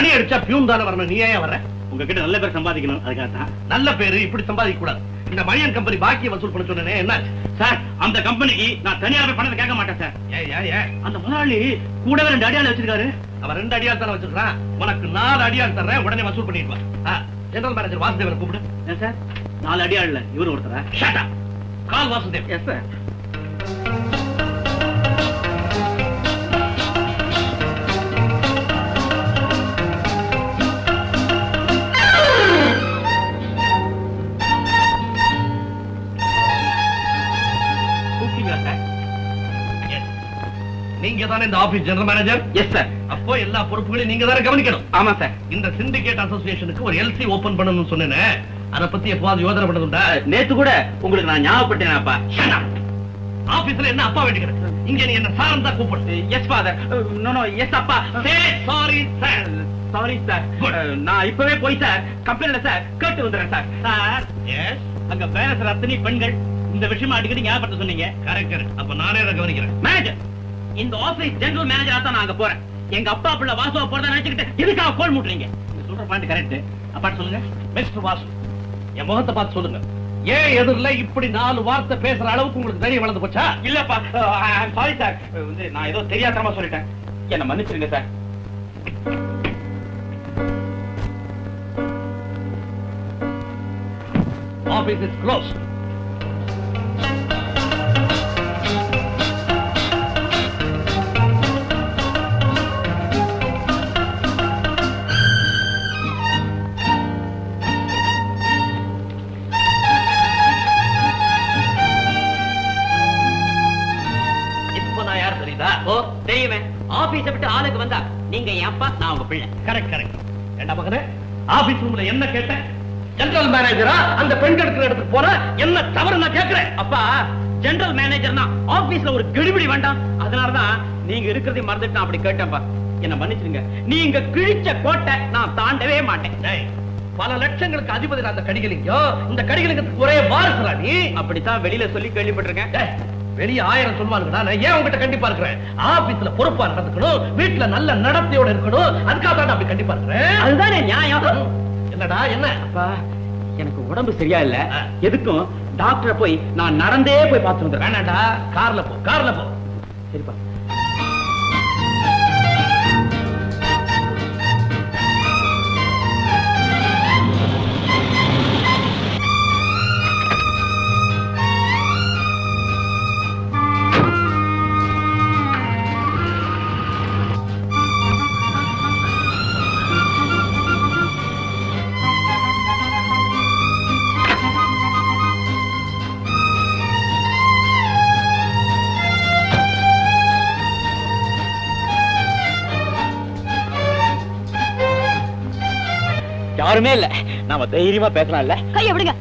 மணி அடிச்சா பியூன் தானே வரணும், நீ ஏன் வர்ற? உங்ககிட்ட நல்ல பேர் சம்பாதிக்கணும், அதுக்காக தான். நல்ல பேரு இப்படி சம்பாதிக்க கூடாது. இந்த மணியன் கம்பெனி பாக்கிய வசூல் பண்ண சொன்னேனே, என்ன சார்? அந்த கம்பெனிக்கு நான் தனியார் போய் பணத்தை கேட்க மாட்டேன் சார். ஏன் அந்த முதலாளி கூடவே 2 அடியாள் வச்சிருக்காரு. அவன் 2 அடியாள் தானே வச்சிருக்கான், உனக்கு 4 அடியாள் தர்றேன், உடனே வசூல் பண்ணிடுவான். ஜெனரல் மேனேஜர் வாசுதேவனை கூப்பிடு. ஏன் சார் 4 அடியாள்ல இவரு ஒருத்தரா? Shut up. Call Vasudev. Yes sir. நீங்க தானே இந்த office general manager? Yes sir. அப்போ எல்லா பொறுப்புகளையும் நீங்க தானே கவனிக்கணும். ஆமா சார். இந்த சிண்டிகேட் அசோசியேஷனுக்கு ஒரு எல்சி ஓபன் பண்ணணும்னு சொன்னேனே, அத பத்தி எப்பவாவது யோசனை பண்ணதுண்டா? நேத்து கூட உங்களுக்கு நான் ஞாபகப்பட்டேன் அப்பா. ஆபீஸ்ல என்ன அப்பா வேண்டிக்கிறேன், இங்க நீ என்ன சார் தான் கூப்பிடு. Yes father. No no yes அப்பா. Sorry sir. Sorry sir. நான் இப்பவே போய் சார் கம்பெனில சார் கேட்டு வந்துறேன் சார். சார் எஸ், அங்க வேலை சார் அத்தனை பெண்கள் இந்த விஷயமா அடிக்கடி ஞாபகப்படுத்த சொன்னீங்க. கரெக்ட். அப்ப நானே அதை கவனிக்கிறேன். மேனேஜர், இந்த ஆபீஸ் ஜெனரல் மேனேஜரா தான் நான் அங்க போறேன். எங்க அப்பா பிள்ளை வாசுவா போறதா நினைச்சுக்கிட்டு எதுக்காக கோல் மூட்டுறீங்க? நீங்க சொல்ற பாயிண்ட் கரெக்ட். அப்பாட்ட சொல்லுங்க. மிஸ்டர் வாசு, என் முகத்தை பார்த்து சொல்லுங்க, ஏன் எதிரில இப்படி 4 வார்த்தை பேசுற அளவுக்கு உங்களுக்கு தைரியம் வளர்ந்து போச்சா? இல்லப்பா, சாரி சார். நான் ஏதோ தெரியாதமா சொல்லிட்டேன், என்ன மன்னிச்சிருங்க சார். Office is closed. ஓ தெரியுமே, ஆபீஸ விட்டு ஆளுக்கு வந்தா நீங்க என் அப்பா, நான் உங்க பிள்ளை. கரெக்ட். என்ன மகனே, ஆபீஸ் ரூம்ல என்ன கேட்டேன்? ஜெனரல் மேனேஜரா அந்த பெண்கள் இருக்கிற இடத்துக்கு போற என்ன தவறு நான் கேட்கிறேன். அப்பா, ஜெனரல் மேனேஜர்னா ஆபீஸ்ல ஒரு கிழிபிடி வேண்டாம், அதனாலதான் நீங்க இருக்கிறதை மறந்துட்டு நான் அப்படி கேட்டேன்ப்பா. என்ன மன்னிச்சிருங்க. நீங்க கிழிச்ச கோட்டை நான் தாண்டவே மாட்டேன். பல லட்சங்களுக்கு அதிபதி அந்த கடிகலிங்க, இந்த கடிகலிங்கத்துக்கு ஒரே வாரிசுடா நீ. அப்படித்தான் வெளியில சொல்லி கேள்விப்பட்டிருக்கேன். வெளிய 1000 சொல்லுவாங்க, நான் ஏன் உங்ககிட்ட கண்டிப்பா இருக்கிறேன்? ஆபீஸ்ல பொறுப்பா நடந்துக்கணும், வீட்டுல நல்ல நடத்தையோட இருக்கணும், அதுக்காக தான் அப்படி கண்டிப்பா இருக்கிறேன். அதுதானே நியாயம். என்னடா என்ன? அப்பா, எனக்கு உடம்பு சரியா இல்ல, எதுக்கும் டாக்டரை போய் நான் நடந்தே போய் பார்த்து வந்துடுறேன். வேணாடா, கார்ல போ. சரிப்பா. யாருமே இல்ல, நாம தைரியமா பேசலாம் இல்ல? கைய விடுங்க.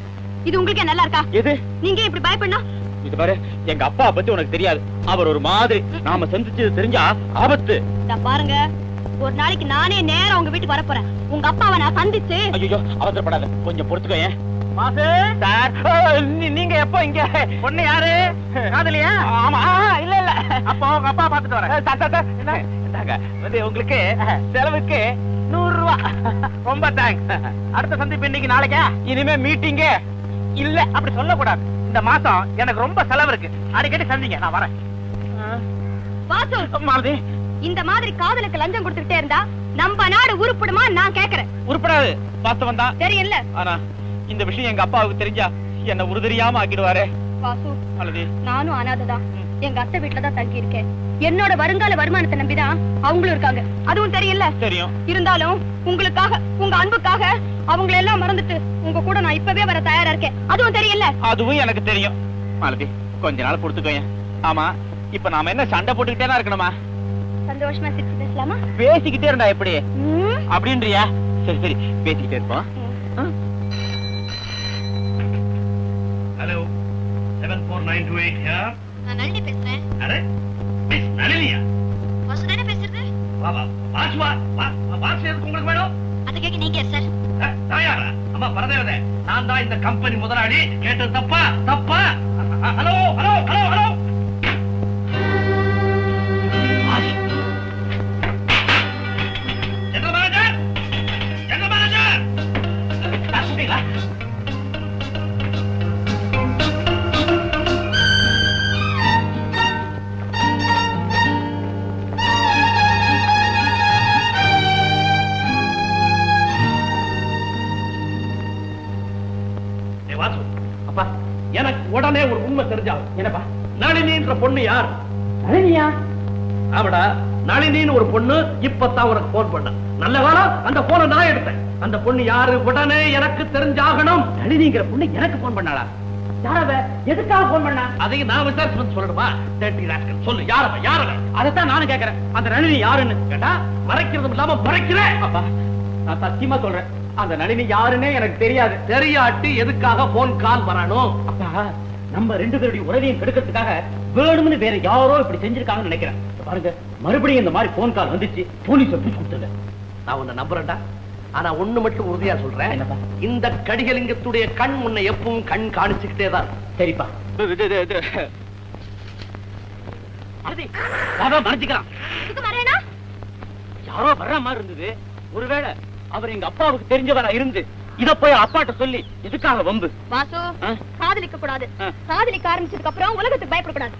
இது உங்களுக்கு நல்லா இருக்கா? எது? நீங்க இப்படி பயப்படணும்? இது பாரு, எங்க அப்பா பத்தி உனக்கு தெரியாது, அவர் ஒரு மாதிரி. நாம சந்திச்சது தெரிஞ்சா ஆபத்து. பாருங்க, ஒரு நாளைக்கு நானே நேரா உங்க வீட்டுக்கு வர போறேன். உங்க அப்பாவை நான் சந்திச்சு. ஐயோ, அவசரப்படாத, கொஞ்சம் பொறுத்துக்கோ. சார், நீங்க எப்போ இங்க? பொண்ணு யாரு? காதலியா? ஆமா. இல்ல அப்போ உங்க அப்பா பாத்துட்டு வரேன். உங்களுக்கு செலவுக்கு 100 ரூபாய். ரொம்ப தேங்க்ஸ். அடுத்த சந்திப்பு இன்னைக்கு நாளைக்கா? இனிமே மீட்டிங்க இல்ல, அப்படி சொல்ல கூடாது. இந்த மாசம் எனக்கு ரொம்ப செலவு இருக்கு, அடிக்கடி சந்திங்க, நான் வரேன். மாலதி, இந்த மாதிரி காதலுக்கு லஞ்சம் கொடுத்துட்டே இருந்தா நம்ம நாடு உருப்படுமா நான் கேக்குறேன். உருப்படாது, வாஸ்தவம் தான். தெரியல. ஆனா இந்த விஷயம் எங்க அப்பாவுக்கு தெரிஞ்சா என்ன உறுதியாம ஆக்கிடுவாரு. வாசு, மாலதி, நானும் அனாதைதான். எங்க அத்தை வீட்டுலதான் தங்கி இருக்கேன். என்னோட வருங்கால வருமானத்தை நம்பிதான் அவங்களும் இருக்காங்க. அதுவும் தெரியல. தெரியும். இருந்தாலும் உங்களுக்காக, உங்க அன்புக்காக அவங்களை எல்லாம் மறந்துட்டு உங்க கூட நான் இப்பவே வர தயாரா இருக்கேன். அதுவும் தெரியல. அதுவும் எனக்கு தெரியும். மாலதி, கொஞ்ச நாள் பொறுத்துக்கோங்க. ஆமா, இப்ப நாம என்ன சண்டை போட்டுக்கிட்டே தான் இருக்கணுமா? சந்தோஷமா சிரிச்சு பேசலாமா? பேசிக்கிட்டே இருந்தா எப்படி அப்படின்றியா? சரி சரி, பேசிக்கிட்டே இருப்போம். Hello, 74928 here. நான் நளினி பேசுறேன். Array, miss நளினியா? வாசு தானே பேசுறது? வாசு எதுக்கு உங்களுக்கு வேணும்? அத கேக்க நீங்க யார் சார்? நான் யாரா? அம்மா பரதேவதே, நான் தான் இந்த கம்பெனி முதலாளி. கேட்டது தப்பா? Hello hello hello hello. General manager, உடனே ஒரு உண்மை தெரிஞ்சாகும். என்னப்பா? நளினின்ற பொண்ணு யார்? நளினியா? அவடா நளினின்னு ஒரு பொண்ணு இப்பதான் உனக்கு போன் பண்ண. நல்ல காலம் அந்த போனை நான் எடுத்தேன். அந்த பொண்ணு யாரு உடனே எனக்கு தெரிஞ்சாகணும். நளினிங்கிற பொண்ணு எனக்கு போன் பண்ணாளா? யாரவ? எதுக்காக போன் பண்ணா? அதையும் நான் விசாரிச்சு சொல்லணுமா? சொல்லு, யாரவ யாரவ? அதைத்தான் நானும் கேட்கிறேன். அந்த நளினி யாருன்னு கேட்டா மறைக்கிறதும் இல்லாம மறைக்கிறேன். அப்பா நான் சத்தியமா சொல்றேன், அந்த நளினி யாருன்னே எனக்கு தெரியாது. தெரியாட்டி எதுக்காக போன் கால் வரணும்? அப்பா நம்ம ரெண்டு பேருடைய உறவையும் கெடுக்கிறதுக்காக வேணும்னு வேற யாரோ இப்படி செஞ்சிருக்காங்கன்னு நினைக்கிறேன். பாருங்க, மறுபடியும் இந்த மாதிரி போன் கால் வந்துச்சு, போலீஸ் பிடிச்சு கொடுத்துருங்க. நான் உன்னை நம்புறேன்டா. ஆனா ஒண்ணு மட்டும் உறுதியா சொல்றேன், என்னப்பா? இந்த கடிகலிங்கத்துடைய கண் உன்னை எப்பவும் கண் காணிச்சுக்கிட்டே தான். சரிப்பா. மறைச்சிக்கலாம். யாரோ வர்ற மாதிரி இருந்தது. ஒருவேளை அவர் எங்க அப்பாவுக்கு தெரிஞ்சவரா இருந்து இத போய் அப்பாட்ட சொல்லி எதுக்காக வம்பு? வாசு, காதலிக்க கூடாது. காதலிக்க ஆரம்பிச்சதுக்கு அப்புறம் உலகத்துக்கு பயப்படக்கூடாது.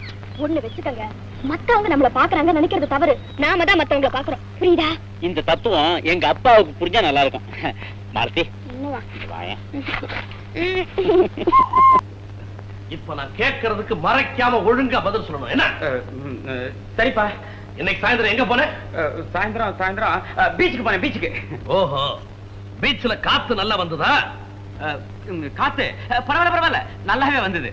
ஒண்ணு வச்சுக்கங்க, மத்தவங்க நம்மள பாக்குறாங்க நினைக்கிறது தவறு. நாம தான் மத்தவங்கள பாக்குறோம். புரியுதா? இந்த தத்துவம் எங்க அப்பாவுக்கு புரிஞ்சா நல்லா இருக்கும். மாலதி, இப்ப நான் கேட்கறதுக்கு மறைக்காம ஒழுங்கா பதில் சொல்லணும். என்ன? சரிப்பா. இன்னைக்கு சாயந்தரம் எங்க போன? சாயந்தரம் பீச்சுக்கு போனேன். பீச்சுக்கு. ஓஹோ, பீச்ல காத்து நல்லா வந்ததா? காத்து பரவாயில்ல, நல்லாவே வந்தது.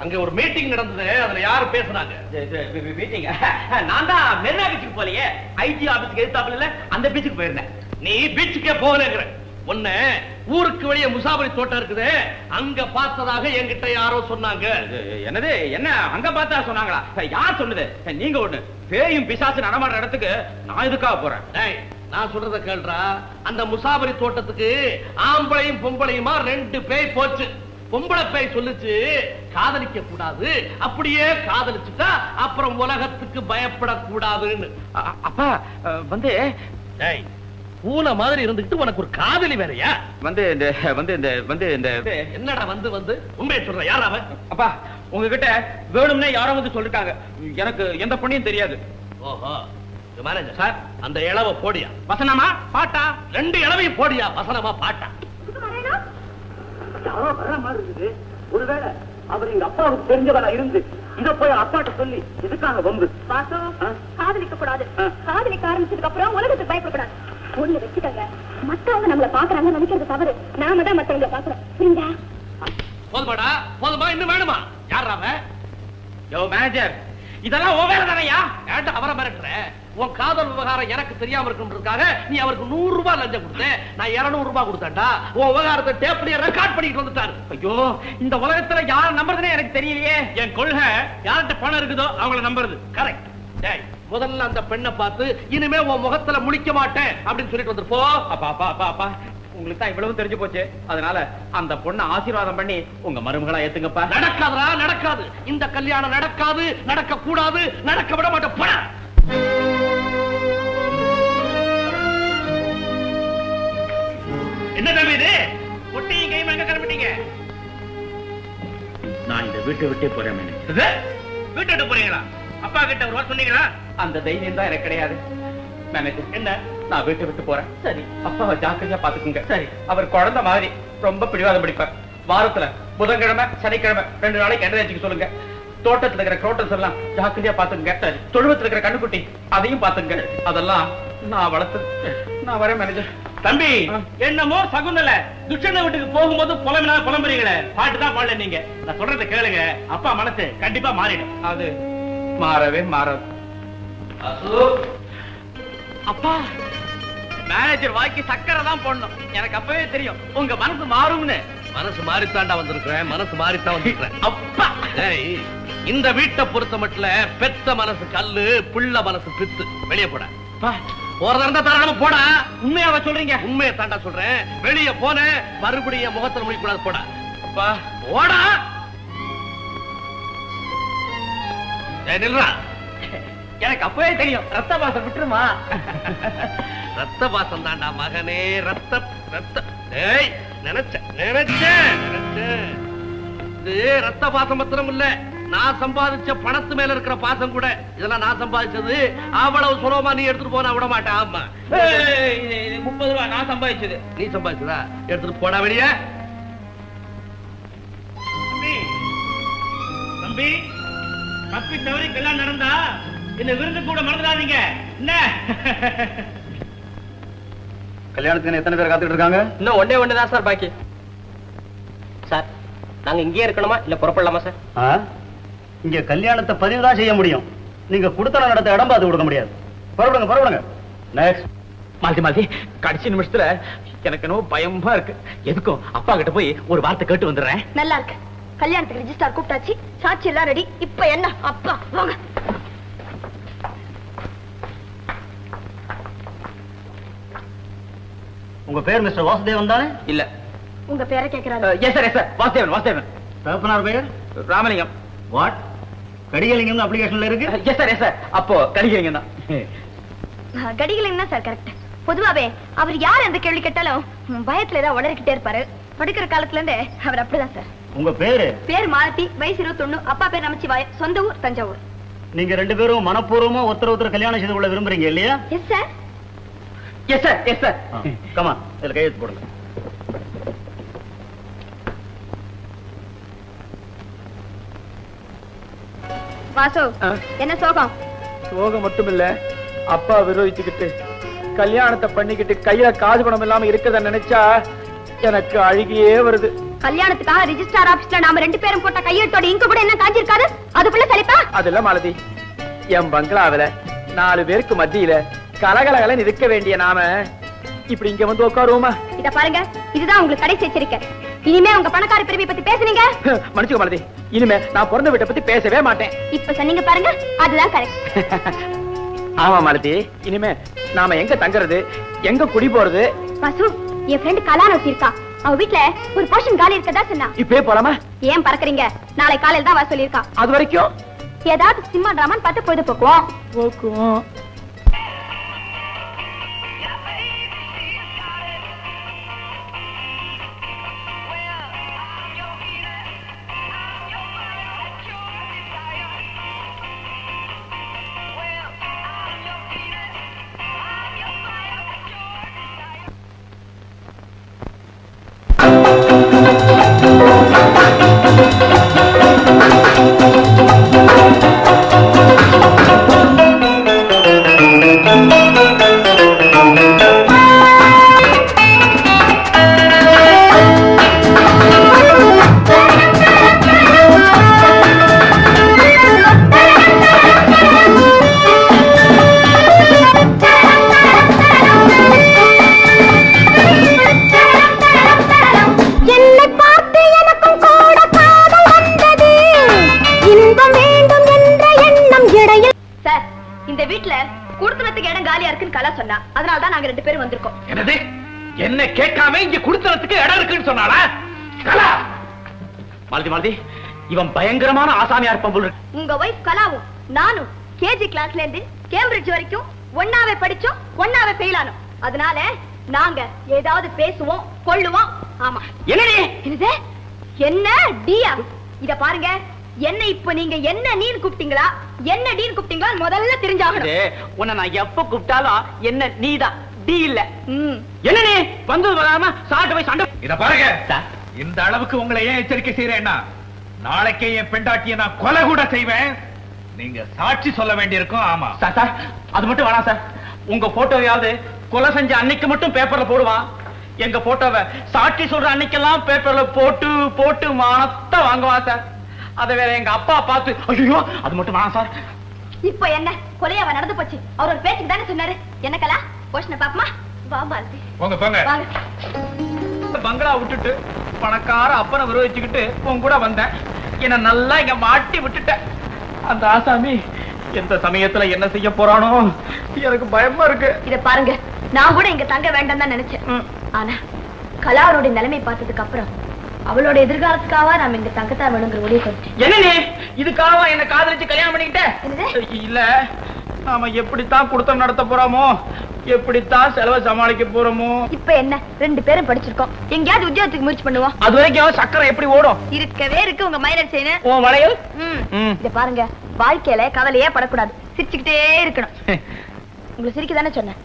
அங்க ஒரு மீட்டிங் நடந்தது, அதுல யாரு பேசுனாங்க? மீட்டிங் நான் தான் மெரினா பீச்சுக்கு போலையே, ஐஜி ஆபீஸ்க்கு எதிர்த்தாப்புல அந்த பீச்சுக்கு போயிருந்தேன். நீ பீச்சுக்கே போகலங்கிற. உன்ன ஊருக்கு வெளியே முசாபரி தோட்டம் இருக்குது, அங்க பார்த்ததாக என்கிட்ட யாரோ சொன்னாங்க. என்னது? என்ன அங்க பார்த்தா சொன்னாங்களா? யார் சொன்னது? நீங்க ஒண்ணு பேயும் பிசாசு நடமாடுற இடத்துக்கு நான் எதுக்காக போறேன்? நான் சொல்றத கேள்றா. அந்த முசாபரி தோட்டத்துக்கு ஆம்பளையும் பொம்பளையுமா 2 பேய் போச்சு. பொம்பளை பேய் சொல்லுச்சு காதலிக்க கூடாது, அப்படியே காதலிச்சுட்டா அப்புறம் உலகத்துக்கு பயப்படக்கூடாதுன்னு. அப்பா வந்து பூனை மாதிரி இருந்துகிட்டு உனக்கு ஒரு காதலி வேறையா? என்னடா வந்து உண்மையை சொல்ற? யாரா அவன்? அப்பா உங்ககிட்ட வேணும்னே யாரோ வந்து சொல்லிட்டாங்க, எனக்கு எந்த பொண்ணையும் தெரியாது. ஓஹோ, மேனேஜர் சார், அந்த இளவ போடியா? வசனமா பாட்டா? 2 இளவையும் போடியா, வசனமா பாட்டா? யாரோ வர்ற மாதிரி இருக்குது. ஒருவேளை அவர் எங்க அப்பாவுக்கு தெரிஞ்சவரா இருந்து இத போய் அப்பாட்ட சொல்லி எதுக்காக வம்பு? வாசு, காதலிக்க கூடாது. காதலிக்க ஆரம்பிச்சதுக்கு அப்புறம் உலகத்துக்கு பயப்படக்கூடாது. ஒண்ணு வச்சுக்கங்க, மத்தவங்க நம்மள பாக்குறாங்க நினைக்கிறது தவறு. நாம தான் மத்தவங்கள பாக்குறோம். புரியுதா? போதுமாடா? போதுமா? இன்னும் வேணுமா? யாரா அவன்? யோ மேனேஜர், இதெல்லாம் ஓ வேலை தானையா? ஏன்டா அவரை மிரட்டுற? உன் காதல் விவகாரம் எனக்கு தெரியாம இருக்குன்றதுக்காக நீ அவருக்கு 100 ரூபாய் லஞ்சம் கொடுத்த, நான் 200 ரூபாய் கொடுத்தேன்டா. உன் விவகாரத்தை டேப்லயே ரெக்கார்ட் பண்ணிட்டு வந்துட்டாரு. ஐயோ, இந்த உலகத்துல யார நம்புறதுனே எனக்கு தெரியலையே. என் கொள்கை யார்கிட்ட பணம் இருக்குதோ அவங்கள நம்புறது. கரெக்ட். முதல்ல அந்த பெண்ணை பார்த்து இனிமே உன் முகத்துல முழிக்க மாட்டேன் அப்படின்னு சொல்லிட்டு வந்துருப்போ. அப்பா உங்களுக்கு தான் இவ்வளவு தெரிஞ்சு போச்சு, அதனால அந்த பொண்ணை ஆசீர்வாதம் பண்ணி உங்க மருமகளா ஏத்துங்கப்பா. நடக்காதா? நடக்காது. இந்த கல்யாணம் நடக்காது, நடக்க கூடாது, நடக்க விட மாட்டேன். போடா. என்ன தம்பி இது? ஒட்டியும் கையும் எங்க கிளம்பிட்டீங்க? நான் இந்த வீட்டை விட்டே போறேன். வீட்டை விட்டு போறீங்களா? அப்பா கிட்ட ஒரு வார்த்தை சொன்னீங்களா? அந்த தைரியம் தான் எனக்கு கிடையாது மேனேஜர். என்ன? நான் வீட்டை விட்டு போறேன். சரி, அப்பாவை ஜாக்கிரதையா பாத்துக்குங்க. சரி. அவர் குழந்தை மாதிரி ரொம்ப பிடிவாதம் பிடிப்பார். வாரத்துல புதன்கிழமை சனிக்கிழமை 2 நாளைக்கு எண்ணெய் வச்சுக்க சொல்லுங்க. தோட்டத்துல இருக்கிற குரோட்டஸ் எல்லாம் ஜாக்கிரதையா பாத்துங்க. சரி. தொழுவத்துல இருக்கிற கண்ணுக்குட்டி அதையும் பாத்துங்க. அதெல்லாம் நான் வளர்த்து. நான் வரேன் மேனேஜர். தம்பி, என்னமோ சகுந்தல துஷ்டன வீட்டுக்கு போகும்போது புலம்புறீங்களே, பாட்டு தான் பாடல. நீங்க நான் சொல்றதை கேளுங்க, அப்பா மனசு கண்டிப்பா மாறிடும். அது மாறவே மாறாது. அப்பா, மேனேஜர் வாய்க்கு சக்கரை தான் போடணும். எனக்கு அப்பவே தெரியும் உங்க மனசு மாறும்னு. மனசு மாறித்தாண்டா வந்திருக்கிறேன். மனசு மாறித்தான் வந்திருக்கிறேன். அப்பா, இந்த வீட்டை பொறுத்த மட்டும் பெத்த மனசு கல்லு, பிள்ளை மனசு பித்து. வெளியே போட. போறதா இருந்தா தாராளமா போடா. உண்மையாவ சொல்றீங்க? உண்மையை தாண்டா சொல்றேன். வெளியே போன மறுபடியும் முகத்துல முடிக்க கூடாது. போடா. அப்பா போடா. நில்றா. எனக்கு அப்பவே தெரியும் ரத்த பாசம் விட்டுருமா? ரத்த பாசம் தாண்டா மகனே. ரத்த ரத்த நினைச்சேன். இது ரத்த பாசம் மாத்திரம் இல்ல, நான் சம்பாதிச்ச பணத்து மேல இருக்கிற பாசம் கூட. இதெல்லாம் நான் சம்பாதிச்சது. அவ்வளவு சுலபமா நீ எடுத்துட்டு போனா விட மாட்டேன். ஆமா, 30 ரூபாய் நான் சம்பாதிச்சது. நீ சம்பாதிச்சதா? எடுத்துட்டு போடா வெளியே. தம்பி தப்பி தவறி கல்யாணம் நடந்தா இந்த விருந்து கூட மறந்துடாதீங்க என்ன? கல்யாணத்துக்கு எத்தனை பேர் காத்துட்டு இருக்காங்க? இன்னும் ஒண்ணுதான் சார் பாக்கி. சார் நாங்க இங்கே இருக்கணுமா இல்ல புறப்படலாமா சார்? இங்க கல்யாணத்தை பதிவுதான் செய்ய முடியும். நீங்க குடுத்தன நடத்த இடம் பார்த்து கொடுக்க முடியாது. புறப்படுங்க. நெக்ஸ்ட். மாத்தி கடைசி நிமிஷத்துல எனக்கு என்னவோ பயமா இருக்கு. எதுக்கும் அப்பா கிட்ட போய் ஒரு வார்த்தை கேட்டு வந்துடுறேன். நல்லா இருக்கு. கல்யாணத்துக்கு ரெஜிஸ்டர் கூப்பிட்டாச்சு, சாட்சி எல்லாம் ரெடி. இப்ப என்ன அப்பா வாங்க. உங்க பேர் மிஸ்டர் வாசுதேவன் தானே? இல்ல. உங்க பேரை கேக்குறாரு. Yes sir Vasudevan. தகப்பனார் பெயர்? ராமலிங்கம். வாட்? கடிகலிங்கம் அப்ளிகேஷன்ல இருக்கு. எஸ் சார் அப்போ கடிகலிங்கம் தான். கடிகலிங்கம் தான் சார் கரெக்ட். பொதுவாவே அவர் யார் எந்த கேள்வி கேட்டாலும் பயத்துல ஏதாவது உளறிக்கிட்டே இருப்பாரு. படிக்கிற காலத்துல இருந்தே அவர் அப்படிதான் சார். உங்க பேரு? பேர் மாலதி, வயசு 21. அப்பா பேர் நமச்சிவாய, சொந்த ஊர் தஞ்சாவூர். நீங்க ரெண்டு பேரும் மனப்பூர்வமா ஒருத்தர் கல்யாணம் செய்து கொள்ள விரும்புறீங்க இல்லையா? Yes sir. கமா இதுல கையெழுத்து போடுங்க. வாசு, என்ன சோகம்? சோகம் மட்டும் இல்ல, அப்பா விரோதிச்சுக்கிட்டு கல்யாணத்தை பண்ணிக்கிட்டு கையில காசு பணம் இல்லாம இருக்கத நினைச்சா எனக்கு அழுகியே வருது. கல்யாணத்துக்காக ரிஜிஸ்டார் ஆபீஸ்ல நாம ரெண்டு பேரும் போட்ட கையெழுத்தோட இங்க கூட என்ன காஞ்சிருக்காரு? அதுக்குள்ள சலிப்பா? அதெல்லாம் மாலதி, என் பங்களாவில 4 பேருக்கு மத்தியில கலகலகலன்னு இருக்க வேண்டிய நாம இப்படி இங்க வந்து உட்காருவோமா? இத பாருங்க, இதுதான் உங்களுக்கு கடைசி எச்சரிக்கை. இனிமே உங்க பணக்கார பிரிவை பத்தி பேசுனீங்க மன்னிச்சுக்க மாலதி, இனிமே நான் பிறந்த வீட்டை பத்தி பேசவே மாட்டேன். இப்ப சொன்னீங்க பாருங்க, அதுதான் கரெக்ட். ஆமா மாலதி, இனிமே நாம எங்க தங்குறது, எங்க குடி போறது? வாசு, என் ஃப்ரெண்ட் கலான் இருக்கா, அவ வீட்ல ஒரு போர்ஷன் காலி இருக்கதா சொன்னா. இப்பே போலாமா? ஏன் பறக்குறீங்க? நாளை காலையில தான் வர சொல்லிருக்கா. அது வரைக்கும் ஏதாவது சினிமா டிராமான்னு பார்த்து பொழுது போக்குவோம். என்ன கேட்காம இங்க குடுத்தனத்துக்கு இடம் இருக்குன்னு சொன்னாளா? கலா, மாலதி மாலதி, இவன் பயங்கரமான ஆசாமியா இருப்பான் போல. உங்க வைஃப் கலாவும் நானும் கேஜி கிளாஸ்ல இருந்து கேம்பிரிட்ஜ் வரைக்கும் ஒன்னாவே படிச்சோம், ஒன்னாவே ஃபெயில் ஆனோம். அதனால நாங்க ஏதாவது பேசுவோம், கொள்ளுவோம். ஆமா. என்னடி? என்னது? என்ன டியா? இத பாருங்க, என்ன இப்ப நீங்க என்ன நீன்னு கூப்பிட்டீங்களா, என்ன டீன்னு கூப்பிட்டீங்களா முதல்ல தெரிஞ்சாகணும். உன்னை நான் எப்ப கூப்பிட்டாலும் என்ன நீதான், டி இல்ல. என்ன நீ வந்து வராம சாட்டு போய் சண்டை. இத பாருங்க, இந்த அளவுக்கு உங்களை ஏன் எச்சரிக்கை செய்யறேன்னா, நாளைக்கே என் பெண்டாட்டியை நான் கொலை கூட செய்வேன். நீங்க சாட்சி சொல்ல வேண்டியிருக்கும். ஆமா சார், சார் அது மட்டும் வேணாம் சார். உங்க போட்டோவையாவது கொலை செஞ்ச அன்னைக்கு மட்டும் பேப்பர்ல போடுவான். எங்க போட்டோவை சாட்சி சொல்ற அன்னைக்கெல்லாம் பேப்பர்ல போட்டு போட்டு மானத்தை வாங்குவான் சார். அதை வேற எங்க அப்பா பார்த்து, ஐயோ அது மட்டும் வேணாம் சார். இப்ப என்ன கொலையாவ நடந்து போச்சு, அவர் ஒரு பேச்சுக்கு தானே சொன்னாரு. என்ன கலா, போஷனை பாப்பமா? வா மாலதி, போங்க போங்க. பங்களா விட்டுட்டு பணக்கார அப்பனை விரோதிச்சுக்கிட்டு உன் கூட வந்தேன். என்ன நல்லா இங்க மாட்டி விட்டுட்ட. அந்த ஆசாமி எந்த சமயத்துல என்ன செய்ய போறானோ எனக்கு பயமா இருக்கு. இத பாருங்க, நான் கூட இங்க தங்க வேண்டாம் தான் நினைச்சேன். ஆனா கலாவோட நிலைமை பார்த்ததுக்கு அப்புறம் அவளோட எதிர்காலத்துக்காக நாம இங்க தங்கத்தான் வேணுங்கிற முடிவு பண்ணிட்டேன். என்ன நீ இதுக்காக என்ன காதலிச்சு கல்யாணம் பண்ணிக்கிட்ட? இல்ல, நாம எப்படித்தான் குடுத்தம் நடத்த போறோமோ, எப்படித்தான் செலவை சமாளிக்க போறோமோ. இப்ப என்ன, 2 பேரும் படிச்சிருக்கோம், எங்கயாவது உத்தியோகத்துக்கு முயற்சி பண்ணுவோம். அது வரைக்கும் சக்கரை எப்படி ஓடும்? இருக்கவே இருக்கு உங்க மைனர் செய்யணும். உன் வளையல். இத பாருங்க, வாழ்க்கையில கவலையே படக்கூடாது, சிரிச்சுக்கிட்டே இருக்கணும். உங்களை சிரிக்க தானே சொன்னேன்.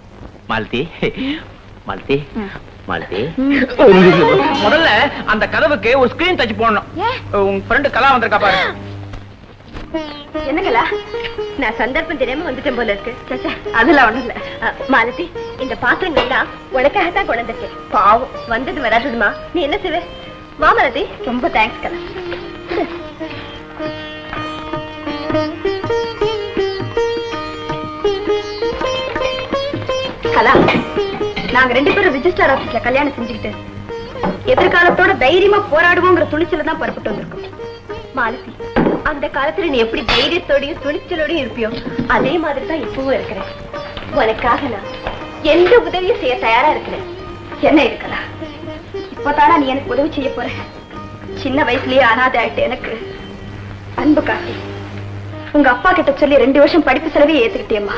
மாலதி, மாலதி, மாலதி, முதல்ல அந்த கதவுக்கு ஒரு ஸ்கிரீன் டச் போடணும். உங்க ஃப்ரெண்ட் கலா வந்திருக்கா பாரு. என்னங்களா நான் சந்தர்ப்பம் தெரியாம வந்துட்டேன் போல இருக்கு. அதெல்லாம் ஒண்ணும் இல்ல. மாலதி, இந்த பாத்திரங்கள் எல்லாம் உனக்காகத்தான் கொண்டு வந்திருக்கேன். பாவம் வந்தது வராதுமா, நீ என்ன செய்வே? வா மாலதி. ரொம்ப தேங்க்ஸ் கலா. கலா, நாங்க 2 பேரும் ரிஜிஸ்டர் ஆபீஸ்ல கல்யாணம் செஞ்சுக்கிட்டு எதிர்காலத்தோட தைரியமா போராடுவோங்கிற துணிச்சல தான் புறப்பட்டு வந்திருக்கோம். மாலதி, அந்த காலத்துல நீ எப்படி தைரியத்தோடையும் துணிச்சலோடையும் இருப்பியோ அதே மாதிரிதான் இப்பவும் இருக்கிறேன். உனக்காக நான் எந்த உதவியும் செய்ய தயாரா இருக்கிறேன். என்ன இருக்கலாம், இப்பதானா நீ எனக்கு உதவி செய்ய போற? சின்ன வயசுலயே அனாதை ஆயிட்டு எனக்கு அன்பு காட்டி உங்க அப்பா கிட்ட சொல்லி 2 வருஷம் படிப்பு செலவே ஏத்துக்கிட்டேம்மா.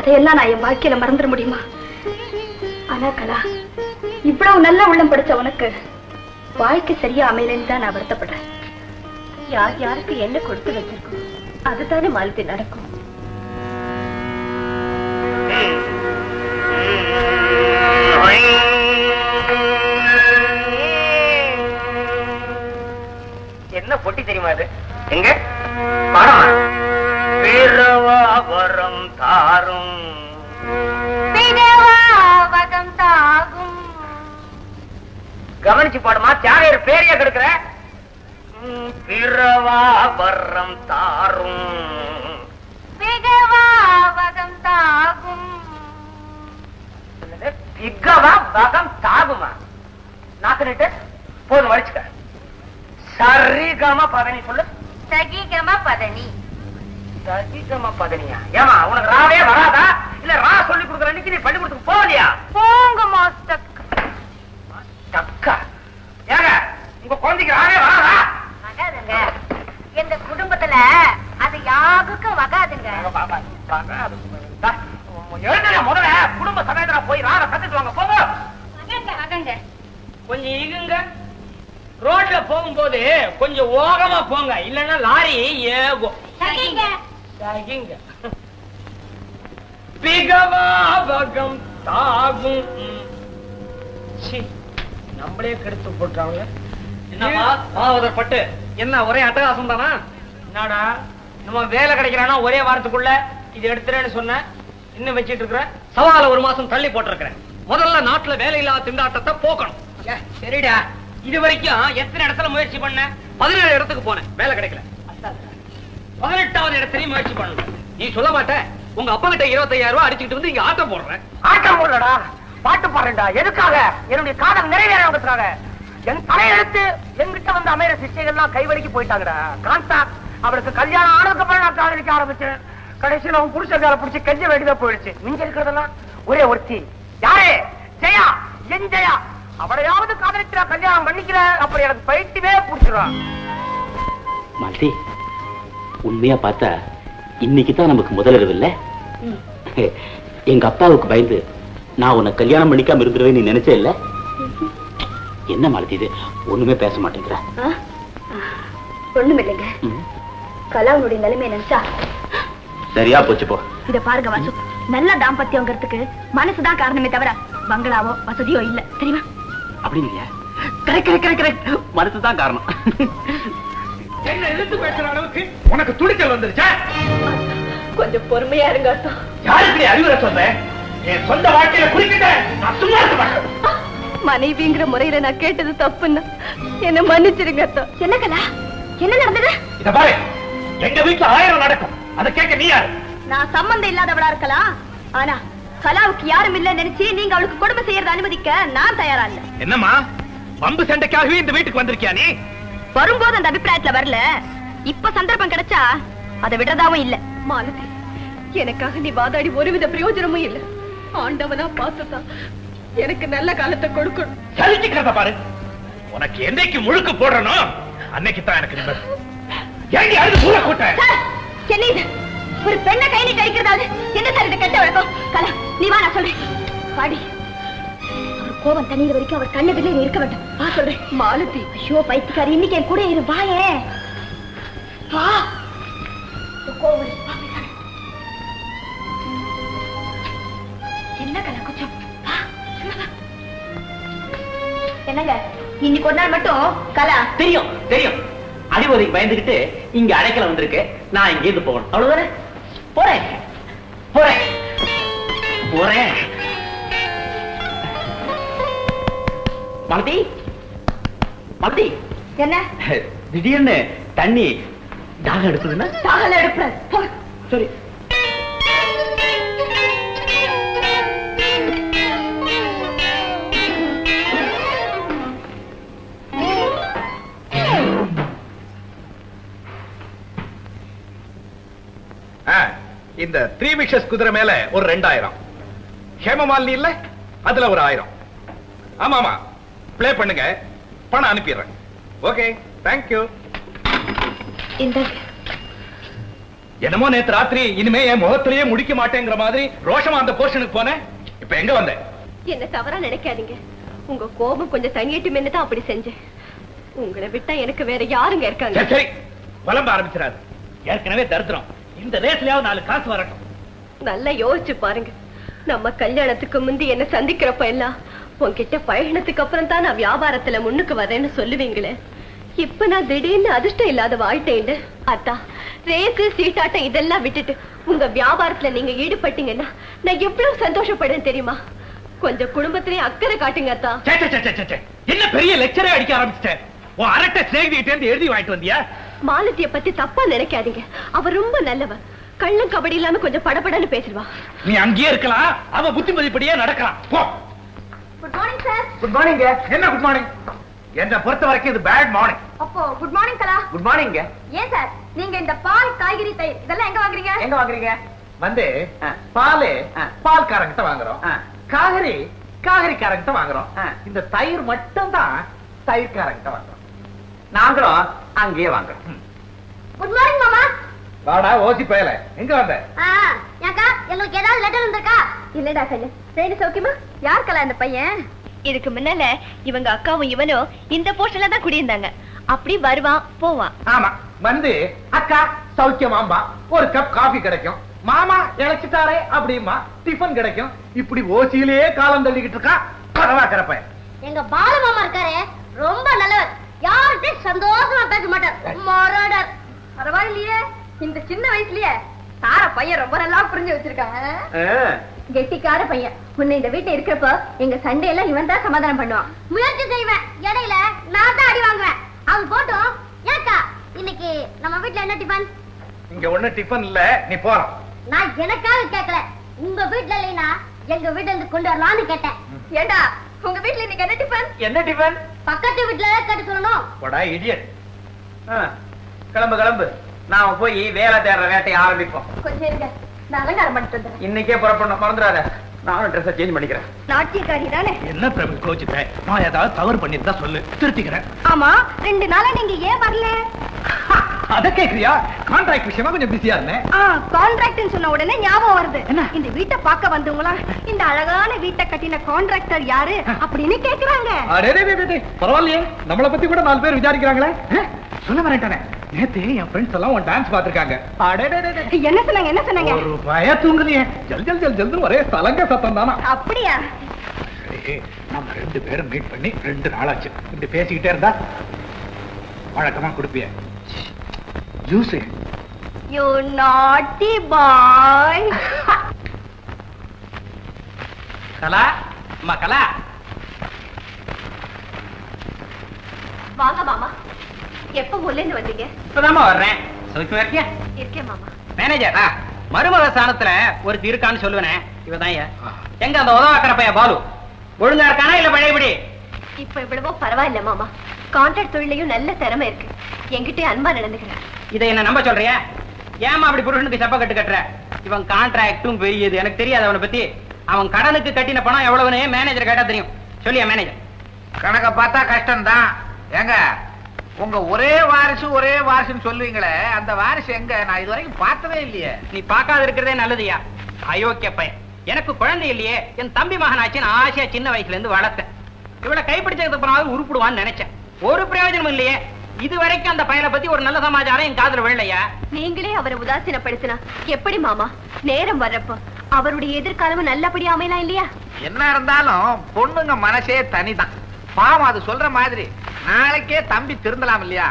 அதையெல்லாம் நான் என் வாழ்க்கையில மறந்துட முடியுமா? ஆனா கலா, இவ்வளவு நல்ல உள்ளம் படிச்ச உனக்கு வாழ்க்கை சரியா அமையலன்னு தான் நான் வருத்தப்படுறேன். யார் யாருக்கு என்ன கொடுத்து வச்சிருக்கோம் அதுதானே மாலத்தி நடக்கும். என்ன பொட்டி தெரியுமா அது? எங்க வரம் தாரும் தாகும். கவனிச்சு பாடுமா, தியாகையர் பேரையா கெடுக்கிற? பிறவா வரம் தாரும் பிகவாவகம் தாகும். பிகவா வகம் தாகுமா? நாக்கு நிட்டு போதும், வலிச்சுக்க. சரிகம பதனி சொல்லு. சகிகம பதனி. சகிகம பதனியா? ஏமா உனக்கு ராவே வராதா? இல்ல ரா சொல்லி கொடுக்குற அன்னைக்கு நீ பள்ளிக்கூடத்துக்கு போகலையா? போங்க மாஸ்டர். தக்கா ஏங்க, உங்க குழந்தைக்கு ராவே வராதா? வகாதுங்க, இந்த குடும்பத்துல அது யாருக்கும் வகாதுங்க. எழுதுங்க முதல்ல, குடும்ப சமேதரா போய் ராக கத்துட்டு வாங்க. போங்க வகாங்க. கொஞ்சம் இகுங்க. ரோட்ல போகும்போது கொஞ்சம் ஓகமா போங்க, இல்லன்னா லாரி ஏகும். பிகவாவகம் தாகும். நம்மளே கெடுத்து போட்டாங்க. என்னமா மாவதர் பட்டு என்ன ஒரே அட்டகாசம் தானா? என்னடா நம்ம வேலை கிடைக்கிறானா ஒரே வாரத்துக்குள்ள இது எடுத்துறேன்னு சொன்ன, இன்னும் வச்சிட்டு இருக்கிற. சவால 1 மாசம் தள்ளி போட்டிருக்கிறேன். முதல்ல நாட்டுல வேலையில்லாத திண்டாட்டத்தை போக்கணும். சரிடா, இது வரைக்கும் எத்தனை இடத்துல முயற்சி பண்ண? 17 இடத்துக்கு போனேன், வேலை கிடைக்கல. 18வது இடத்துலயும் முயற்சி பண்ணல. நீ சொல்ல மாட்ட, உங்க அப்பா கிட்ட 25,000 ரூபாய் அடிச்சுக்கிட்டு வந்து இங்க ஆட்டம் போடுறேன். ஆட்டம் போடலடா, பாட்டு பாடுறேன்டா. எதுக்காக? என்னுடைய காதல் நிறைவேறாங்க. என் தலையெழுத்து என்கிட்ட வந்து அமைற சிஷ்யங்கள்லாம் கைவலிக்கு போயிட்டாங்கடா. காந்தா அவளுக்கு கல்யாணம் ஆனதுக்கு அப்புறம் நான் காதலிக்க ஆரம்பிச்சேன். கடைசியில் அவன் புருஷ கால பிடிச்சி கெஞ்ச வேண்டியதா போயிடுச்சு. மிஞ்ச இருக்கிறதெல்லாம் ஒரே ஒருத்தி. யாரே? ஜெயா. என் ஜெயா. அவளையாவது காதலிச்சு நான் கல்யாணம் பண்ணிக்கிற, அப்புறம் எனக்கு பைத்தியமே பிடிச்சிருவான். மாலதி, உண்மையா பார்த்தா இன்னைக்கு தான் நமக்கு முதலிரவு இல்ல? எங்க அப்பாவுக்கு பயந்து நான் உன்னை கல்யாணம் பண்ணிக்காம இருந்துருவேன் நீ நினைச்சே இல்ல? என்ன மாலதி இது, ஒண்ணுமே பேச மாட்டேங்கிற? ஒண்ணும் இல்லைங்க, கலாவுடைய நிலைமை நினைச்சா சரியா போச்சு. போ. இத பாருங்க வாசு, நல்ல தாம்பத்தியங்கிறதுக்கு மனசுதான் காரணமே தவிர பங்களாவோ வசதியோ இல்ல, தெரியுமா? அப்படிங்கிறியா? கரெக்ட், மனசுதான் காரணம். என்ன எதிர்த்து பேசுற அளவுக்கு உனக்கு துணிச்சல் வந்துருச்சா? கொஞ்சம் பொறுமையா இருங்க. யாருக்கு அறிவுரை சொல்றேன்? என் சொந்த வாழ்க்கையில குறிக்கிட்ட நான் சும்மா இருக்க மாட்டேன். மனைவிங்கிற முறையில நான் கேட்டது தப்புன்னு என்ன மன்னிச்சிருங்க. என்ன கலா, என்ன நடந்தது? இத பாரு, எங்க வீட்டுல 1000 நடக்கும், அதை கேட்க நீ யாரு? நான் சம்பந்தம் இல்லாதவளா இருக்கலாம், ஆனா கலாவுக்கு யாரும் இல்ல நினைச்சு நீங்க அவளுக்கு கொடுமை செய்யறத அனுமதிக்க நான் தயாரா இல்ல. என்னம்மா, பம்பு சண்டைக்காகவே இந்த வீட்டுக்கு வந்திருக்கியா நீ? வரும்போது அந்த அபிப்பிராயத்துல வரல, இப்ப சந்தர்ப்பம் கிடைச்சா அதை விடுறதாவும் இல்ல. மாலதி, எனக்காக நீ வாதாடி ஒருவித பிரயோஜனமும் இல்ல. ஆண்டவனா பார்த்துதான் எனக்கு நல்ல காலத்தை கொடுக்கணும். சரிக்கிறத பாரு, உனக்கு என்னைக்கு முழுக்கு போடுறனோ அன்னைக்கு தான் எனக்கு நிம்மதி. ஏண்டி அழுது பூரா கூட்ட? என்ன இது, ஒரு பெண்ணை கை நீட்டி அடிக்கிறதாவது என்ன சார் இது கெட்ட வழக்கம்? கலா, நீ வா, நான் சொல்றேன். பாடி, அவர் கோபம் தண்ணீர் வரைக்கும் அவர் கண்ணதிலே இருக்க வேண்டாம். வா சொல்றேன். மாலதி, ஐயோ பைத்தியக்காரி, இன்னைக்கு என் கூட இரு. வாயே வா. கோவில் என்ன கலா, கொஞ்சம் வா. என்னங்க, இன்னைக்கு ஒரு நாள் மட்டும் கலா. தெரியும் தெரியும், அடிபொதிக்கு பயந்துகிட்டு இங்க அடைக்கல வந்திருக்கு. நான் இங்க இருந்து போகணும். அவ்வளவுதானே? போறேன் போறேன் போறேன். மாலதி மாலதி, என்ன திடீர்னு தண்ணி தாகம் எடுக்குதுன்னா? தாகல எடுப்பேன். சரி. இந்த 3 விஷஸ் குதிரை மேல ஒரு 2000, ஹேமமாலினி இல்ல அதுல ஒரு 1000. ஆமா ஆமா, ப்ளே பண்ணுங்க, பணம் அனுப்பிடுறேன். Okay, thank you. என்னமோ நேத்து ராத்திரி இனிமே என் முகத்திலேயே முடிக்க மாட்டேங்கிற மாதிரி ரோஷமா அந்த போர்ஷனுக்கு போனேன். இப்ப எங்க வந்தேன்? என்ன தவறா நினைக்காதீங்க. உங்க கோபம் கொஞ்சம் தங்கிட்டு தான் அப்படி செஞ்சேன். உங்களை விட்டா எனக்கு வேற யாருங்க இருக்காங்க? சரி சரி, புலம்ப ஆரம்பிச்சிடாது. ஏற்கனவே தருத்துறோம். இந்த ரேஸ்லயாவது 4 காசு வரட்டும். நல்லா யோசிச்சு பாருங்க. நம்ம கல்யாணத்துக்கு முந்தி என்ன சந்திக்கிறப்ப எல்லாம் உன்கிட்ட பழகினத்துக்கு அப்புறம் தான் நான் வியாபாரத்துல முன்னுக்கு வரேன்னு சொல்லுவீங்களே. இப்ப நான் திடீர்னு அதிர்ஷ்டம் இல்லாத வாழ்த்தேன். அத்தா, ரேசு சீட்டாட்டம் இதெல்லாம் விட்டுட்டு உங்க வியாபாரத்துல நீங்க ஈடுபட்டீங்கன்னா நான் எவ்வளவு சந்தோஷப்படுறேன் தெரியுமா? கொஞ்சம் குடும்பத்திலேயே அக்கறை காட்டுங்க அத்தா. என்ன பெரிய லெக்சரே அடிக்க ஆரம்பிச்சிட்டேன். உன் அரட்டை ஸ்நேகிதிகிட்ட இருந்து எழுதி வாங்கிட்டு வந்தியா? மாலதிய பத்தி தப்பா நினைக்காதீங்க. அவ ரொம்ப நல்லவ. கள்ளம் கபடி இல்லாம கொஞ்சம் படபடன்னு பேசுவா. நீ அங்கேயே இருக்கலாம், அவ புத்திமதிப்படியே நடக்கலாம். போ. Good morning sir. Good morning. என்ன குட் மார்னிங்? என்ன பொறுத்த வரைக்கும் இது பேட் மார்னிங். அப்போ good morning Kala. Good morning. ஏன் சார் நீங்க இந்த பால், காய்கறி, தயிர் இதெல்லாம் எங்க வாங்குறீங்க? எங்க வாங்குறீங்க? வந்து பால் பால்காரங்கிட்ட வாங்குறோம், காய்கறி காய்கறிக்காரங்கிட்ட வாங்குறோம். இந்த தயிர் மட்டும் தான் தயிர்காரங்கிட்ட வாங்குறோம். நாங்களும் அங்கேயே வாங்குறோம். குட் மார்னிங் மாமா. வாடா ஓசி பயல, எங்க வந்த? ஏக்கா, உங்களுக்கு ஏதாவது லெட்டர் வந்திருக்கா? இல்லடா கண்ணு. சரி, சௌக்கியமா? யார் கலா அந்த பையன்? இதுக்கு முன்னால இவங்க அக்காவும் இவனும் இந்த போஸ்ட்ல தான் குடியிருந்தாங்க. அப்படி வருவான் போவான். ஆமா, வந்து அக்கா சௌக்கியமாம்பா, ஒரு கப் காபி கிடைக்கும், மாமா இழைச்சிட்டாரே அப்படிமா டிஃபன் கிடைக்கும். இப்படி ஓசியிலேயே காலம் தள்ளிக்கிட்டு இருக்கா பரவாக்கிறப்ப. எங்க பாலு மாமா இருக்காரே, ரொம்ப நல்லவர். யார்கிட்ட சந்தோஷமா பேச மாட்டார். மொரடர். பரவாயில்லையே, இந்த சின்ன வயசுலயே சார பையன் ரொம்ப நல்லா புரிஞ்சு வச்சிருக்காங்க. கெட்டிக்கார பையன். உன்னை இந்த வீட்டை இருக்கிறப்ப எங்க சண்டை எல்லாம் இவன் தான் சமாதானம் பண்ணுவான். முயற்சி செய்வேன், இடையில நான் தான் அடி வாங்குவேன். அவன் போட்டும். ஏக்கா, இன்னைக்கு நம்ம வீட்டுல என்ன டிஃபன்? இங்க ஒண்ணு டிஃபன் இல்ல, நீ போறோம். நான் எனக்காக கேட்கல, உங்க வீட்டுல இல்லைன்னா எங்க வீட்டுல இருந்து கொண்டு வரலாம்னு கேட்டேன். ஏண்டா, உங்க வீட்டுல இன்னைக்கு என்ன டிஃபன்? என்ன டிஃபன்? பக்கத்து வீட்டுல கேட்டு சொல்லணும். போடா இடியட். கிளம்பு கிளம்பு, நாம போய் வேலை தேடுற வேட்டையை ஆரம்பிப்போம். கொஞ்சம் இருங்க, நான் அலங்காரம் பண்ணிட்டு வந்துடுறேன். இன்னைக்கே புறப்படணும், மறந்துடாத. நானும் ட்ரெஸ் சேஞ்ச் பண்ணிக்கிறேன். நாட்டியக்காரி தானே? என்ன பிரபு கோச்சிட்ட? நான் ஏதாவது தவறு பண்ணிருந்தா சொல்லு, திருத்திக்கிறேன். ஆமா, 2 நாளா நீங்க ஏன் வரல? அத கேக்குறியா? கான்ட்ராக்ட் விஷயமா கொஞ்சம் பிஸியா இருந்தேன். கான்ட்ராக்ட்னு சொன்ன உடனே ஞாபகம் வருது. இந்த வீட்டை பார்க்க வந்தவங்களா இந்த அழகான வீட்டை கட்டின கான்ட்ராக்டர் யாரு அப்படின்னு கேக்குறாங்க. பரவாயில்லையே, நம்மளை பத்தி கூட 4 பேர் விசாரிக்கிறாங்களே. சொல்ல வரேன்டானே, நேத்து என் ஃப்ரெண்ட்ஸ் எல்லாம் உன் டான்ஸ் பாத்துருக்காங்க. என்ன சொன்னாங்க? என்ன சொன்னாங்க? ஒரு பய தூங்குறியே, ஜல் ஜல் ஜல் ஜல் ஒரே சலங்க சத்தம் தானா. அப்படியா? சரி, நம்ம 2 பேரும் மீட் பண்ணி 2 நாளாச்சு. இப்படி பேசிக்கிட்டே இருந்தா வழக்கமா கொடுப்பிய ஜூஸ். You naughty boy. கலா, அம்மா கலா. வாங்க மாமா. எப்ப முல்லேன்னு வந்தீங்க? இப்பதாம்மா வர்றேன். சௌக்கியமா இருக்கியா? இருக்கேன் மாமா. மேனேஜர், மருமக ஸ்தானத்துல ஒருத்தி இருக்கான்னு சொல்லுவேனே, இவதான். எங்க அந்த உதவாக்கிற பையன் பாலு ஒழுங்கா இருக்கானா இல்ல பழையபடி? இப்ப இவ்வளவோ பரவாயில்ல மாமா. கான்ட்ராக்ட் தொழிலையும் நல்ல திறமை இருக்கு. என்கிட்ட அன்பா நடந்துக்கிறேன். இதை என்ன நம்ப சொல்றியா? ஏமா அப்படி புருஷனுக்கு சப்ப கட்டு கட்டுற? இவன் கான்ட்ராக்டும் பெரியது, எனக்கு தெரியாது அவனை பத்தி. அவன் கடனுக்கு கட்டின பணம் எவ்வளவுன்னு மேனேஜர் கேட்டா தெரியும். சொல்லியா மேனேஜர்? கணக்க பார்த்தா கஷ்டம் தான். ஏங்க, உங்க ஒரே வாரிசுன்னு சொல்லுவீங்களே, அந்த வாரிசு எங்க? நான் இது வரைக்கும் பார்த்ததே இல்லையே. நீ பார்க்காத இருக்கிறதே நல்லதுயா. அயோக்கிய பையன். எனக்கு குழந்தை இல்லையே, என் தம்பி மகனாச்சு நான் ஆசையா சின்ன வயசுல இருந்து வளர்த்தேன். இவளை கைப்பிடிச்சதுக்கு அப்புறம் உருப்பிடுவான்னு நினைச்சேன். ஒரு பிரயோஜனம் இல்லையே. இது வரைக்கும் அந்த பையனை பத்தி ஒரு நல்ல சமாச்சாரம் என் காதுல விழலையா? நீங்களே அவரை உதாசீனப்படுத்தினா எப்படி மாமா? நேரம் வர்றப்போ அவருடைய எதிர்காலமும் நல்லபடியா அமையலாம் இல்லையா? என்ன இருந்தாலும் பொண்ணுங்க மனசே தனிதான். பாவம், அது சொல்ற மாதிரி நாளைக்கே தம்பி திருந்தலாம் இல்லையா?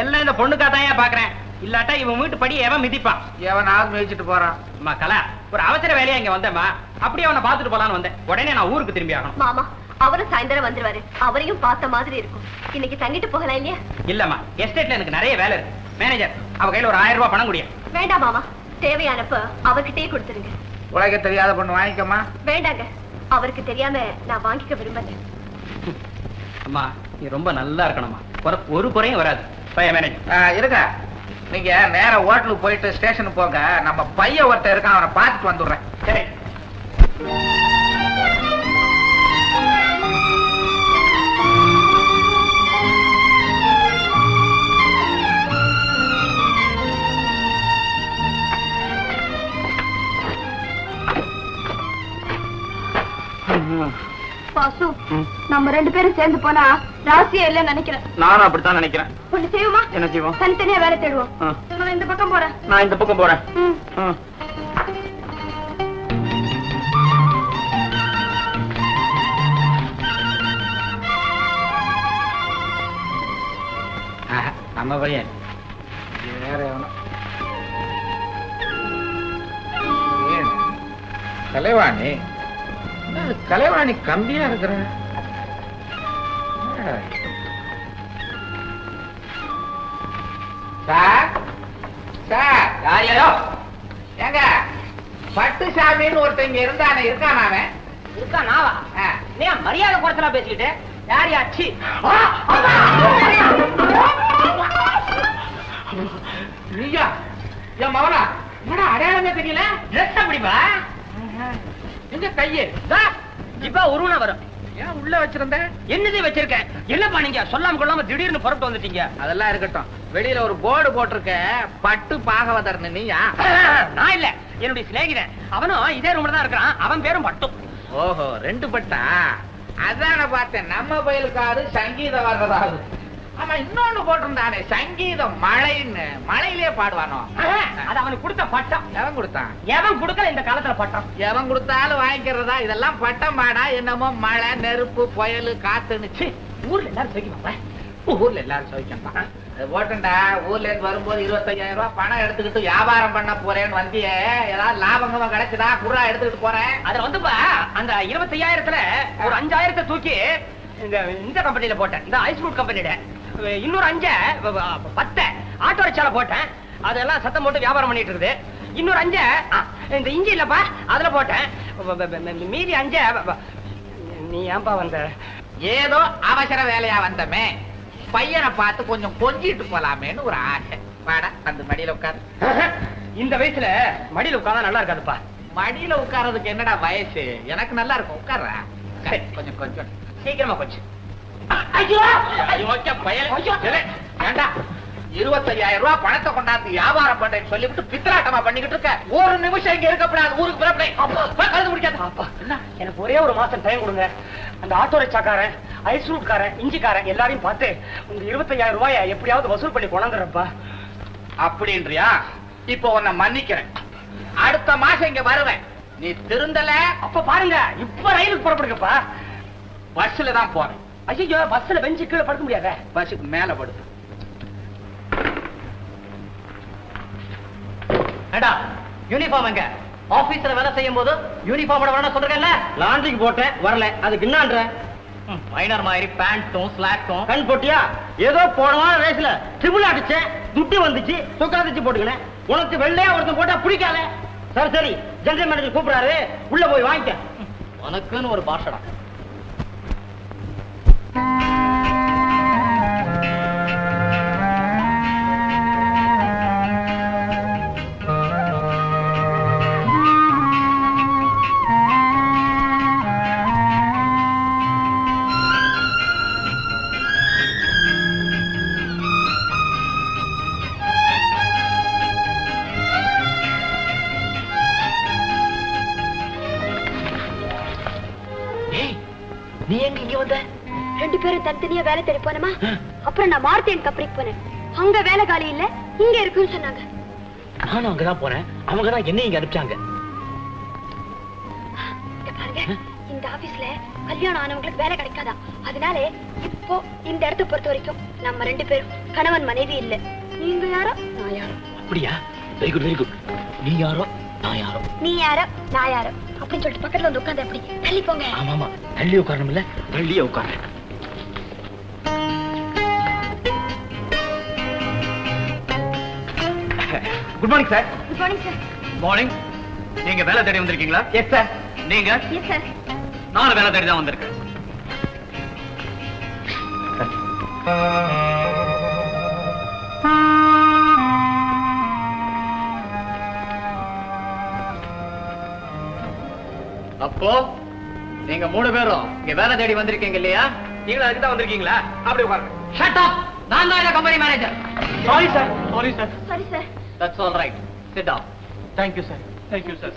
எல்லாம் இந்த பொண்ணுக்காதான் பாக்குறேன். இல்லாட்டா இவன் வீட்டு படி எவன் மிதிப்பான்? எவனாவது மிதிச்சிட்டு போறான். அம்மா கலா, ஒரு அவசர வேலையா இங்க வந்தேம்மா. அப்படியே அவனை பாத்துட்டு போலான்னு வந்தேன். உடனே நான் ஊருக்கு திரும்பி ஆகணும். மாமா அவரும் சாயந்தரம் வந்துருவாரு. அவரையும் பார்த்த மாதிரி இருக்கும். இன்னைக்கு தங்கிட்டு போகலாம் இல்லையா? இல்லம்மா, எஸ்டேட்ல எனக்கு நிறைய வேலை இருக்கு. மேனேஜர் அவ கையில ஒரு 1000 ரூபாய் பணம் குடிய. வேண்டாம் மாமா, தேவையானப்ப அவர்கிட்டயே கொடுத்துருங்க. உலக தெரியாத பொண்ணு வாங்கிக்கமா. வேண்டாங்க, அவருக்கு தெரியாம நான் வாங்கிக்க விரும்பல. அம்மா நீ ரொம்ப நல்லா இருக்கணும்மா. ஒரு குறையும் வராது. பையன் மேனேஜர் இருங்க, நீங்க நேர ஹோட்டலுக்கு போயிட்டு ஸ்டேஷனுக்கு போங்க. நம்ம பையன் ஒருத்தர் இருக்கான், அவனை பார்த்துட்டு வந்துடுறேன். சரி. பாசு, நம்ம 2 பேரும் சேர்ந்து போனா ராசியா இல்லன்னு நினைக்கிறேன். நானும் அப்படித்தான் நினைக்கிறேன். ஒண்ணு செய்வோமா? என்ன செய்வோம்? தனித்தனியா வேலை தேடுவோம். நான் இந்த பக்கம் போறேன். நான் இந்த பக்கம் போறேன். நம்ம பையன் வேற எவனோ. கலைவாணி, கலைவாணி கம்பியா இருக்கிற. சார் சார், யாரையோ ஏங்க பட்டுசாமின்னு ஒருத்தங்க இருந்தானே, இருக்கான் அவன்? இருக்கா நாவா? நீ மரியாதை குறைச்சலா பேசிக்கிட்டு யார் யாச்சு? நீயா என் மவனா? என்னடா அடையாளமே தெரியல. ட்ரெஸ் அப்படிப்பா? எங்க கையே இப்ப உருவனா வரும். ஏன் உள்ள வச்சிருந்த? என்னது வச்சிருக்கேன்? என்னப்பா நீங்க சொல்லாம கொள்ளாம திடீர்னு புறப்பட்டு வந்துட்டீங்க? அதெல்லாம் இருக்கட்டும், வெளியில ஒரு போர்டு போட்டிருக்க, பட்டு பாகவதர்னு. நீயா? நான் இல்ல, என்னுடைய சிநேகிதன். அவனும் இதே ரூம்ல தான் இருக்கிறான். அவன் பேரும் பட்டு. ஓஹோ, 2 பட்டா? அதான பார்த்தேன். நம்ம பயலுக்காரு சங்கீதம் வர்றதாவது. ஆமா, இன்னொன்னு போட்டிருந்தானே, சங்கீதம் மழைன்னு. மழையிலே பாடுவானோ? அது அவனுக்கு கொடுத்த பட்டம். எவன் கொடுத்தான்? எவன் கொடுக்கல இந்த காலத்துல பட்டம். எவன் கொடுத்தாலும் வாங்கிக்கிறதா? இதெல்லாம் பட்டம் பாடா? என்னமோ மழை, நெருப்பு, புயல், காத்துனுச்சு. ஊர்ல எல்லாரும் சொல்லிக்குவாங்க. ஊர்ல எல்லாரும் சௌக்கியம்பா. அது போட்டுண்டா, ஊர்ல இருந்து வரும்போது 25,000 ரூபாய் பணம் எடுத்துக்கிட்டு வியாபாரம் பண்ண போறேன்னு வந்தியே, ஏதாவது லாபங்கமா கிடைச்சதா? குறா எடுத்துக்கிட்டு போறேன். அதுல வந்துப்பா அந்த 25,000த்துல ஒரு 5,000 தூக்கி இந்த கம்பெனில போட்டேன், இந்த ஐஸ் ஃப்ரூட் கம்பெனில. இன்னொரு 10 ஆட்டோ ரிக்ஷால போட்டேன். அதெல்லாம் சத்தம் போட்டு வியாபாரம் பண்ணிட்டு இருக்குது. இன்னொரு 5 இந்த இஞ்சி இல்லப்பா அதுல போட்டேன். மீதி 5 நீ ஏன்பா வந்த? ஏதோ அவசர வேலையா வந்தமே, பையனை பார்த்து கொஞ்சம் கொஞ்சிட்டு போலாமேன்னு ஒரு ஆசை. வாடா, அந்த மடியில உட்காரு. இந்த வயசுல மடியில உட்கார்ந்தா நல்லா இருக்காதுப்பா. மடியில உட்கார்றதுக்கு என்னடா வயசு? எனக்கு நல்லா இருக்கும், உட்கார்றா. கொஞ்சம் கொஞ்சம் சீக்கிரமா போச்சு. ஐயோ ஏண்டா 25,000 ரூபாய் பணத்தை கொண்டாந்து வியாபாரம் பண்றேன்னு சொல்லிவிட்டு பித்தலாட்டமா பண்ணிக்கிட்டு இருக்க. ஒரு நிமிஷம் இங்க இருக்கப்படாது, ஊருக்கு பிறப்படா. எனக்கு ஒரே ஒரு மாசம் டைம் கொடுங்க. அந்த ஆட்டோ ரிக்ஷாக்காரன், ஐஸ் ஃப்ரூட்காரன், இஞ்சிக்காரன் எல்லாரையும் பார்த்து உங்க 25,000 ரூபாய எப்படியாவது வசூல் பண்ணி கொண்டாந்துறப்பா. அப்படின்றியா? இப்போ உன்னை மன்னிக்கிறேன். அடுத்த மாசம் இங்க வருவேன். நீ திருந்தல அப்ப பாருங்க, இப்ப ரயிலுக்கு புறப்படுங்கப்பா. பஸ்ல தான் போறேன். ஐயோ, பஸ்ல பெஞ்சு கீழே படுக்க முடியாத. பஸ்ஸுக்கு மேல படுத்து. ஏண்டா யூனிஃபார்ம் எங்க? ஆபீஸ்ல வேலை செய்யும் போது யூனிஃபார்மோட வரணும் சொல்றேன்ல. லாண்ட்ரிக்கு போட்டேன், வரல. அதுக்கு என்னன்ற? மைனர் மாதிரி பேண்ட்டும் ஸ்லாக்ஸும். கண் போட்டியா? ஏதோ போனவான ரேஸ்ல ட்ரிபிள் அடிச்சேன், துட்டி வந்துச்சு, சொக்காதிச்சு போட்டுக்கினேன். உனக்கு வெள்ளையா ஒருத்தன் போட்டா பிடிக்காத. சரி சரி, ஜெனரல் மேனேஜர் கூப்பிடாரு, உள்ள போய் வாங்கிக்க. உனக்குன்னு ஒரு பாஷடா. நீ எங்க இங்க வந்த? 2 பேரும் தனித்தனியா வேலை தேடி போனோமா. அப்புறம் நான் மார்த்தேன் கம்பெனிக்கு போனேன். அங்க வேலை காலி இல்ல, இங்க இருக்குன்னு சொன்னாங்க. நானும் அங்கதான் போனேன். அவங்க தான் என்ன இங்க அனுப்பிச்சாங்க. பாருங்க, இந்த ஆபீஸ்ல கல்யாணம் ஆனவங்களுக்கு வேலை கிடைக்காதா? அதனால இப்போ இந்த இடத்தை பொறுத்த வரைக்கும் நம்ம 2 பேரும் கணவன் மனைவி இல்ல. நீங்க யாரோ நான் யாரோ. அப்படியா? Very good very good. நீ யாரோ நான் யாரோ. நீ யாரோ நான் யாரோ அப்படின்னு சொல்லிட்டு பக்கத்துல வந்து உட்காந்து அப்படி தள்ளி போங்க. ஆமா தள்ளி உட்காரணும் இல்ல, தள்ளியே உட்கார. Good morning sir. Good morning sir. Morning. நீங்க வேலை தேடி வந்திருக்கீங்களா? Yes sir. நீங்க? Yes sir. நானும் வேலை தேடி தான் வந்திருக்கேன். அப்போ நீங்க 3 பேரும் இங்க வேலை தேடி வந்திருக்கீங்க இல்லையா? நீங்களும் அதுக்கு தான் வந்திருக்கீங்களா? அப்படி உட்காருங்க. Shut up. நான் தான் இந்த company manager. Sorry sir. Sorry sir. Sorry sir. That's all right. Sit down. Thank you sir. Thank you sir.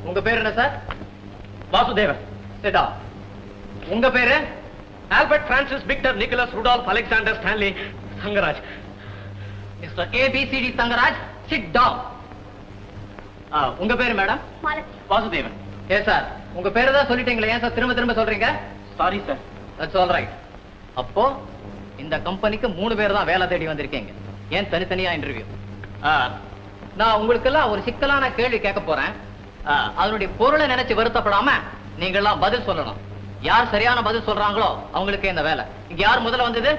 உங்க பேர் என்ன சார்? வாசுதேவன். Sit down. உங்க பேரு? Albert Francis Victor Nicholas Rudolph Alexander Stanley Thangaraj. Mister ABCD Thangaraj. Sit down. உங்க பேரு madam? Malathi. Vasudevan. Yes sir. உங்க பேரு தான் சொல்லிட்டீங்களே, ஏன் சார் திரும்ப திரும்ப சொல்றீங்க? Sorry sir. That's all right. அப்போ இந்த கம்பெனிக்கு 3 பேர் தான் வேலை தேடி வந்திருக்கீங்க. ஏன் தனித்தனியா இன்டர்வியூ? நான் உங்களுக்கெல்லாம் ஒரு சிக்கலான கேள்வி கேட்க போறேன். அதனுடைய பொருளை நினைச்சு வருத்தப்படாம நீங்க எல்லாம் பதில் சொல்லணும். யார் சரியான பதில் சொல்றாங்களோ அவங்களுக்கு இந்த வேலை. இங்க யார் முதல்ல வந்தது?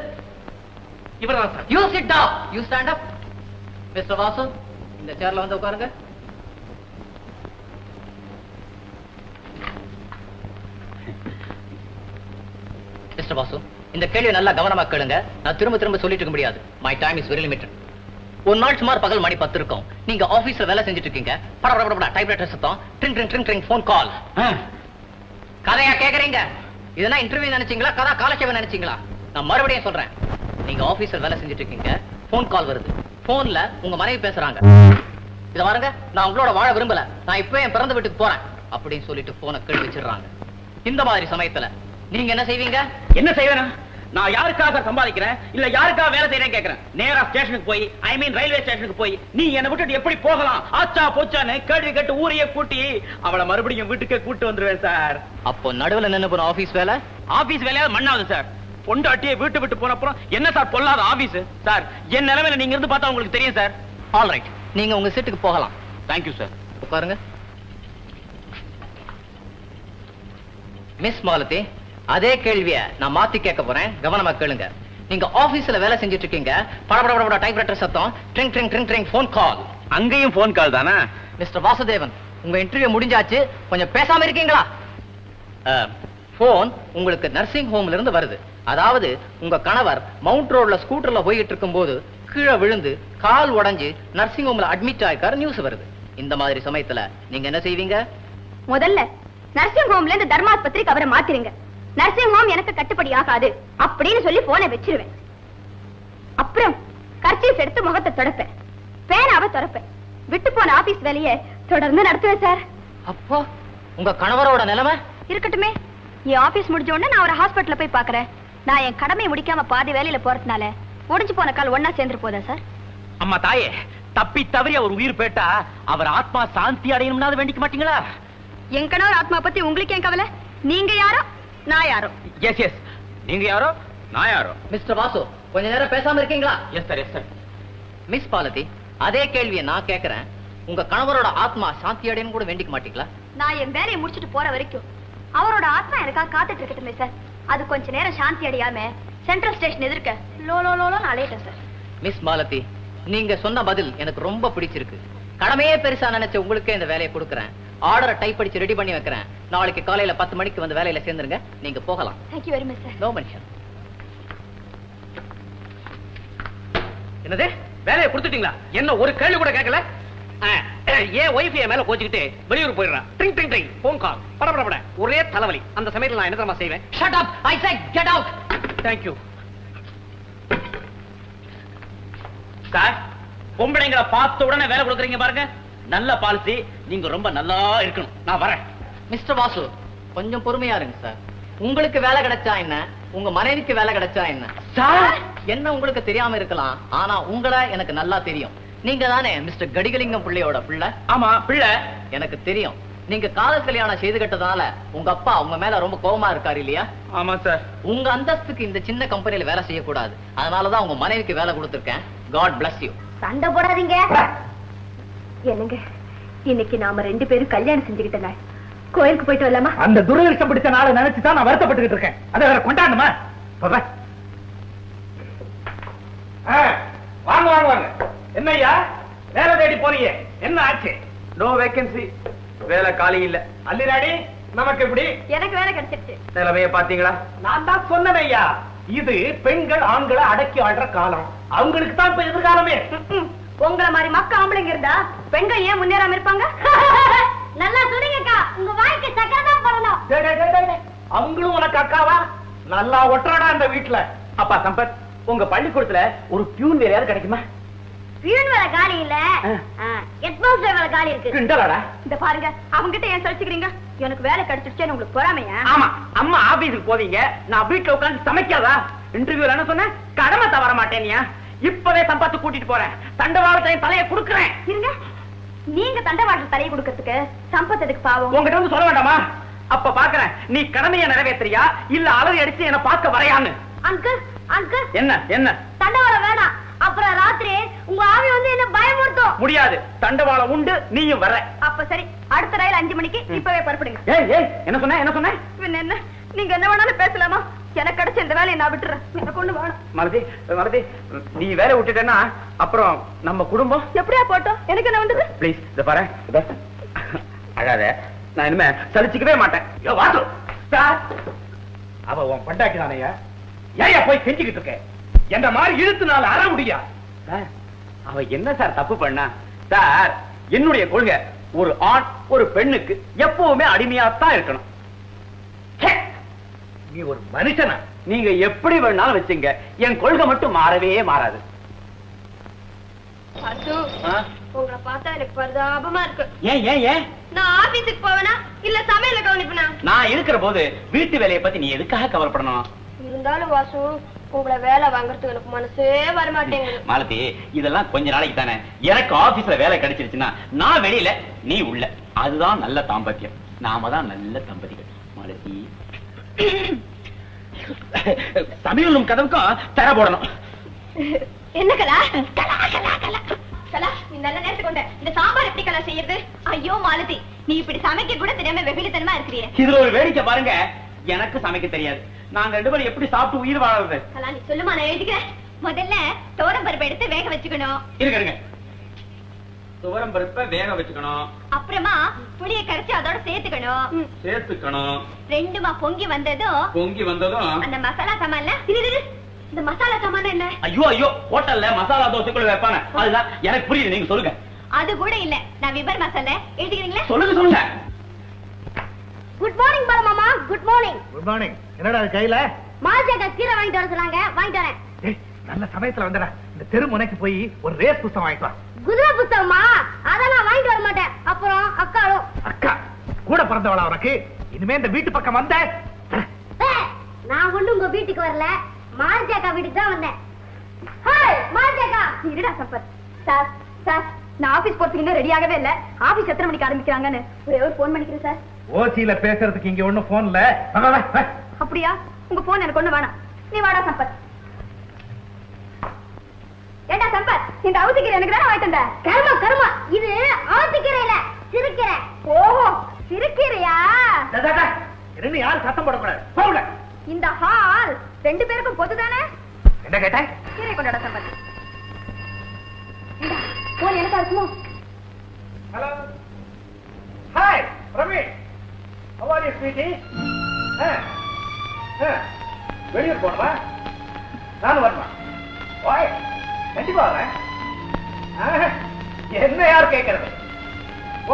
இவர்தான் sir. You sit down. You stand up. Mister Vasu, இந்த சேர்ல வந்து உட்காருங்க. மிஸ்டர் வாசு, இந்த கேள்வி நல்லா கவனமா கேளுங்க. நான் திரும்ப திரும்ப சொல்லிட்டு இருக்க முடியாது. My time is very limited. ஒரு நாள் சுமார் பகல் மணி 10 இருக்கும். நீங்க ஆபீஸ்ல வேலை செஞ்சுட்டு இருக்கீங்க. படபடபட டைப்ரைட்டர் சத்தம், ட்ரிங் ட்ரிங் ட்ரிங் ட்ரிங் ஃபோன் கால். கதையா கேக்குறீங்க? இதெல்லாம் இன்டர்வியூ நினைச்சீங்களா, கதா காலசேவன் நினைச்சீங்களா? நான் மறுபடியும் சொல்றேன். நீங்க ஆபீஸ்ல வேலை செஞ்சுட்டு இருக்கீங்க. ஃபோன் கால் வருது. போன்ல உங்க மனைவி பேசுறாங்க. இத பாருங்க, நான் உங்களோட வாழ விரும்பல, நான் இப்பவே என் பிறந்த வீட்டுக்கு போறேன் அப்படின்னு சொல்லிட்டு போனை கீழே வச்சிடுறாங்க. இந்த மாதிரி சமயத்துல நீங்க என்ன செய்வீங்க? என்ன செய்வேனா? நான் யாருக்காக சம்பாதிக்கிறேன் இல்ல யாருக்காக வேலை செய்யறேன் கேக்குறேன். நேரா ஸ்டேஷனுக்கு போய், ஐ மீன் ரயில்வே ஸ்டேஷனுக்கு போய், நீ என்ன விட்டுட்டு எப்படி போகலாம், ஆச்சா போச்சான்னு கேள்வி கேட்டு ஊரையே கூட்டி அவளை மறுபடியும் வீட்டுக்கே கூட்டு வந்துருவேன் சார். அப்போ நடுவுல நின்னு போன ஆபீஸ் வேலை? Office வேலையாவது மண்ணாவது sir. பொண்டாட்டியே வீட்டு விட்டு போன அப்புறம் என்ன சார் பொல்லாத ஆபீஸ் சார்? என் நிலைமையில நீங்க இருந்து பார்த்தா உங்களுக்கு தெரியும் சார். ஆல் ரைட், நீங்க உங்க சீட்டுக்கு போகலாம். Thank you sir. உட்காருங்க. மிஸ் மாலதி, அதே கேள்வியை நான் மாத்தி கேட்க போறேன், கவனமா கேளுங்க. நீங்க ஆபீஸ்ல வேலை செஞ்சுட்டு இருக்கீங்க. படபடபட டைப்ரைட்டர் சத்தம், ட்ரிங் ட்ரிங் ட்ரிங் ட்ரிங் ஃபோன் கால். அங்கேயும் ஃபோன் கால் தானா? மிஸ்டர் வாசுதேவன், உங்க இன்டர்வியூ முடிஞ்சாச்சு, கொஞ்சம் பேசாம இருக்கீங்களா? போன் உங்களுக்கு நர்சிங் ஹோம்ல இருந்து வருது. அதாவது உங்க கணவர் மவுண்ட் ரோட்ல ஸ்கூட்டர்ல போயிட்டு இருக்கும்போது கீழே விழுந்து கால் உடைஞ்சு நர்சிங் ஹோம்ல அட்மிட் ஆயிருக்காரு நியூஸ் வருது. இந்த மாதிரி சமயத்துல நீங்க என்ன செய்வீங்க? முதல்ல நர்சிங் ஹோம்ல இருந்து தர்மாஸ்பத்திரிக்கு அவரை மாத்திருங்க. நர்சிங் ஹோம் எனக்கு கட்டுப்படி ஆகாது அப்படின்னு சொல்லி போனை வச்சிருவேன். அப்புறம் கர்ச்சீஃப் எடுத்து முகத்தை தொடப்பேன், பேனாவை தொடப்பேன், விட்டு போன ஆபீஸ் வேலையை தொடர்ந்து நடத்துவேன் சார். அப்போ உங்க கணவரோட நிலைமை? இருக்கட்டுமே, என் ஆபீஸ் முடிஞ்ச உடனே நான் ஒரு ஹாஸ்பிட்டல்ல போய் பாக்குறேன். நான் என் கடமையை முடிக்காம பாதி வேலையில போறதுனால உடைஞ்சு போன கால் ஒன்னா சேர்ந்து போதா சார்? அம்மா தாயே, தப்பி தவறி அவர் உயிர் போயிட்டா அவர் ஆத்மா சாந்தி அடையணும்னு வேண்டிக்க மாட்டீங்களா? என் கணவர் ஆத்மா பத்தி உங்களுக்கு ஏன் கவலை? நீங்க யாரோ நான் யாரோ. எஸ் எஸ், நீங்க யாரோ நான் யாரோ. மிஸ்டர் வாசு, கொஞ்ச நேரம் பேசாம இருக்கீங்களா? Yes sir, yes sir. Miss Balathi, அதே கேள்வியை நான் கேட்கிறேன். உங்க கணவரோட ஆத்மா சாந்தி அடையணும் கூட வேண்டிக்க மாட்டீங்களா? நான் என் வேலையை முடிச்சிட்டு போற வரைக்கும் அவரோட ஆத்மா எனக்காக காத்துட்டு இருக்கட்டுமே சார். அது கொஞ்ச நேரம் சாந்தி அடையாம சென்ட்ரல் ஸ்டேஷன் எதிர்க்க லோ லோ லோ அலையிட்டேன் சார். மிஸ் மாலதி, நீங்க சொன்ன பதில் எனக்கு ரொம்ப பிடிச்சிருக்கு. கடமையே பெருசா நினைச்ச உங்களுக்கே இந்த வேலையை கொடுக்கறேன். ஆர்டரை டைப் அடிச்சு ரெடி பண்ணி வைக்கிறேன். நாளைக்கு காலையில 10 மணிக்கு வந்து வேலையில சேர்ந்துருங்க. நீங்க போகலாம். Thank you very much sir. No mention. என்னது, வேலையை கொடுத்துட்டீங்களா? என்ன ஒரு கேள்வி கூட கேட்கல? ஏன் ஒய்ஃப் என் மேல கோச்சிக்கிட்டு வெளியூர் போயிடுறான். ட்ரிங் ட்ரிங் ட்ரிங் ஃபோன் கால், படபடபட ஒரே தலைவலி. அந்த சமயத்துல நான் என்ன தெரியுமா செய்வேன்? Shut up, I say get out. Thank you sir. பொம்பளைங்களை பார்த்த உடனே வேலை கொடுக்குறீங்க பாருங்க, நல்ல பாலிசி. நீங்க ரொம்ப நல்லா இருக்கணும். நான் வரேன். மிஸ்டர் வாசு, கொஞ்சம் பொறுமையா இருங்க சார். உங்களுக்கு வேலை கிடைச்சா என்ன, உங்க மனைவிக்கு வேலை கிடைச்சா என்ன சார்? என்ன உங்களுக்கு தெரியாம இருக்கலாம், ஆனா உங்களை எனக்கு நல்லா தெரியும். நீங்க தானே மிஸ்டர் கடிகலிங்கம் பிள்ளையோட பிள்ளை? ஆமா, பிள்ளை. எனக்கு தெரியும். நீங்க காதல் கல்யாணம் செய்து கட்டதால உங்க அப்பா உங்க மேல ரொம்ப கோபமா இருக்காரு இல்லையா? ஆமா சார். உங்க அந்தஸ்துக்கு இந்த சின்ன கம்பெனில வேலை செய்யக்கூடாது. அதனாலதான் உங்க மனைவிக்கு வேலை கொடுத்திருக்கேன். God bless you. சண்டை போடாதீங்க. என்னங்க, இன்னைக்கு நாம 2 பேரும் கல்யாணம் செஞ்சுக்கிட்டல, கோயிலுக்கு போயிட்டு வரலாமா? அந்த துரதிருஷ்டம் பிடிச்ச நாளை நினைச்சுதான் நான் வருத்தப்பட்டுக்கிட்டு இருக்கேன். அதை வேற கொண்டாடணுமா? சொல்றேன். வாங்க வாங்க வாங்க. என்னய்யா வேலை தேடி போறீங்க, என்ன ஆச்சு? நோ வேகன்சி, வேலை காலி இல்ல. அல்லிராணி, நமக்கு எப்படி? எனக்கு வேலை கிடைச்சிருச்சு. நிலைமைய பாத்தீங்களா? நான் தான் சொன்னேன் ஐயா, இது பெண்கள் ஆண்களை அடக்கி ஆடுற காலம். அவங்களுக்கு தான் இப்ப எதிர்காலமே. உங்களை மாதிரி மக்க ஆம்பளைங்க இருந்தா பெண்கள் ஏன் முன்னேறாம இருப்பாங்க? நல்லா சொல்றீங்கக்கா, உங்க வாய்க்கு சக்கரை தான் போடணும். அவங்களும் உனக்கு அக்காவா? நல்லா ஒட்டுறாடா அந்த வீட்டுல. அப்பா சம்பத், உங்க பள்ளிக்கூடத்துல ஒரு பியூன் வேலையாவது கிடைக்குமா? பியூன் வேலை காலி இல்ல, ஹெட்மாஸ்டர் வேலை காலி இருக்கு. கிண்டலாடா. இந்த பாருங்க, அவங்க கிட்ட ஏன் சொல்லிச்சுக்கிறீங்க? எனக்கு வேலை கிடைச்சிருச்சேன்னு உங்களுக்கு பொறாமையா? ஆமா, அம்மா ஆபீஸுக்கு போவீங்க, நான் வீட்டுல உட்கார்ந்து சமைக்காதா? இன்டர்வியூல என்ன சொன்ன? கடமை தவற மாட்டேனியா? இப்பவே சம்பத்து கூட்டிட்டு போறேன், தண்டவாளத்தையும் தலையை கொடுக்குறேன். இருங்க, நீங்க தண்டவாளத்தில் தலையை கொடுக்கறதுக்கு சம்பத் எதுக்கு பாவம்? உங்ககிட்ட வந்து சொல்ல வேண்டாமா? அப்ப பாக்குறேன், நீ கடமையை நிறைவேற்றியா இல்ல அலறி அடிச்சு என்ன பார்க்க வரையான்னு. அங்கிள், அங்கிள், என்ன என்ன? தண்டவாளம் வேணாம். அப்புறம் ராத்திரி உங்க ஆவி வந்து என்ன பயமுறுத்தும். முடியாது, தண்டவாளம் உண்டு, நீயும் வர. அப்ப சரி, அடுத்த ரயில் 5 மணிக்கு இப்பவே புறப்படுங்க. ஏய் ஏய், என்ன சொன்ன என்ன சொன்ன? என்ன, நீங்க என்ன வேணாலும் பேசலாமா? எனக்கு கிடைச்ச இந்த வேலையை நான் விட்டுறேன். எனக்கு ஒண்ணு வேணும். மலதி மலதி, நீ வேலை விட்டுட்டேன்னா அப்புறம் நம்ம குடும்பம் எப்படியா போட்டோம்? எனக்கு என்ன வந்தது? ப்ளீஸ் இத பாரு, அழாத. நான் இனிமே சலிச்சுக்கவே மாட்டேன். அவ உன் பண்டாக்கி தானையா? ஏயா போய் கெஞ்சிக்கிட்டு இருக்க? என்ற மாதிரி இழுத்துனால அற முடியா? சார், அவ என்ன சார் தப்பு பண்ணா? சார், என்னுடைய கொள்கை ஒரு ஆண் ஒரு பெண்ணுக்கு எப்பவுமே அடிமையாத்தான் இருக்கணும். நீ ஒரு மனுஷனா? நீங்க எப்படி வேணாலும் வச்சுங்க, என் கொள்கை மட்டும் மாறவே மாறாது. உங்களை பார்த்தா எனக்கு பரிதாபமா இருக்கு. ஏன் ஏன் ஏன்? நான் ஆபீஸுக்கு போவேனா இல்ல சமையல கவனிப்பேனா? நான் இருக்கிற போது வீட்டு வேலையை பத்தி நீ எதுக்காக கவலைப்படணும்? இருந்தாலும் வாசு, உங்களை வேலை வாங்குறதுக்கு எனக்கு மனசே வர மாட்டேங்குது. மாலதி, இதெல்லாம் கொஞ்ச நாளைக்கு தானே. எனக்கு ஆபீஸ்ல வேலை கிடைச்சிருச்சுன்னா நான் வெளியில, நீ உள்ள. அதுதான் நல்ல தாம்பத்தியம். நாம தான் நல்ல தம்பதிகள். மாலதி, சமையலும் கதவுக்கும் தர போடணும். என்ன கலா? கலா கலா கலா கலா, நீ நல்ல நேரத்துக்கு கொண்ட. இந்த சாம்பார் எப்படி கலா செய்யறது? ஐயோ மாலதி, நீ இப்படி சமைக்க கூட தெரியாம வெகுளித்தனமா இருக்கிறீங்க. இதுல ஒரு வேடிக்கை பாருங்க, எனக்கு சமைக்க தெரியாது. நாங்க 2 பேரும் எப்படி சாப்பிட்டு உயிர் வாழறது? கலா, நீ சொல்லுமா, நான் எழுதிக்கிறேன். முதல்ல தோரம் பருப்பு எடுத்து வேக வச்சுக்கணும். இருங்க, துவரம் பருப்பை வேக வச்சுக்கணும். அப்புறமா புளியை கரைச்சு அதோட சேர்த்துக்கணும். 2மா பொங்கி வந்ததும் அந்த மசாலா சாமான்ல இந்த மசாலா சாமான என்ன? ஐயோ ஐயோ, ஹோட்டல்ல மசாலா தோசைக்குள்ள வைப்பானே, அதுதான். எனக்கு புரியுது, நீங்க சொல்லுங்க. அது கூட இல்ல, நான் விபர் மசாலா எழுதிக்கிறீங்களா? சொல்லுங்க. குட் மார்னிங் பால மாமா. Good morning. Good morning. என்னடா கையில? மாஜாக்கா கீரை வாங்கிட்டு வர சொன்னாங்க, வாங்கிட்டு வரேன். நல்ல சமயத்துல வந்தடா. இந்த தெரு முனைக்கு போய் ஒரு ரேஸ் புத்தகம் வாங்கிட்டு வா. குதிரை புத்தகமா? அதெல்லாம் வாங்கிட்டு வர மாட்டேன். அப்புறம் அக்காளும். அக்கா கூட பிறந்தவளா உனக்கு? இனிமே இந்த வீட்டு பக்கம் வந்த? நான் ஒண்ணு உங்க வீட்டுக்கு வரல, மார்ஜாக்கா வீட்டுக்கு தான் வந்தேன். ஹாய் மார்ஜாக்கா. இருடா சம்பத். சார் சார், நான் ஆபீஸ் போறதுக்கு இன்னும் ரெடி ஆகவே இல்ல. ஆபீஸ் எத்தனை மணிக்கு ஆரம்பிக்கிறாங்கன்னு ஒரே ஒரு போன் பண்ணிக்கிறேன் சார். ஓசியில பேசுறதுக்கு இங்க ஒண்ணும் போன்ல. அப்படியா? உங்க போன் எனக்கு ஒண்ணு வேணாம். நீ வாடா சம்பத். ஏண்டா சம்பத், இந்த அவுத்திக்கீரை எனக்கு தானே வாங்கிட்டு வந்த? கருமா கருமா, இது அவுத்திக்கீரை இல்ல, சிறுக்கீரை. ஓஹோ, சிறுக்கீரையா? என்ன யாரும் சத்தம் போடக்கூடாது, போகல. இந்த ஹால் 2 பேருக்கும் பொதுதானே? என்ன கேட்ட? கீரை கொண்டாட சம்பத். போன் எனக்கா இருக்குமோ? Hello, hi Ramesh, how are you sweetie? வெளியூர் போறவா? நானும் வரமா? ஓய், கண்டிப்பா வரேன். என்ன யார் கேட்கறது?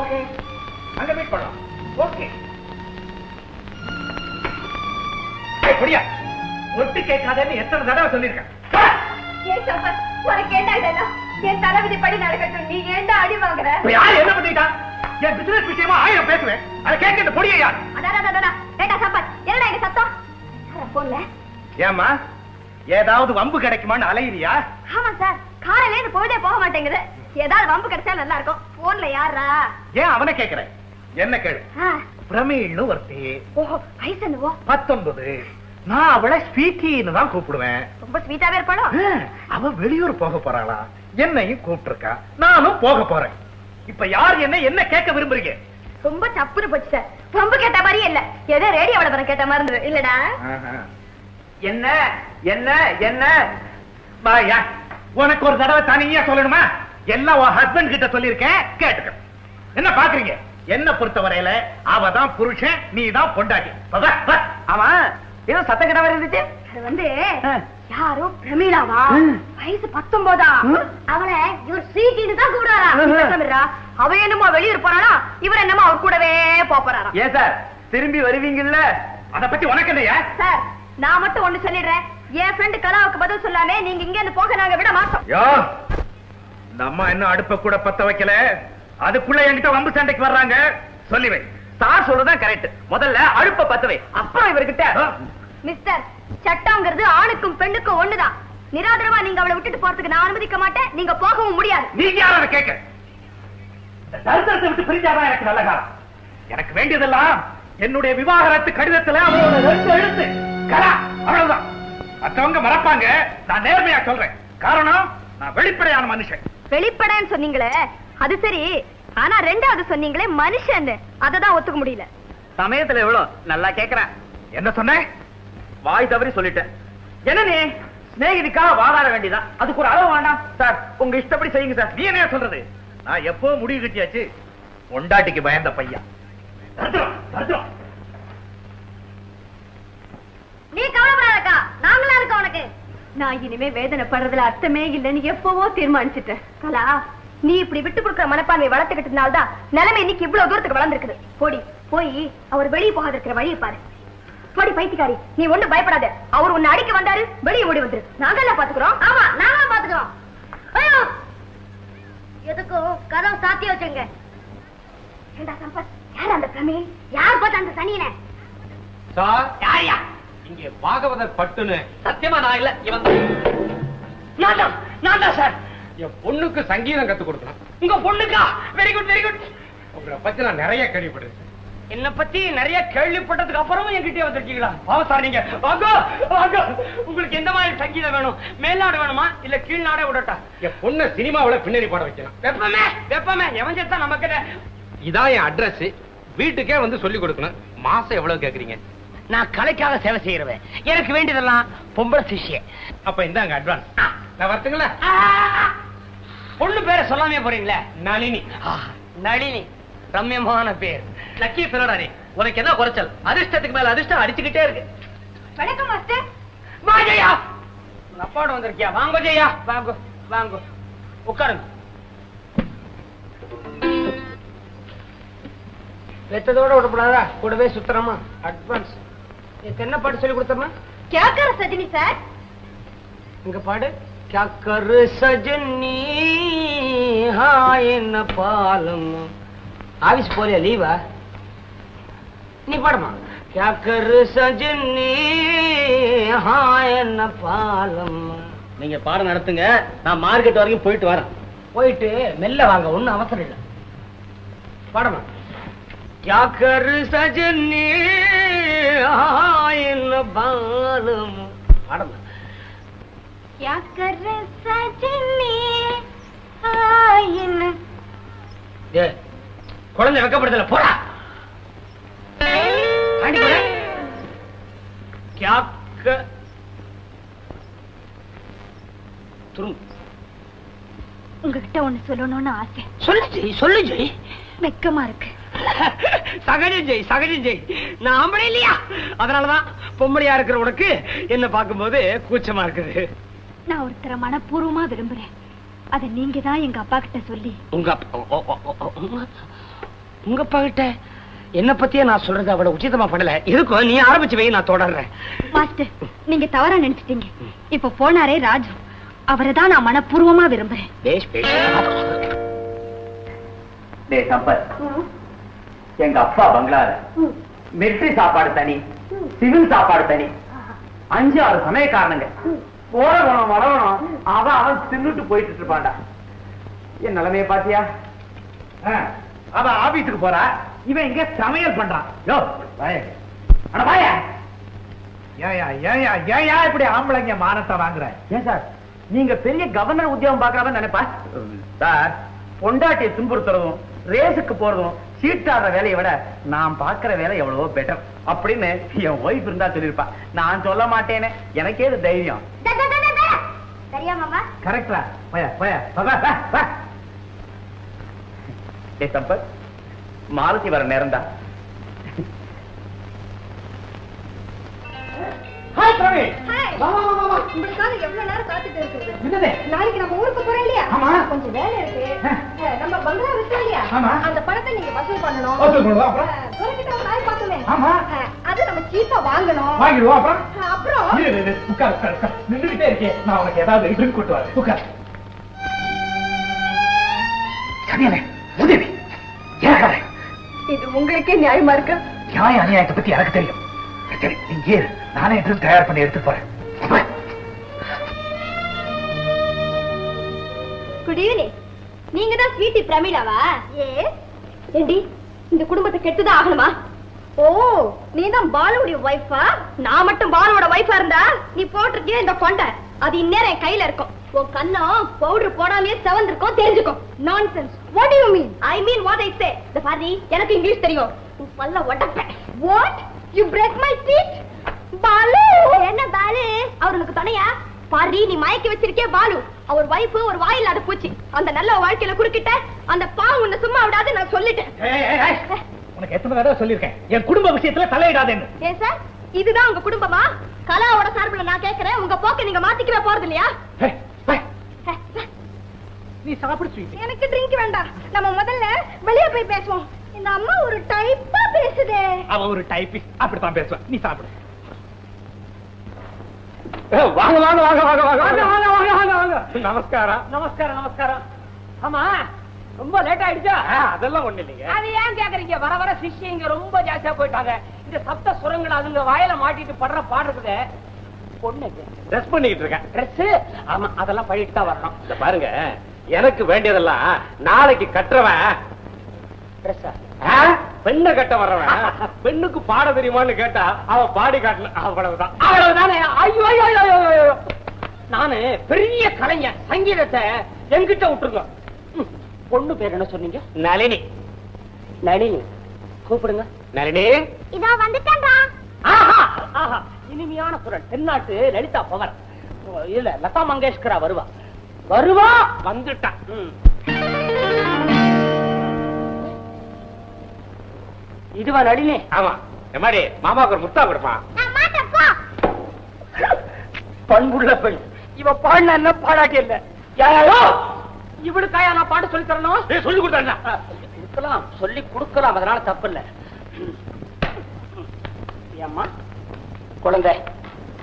ஓகே, அங்க மீட் பண்ணலாம். ஓகே, எப்படியா ஒட்டு கேட்காதேன்னு எத்தனை தடவை சொல்லியிருக்கேன். ஏன் சம்பத், உனக்கு ஏண்டா இதெல்லாம்? என் தலைவிதி படி நடக்கட்டும், நீ ஏண்டா அடி வாங்குற? யார் என்ன பண்ணிட்டா? என் பிசினஸ் விஷயமா 1000 பேசுவேன், அதை கேட்க இந்த பொடியை யார்? ஏண்டா சம்பத், என்னடா எங்க சத்தம்? போன்ல ஏமா ஏதாவது வம்பு கிடைக்குமான்னு அலையிறியா? ஆமா சார், காலையில இருந்து பொழுதே போக மாட்டேங்குது. ஏதாவது வம்பு கிடைச்சா நல்லா இருக்கும். போன்ல யாரா? ஏன் அவனை கேட்கிறேன்? என்ன கேளு. பிரமீள்னு ஒருத்தி. ஓஹோ, வயசு என்னவோ? 19. நான் அவளை ஸ்வீட்டின்னு தான் கூப்பிடுவேன். ரொம்ப ஸ்வீட்டாவே இருப்பாளோ? அவ வெளியூர் போக போறாளா, என்னையும் கூப்பிட்டுருக்கா, நானும் போக போறேன். இப்ப யார் என்ன கேட்க விரும்புறீங்க? ரொம்ப தப்புன்னு போச்சு சார். ரொம்ப கேட்ட மாதிரியே இல்ல, ஏதோ ரேடியோ விளம்பரம் கேட்ட மாதிரி இருந்தது இல்லடா. என்ன என்ன என்ன பாயா, உனக்கு ஒரு தடவை தனியா சொல்லணுமா? எல்லாம் உன் ஹஸ்பண்ட் கிட்ட சொல்லிருக்கேன், கேட்டுக்க. என்ன பாக்குறீங்க? என்ன பொறுத்தவரையில அவதான் புருஷன், நீ தான் பொண்டாட்டி. ஆமா, ஏதோ சத்த கிட்ட இருந்துச்சு. அது வந்து யாரோ பிரமீளாவா, வயசு 19. அவளை இவர் ஸ்வீட்டின்னு தான் கூப்பிடுறாரா. அவ என்னமோ வெளியூர் போறாளா, இவர் என்னமோ அவர் கூடவே போறாரா. ஏன் சார் திரும்பி வருவீங்கல்ல? அத பத்தி உனக்கு இல்லையா? சார், நான் மட்டும் ஒண்ணு சொல்லிடுறேன். என் ஃப்ரெண்ட் கலாவுக்கு பதில் சொல்லாம நீங்க இங்க இருந்து போக நாங்க விட மாட்டோம். இந்த அம்மா இன்னும் அடுப்ப கூட பத்த வைக்கல, அதுக்குள்ள என்கிட்ட வம்பு சண்டைக்கு வர்றாங்க. சொல்லிவை. சார் சொல்றதா கரெக்ட். முதல்ல அடுப்ப பத்த வை, அப்புறம் இவர்கிட்ட. மிஸ்டர், சட்டம்ங்கிறது ஆணுக்கும் பெண்ணுக்கும் ஒண்ணுதான். நிராதரவா நீங்க அவளை விட்டுட்டு போறதுக்கு நான் அனுமதிக்க மாட்டேன். நீங்க போகவும் முடியாது. நீங்க யார கேட்க? தரித்திரத்தை விட்டு பிரிஞ்சாதான் எனக்கு நல்ல காலம். எனக்கு வேண்டியதெல்லாம் என்னுடைய விவாகரத்து கடிதத்துல அவளோட எழுத்து கலா, அவ்வளவுதான். மற்றவங்க மறப்பாங்க, நான் நேர்மையா சொல்றேன். காரணம், நான் வெளிப்படையான மனுஷன். வெளிப்படைன்னு சொன்னீங்களே, அது சரி. ஆனா ரெண்டாவது சொன்னீங்களே மனுஷன், அததான் ஒத்துக்க முடியல. சமயத்துல எவ்வளவு நல்லா கேக்குறேன். என்ன சொன்னேன்? வாய் தவறி சொல்லிட்டேன். என்ன நீ சிநேகிதிக்காக வாதாட வேண்டியதான், அதுக்கு ஒரு அளவு வேண்டாம். சார் உங்க இஷ்டப்படி செய்யுங்க சார். நீ என்ன சொல்றது? நான் எப்போ முடிவு கட்டியாச்சு. பொண்டாட்டிக்கு பயந்த பையன். நீ கவலைப்படாதக்கா, நாங்களா இருக்கோம் உனக்கு. நான் இனிமே வேதனை படுறதுல அர்த்தமே இல்லைன்னு எப்பவோ தீர்மானிச்சுட்டேன். கலா, நீ இப்படி விட்டு கொடுக்கிற மனப்பான்மை வளர்த்துக்கிட்டதுனால்தான் நிலைமை இன்னைக்கு இவ்வளவு தூரத்துக்கு வளர்ந்துருக்குது. போடி, போய் அவர் வெளியே போகாத இருக்கிற வழியை பாரு. போடி பைத்தியக்காரி, நீ ஒண்ணு பயப்படாத. அவர் உன்னை அடிக்க வந்தாரு, வெளியே ஓடி வந்துரு. நாங்கெல்லாம் பாத்துக்கிறோம். ஆமா, நாங்களும் பாத்துக்கிறோம். ஐயோ, எதுக்கும் கதவு சாத்தி வச்சுங்க. ஏண்டா சம்பத், யார் அந்த பிரமீள்? யார் பார்த்த அந்த சனியனை? சார், யாரையா? இங்க பாகவதர் பட்டுன்னு. சத்தியமா நான் இல்ல, இவன் நான் தான் சார். என் பொண்ணுக்கு சங்கீதம் கத்து கொடுக்கணும். உங்க பொண்ணுக்கா? Very good very good. உங்களை பத்தி நான் நிறைய கேள்விப்பட்டிருக்கேன். என்ன பத்தி நிறைய கேள்விப்பட்டதுக்கு அப்புறமும் என்கிட்ட வந்துருக்கீங்களா? வாங்க சார், நீங்க வாங்க வாங்க. உங்களுக்கு எந்த மாதிரி சங்கீதம் வேணும்? மேல்நாடு வேணுமா இல்ல கீழ்நாடே விடட்டா? என் பொண்ணு சினிமாவில பின்னணி பாட வைக்கலாம். வெப்பமே வெப்பமே, எவன் செத்தா நம்ம கிட்ட. இதான் என் அட்ரஸ். வீட்டுக்கே வந்து சொல்லி கொடுக்கணும். மாசம் எவ்வளவு கேக்குறீங்க? நான் கலைக்காக சேவை செய்யறவன். எனக்கு வேண்டியதெல்லாம் பொம்பளை சிஷ்ய. அப்ப இந்தாங்க அட்வான்ஸ். நான் வரட்டுங்களா? பொண்ணு பேரை சொல்லாமே போறீங்களே. நளினி. நளினி, ரம்யமான பேர். லக்கி பிறடா நீ. உனக்கு என்ன குறைச்சல்? அதிர்ஷ்டத்துக்கு மேல அதிர்ஷ்டம் அடிச்சுக்கிட்டே இருக்கு. வணக்கம் மாஸ்டர். வா ஜெயா. உங்க அப்பாவோட வந்திருக்கியா? வாங்க ஜெயா, வாங்க வாங்க, உட்காருங்க. வெத்ததோட விடப்படாதா, கூடவே சுத்தரமா. அட்வான்ஸ். என்ன பாட்டு சொல்லி கொடுத்தமா? क्या कर सजनी சார்? இங்க பாடு. क्या कर सजनी हाय न पालम. ஆபீஸ் போறியா? லீவா? நீ பாடுமா. क्या कर सजनी हाय न पालम. நீங்க பாடம் நடத்துங்க, நான் மார்க்கெட் வரைக்கும் போயிட்டு வரேன். போயிட்டு மெல்ல வாங்க, ஒண்ணும் அவசரம் இல்லை. பாடுமா. क्या कर सजनी हाय न पालम. பாடுமா. क्या कर सजनी हाय न. ஏ, குழந்தை வெக்கப்படுதல, போடா. ஆண்டி போட. क्या कर துரும். உங்ககிட்ட ஒண்ணு சொல்லணும்னு ஆசை. சொல்லு ஜெய், சொல்லு ஜெய். வெக்கமா இருக்கு. சகஜம் ஜெய், சகஜம் ஜெய். நான் ஆம்பளை இல்லையா, அதனாலதான் பொம்பளையா இருக்கிற உனக்கு என்ன பார்க்கும்போது கூச்சமா இருக்குது. நான் ஒருத்தர மனப்பூர்வமா விரும்புறேன். அத நீங்க தான் எங்க அப்பா கிட்ட சொல்லி. உங்க அப்பா கிட்ட என்ன பத்தியே நான் சொல்றது அவளை உச்சிதமா பண்ணல. இருக்கும், நீ ஆரம்பிச்சு வை, நான் தொடர்றேன். மாஸ்டர், நீங்க தவறா நினைச்சிட்டீங்க. இப்ப போனாரே ராஜு, அவரை தான் நான் மனப்பூர்வமா விரும்புறேன். பேஷ் பேஷ். டேய் சம்பத், எங்க அப்பா பங்களால மிலிட்டரி சாப்பாடு தனி, சிவில் சாப்பாடு தனி, 5-6 சமயக்காரனுங்க. போறவனும் வரவனும் அவன் தின்னுட்டு போயிட்டு இருப்பான்டா. என் நிலைமைய பாத்தியா? அவ ஆபீஸுக்கு போறா, இவன் இங்க சமையல் பண்றான். யோ வாய, அட வாய. ஏயா இப்படி ஆம்பளைங்க மானத்தை வாங்குற? ஏன் சார் நீங்க பெரிய கவர்னர் உத்தியோகம் பாக்குறவன் நினைப்பா? சார் பொண்டாட்டியை துன்புறுத்துறதும் ரேஸுக்கு போறதும் சீட்டாடுற வேலையை விட நான் பாக்குற வேலை எவ்வளவோ பெட்டர் அப்படின்னு என் ஒய்ஃப் இருந்தா சொல்லிருப்பா. நான் சொல்ல மாட்டேனே, எனக்கே இது தைரியம். சரியா மாமா? கரெக்டா? சம்பத், மாலதி வர நேரம் தான். ஹாய் பிரவீன். ஹாய். வா வா வா வா. உங்களுக்காக எவ்வளவு நேரம் காத்துட்டு இருக்குது? என்னது? நாளைக்கு நம்ம ஊருக்கு போறோம் இல்லையா? ஆமா. கொஞ்சம் வேலை இருக்கு. நம்ம பங்களா விட்டோம் இல்லையா? ஆமா. அந்த பணத்தை நீங்க வசூல் பண்ணணும். வசூல் பண்ணுவா அப்புறம்? சொல்லிட்டு ஒரு நாய் பார்த்தோமே. ஆமா. அது நம்ம சீப்பா வாங்கணும். வாங்கிடுவோம் அப்புறம்? அப்புறம் உட்கார் நின்றுகிட்டே இருக்கேன். நான் உனக்கு ஏதாவது ட்ரிங்க் கொண்டு வரேன். உட்கார். சரியானே உதவி. ஏன் இது உங்களுக்கே நியாயமா இருக்கு? நியாய அநியாயத்தை பத்தி எனக்கு தெரியும். சரி நீங்க நானே ட்ரிங்க் தயார் பண்ணி எடுத்து போறேன். Good evening. நீங்க தான் ஸ்வீட்டி பிரமிளாவா? ஏண்டி இந்த குடும்பத்தை கெட்டுதான் ஆகணுமா? ஓ, நீ தான் பாலுடைய வைஃபா? நான் மட்டும் பாலுவோட வைஃபா இருந்தா நீ போட்டிருக்கிய இந்த கொண்டை அது இந்நேரம் என் கையில இருக்கும். உன் கண்ணம் பவுடர் போடாமே செவந்திருக்கும், தெரிஞ்சுக்கோ. Nonsense. What do you mean? I mean what I say. இந்த பாரு, எனக்கு இங்கிலீஷ் தெரியும். உன் பல்ல உடைப்பேன். What? You break my teeth? Balu என்ன பாலு? அவர் உனக்கு துணையா? பாரு, நீ மயக்கி வச்சிருக்கே பாலு. அவர் வைஃப் ஒரு வாயில்லாத பூச்சி. அந்த நல்ல வாழ்க்கையில குறுக்கிட்ட அந்த பாவம் உன்னை சும்மா விடாது, நான் சொல்லிட்டேன். உனக்கு எத்தனை தடவை சொல்லிருக்கேன் என் குடும்ப விஷயத்துல தலையிடாதேன்னு. ஏன் சார், இதுதான் உங்க குடும்பமா? கலாவோட சார்பில் நான் கேட்கிறேன், உங்க போக்க நீங்க மாத்திக்கவே போறது இல்லையா? நீ சாப்பிடு ஸ்வீட். எனக்கு ட்ரிங்க் வேண்டாம். நம்ம முதல்ல வெளியே போய் பேசுவோம். இந்த அம்மா ஒரு டைப்பா பேசுதே. அவ ஒரு டைப்பிஸ்ட், அப்படித்தான் பேசுவான். நீ சாப்பிடு. வாங்க வாங்க வாங்க வாங்க வாங்க வாங்க வாங்க வாங்க வாங்க வாங்க. நமஸ்காரம். நமஸ்காரம் நமஸ்காரம். ஆமா ரொம்ப லேட் ஆயிடுச்சா? அதெல்லாம் ஒண்ணு இல்லைங்க. அது ஏன் கேக்குறீங்க? வர வர சிஷ்யங்க ரொம்ப ஜாஸ்தியா போயிட்டாங்க. இந்த சப்த சுரங்கள் அதுங்க வாயில மாட்டிட்டு படுற பாடுறது. பொண்ணுக்கு ட்ரெஸ் பண்ணிக்கிட்டு இருக்கேன். ட்ரெஸ்? ஆமா, அதெல்லாம் பழிட்டு தான் வரணும். இத பாருங்க, எனக்கு வேண்டியதெல்லாம் நாளைக்கு கட்டுறவன் ட்ரெஸ்ஸா? பெண்ணை கட்ட வர்றவன் பெண்ணுக்கு பாட தெரியுமான்னு கேட்டா அவன் பாடி காட்டணும். அவ்வளவுதான். அவ்வளவுதானே? ஐயோ ஐயோ ஐயோ ஐயோ. நானு பெரிய கலைஞர், சங்கீதத்தை என்கிட்ட விட்டுருங்க. பொண்ணு பேர் என்ன சொன்னீங்க? நளினி. நளினி. கூப்பிடுங்க. நளினி. இதோ வந்துட்டேன்டா. ஆஹா ஆஹா, இனிமையான குரல். தென்னாட்டு லலிதா பவர். இல்ல, லதா மங்கேஷ்கரா வருவா. வருவா, வந்துட்டான். இதுவா நளினி? ஆமா. எம்மாடி, மாமாவுக்கு ஒரு முத்தா கொடுப்பான். நான் மாட்டேப்பா. பண்புள்ள பெண். இவ பாடின என்ன பாடாட்டி இல்ல. யாரோ இவளுக்காயா நான் பாட்டு சொல்லி தரணும்? சொல்லி கொடுத்தா கொடுக்கலாம், சொல்லி கொடுக்கலாம், அதனால தப்பு இல்ல. ஏம்மா குழந்தை,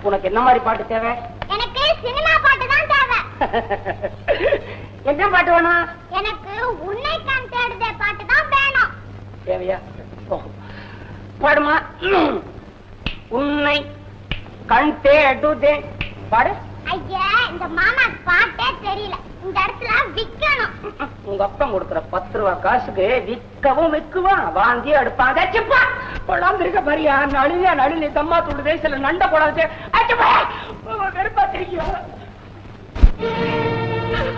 உனக்கு என்ன மாதிரி பாட்டு தேவை? எனக்கு சினிமா பாட்டு தான் தேவை. என்ன பாட்டு வேணும்? எனக்கு உன்னை கண் தேடுதே பாட்டு தான் வேணும். தேவையா? பாடுமா. உன்னை கண் தேடுதே பாடு. ஐயா, இந்த மாமா பாட்டே தெரியல. இந்த இடத்துல விக்கணும். உங்க அப்பா கொடுக்குற 10 ரூபாய் காசுக்கு விற்கவும் விற்குவான், வாங்கி எடுப்பாங்க. அச்சப்பா கொள்ளாம இருக்க பாரியா. நடுநியா நடுநிலை தம்மா துடுதே, சில நண்ட போடாது. அச்சப்பா வெறுப்பா தெரியும்.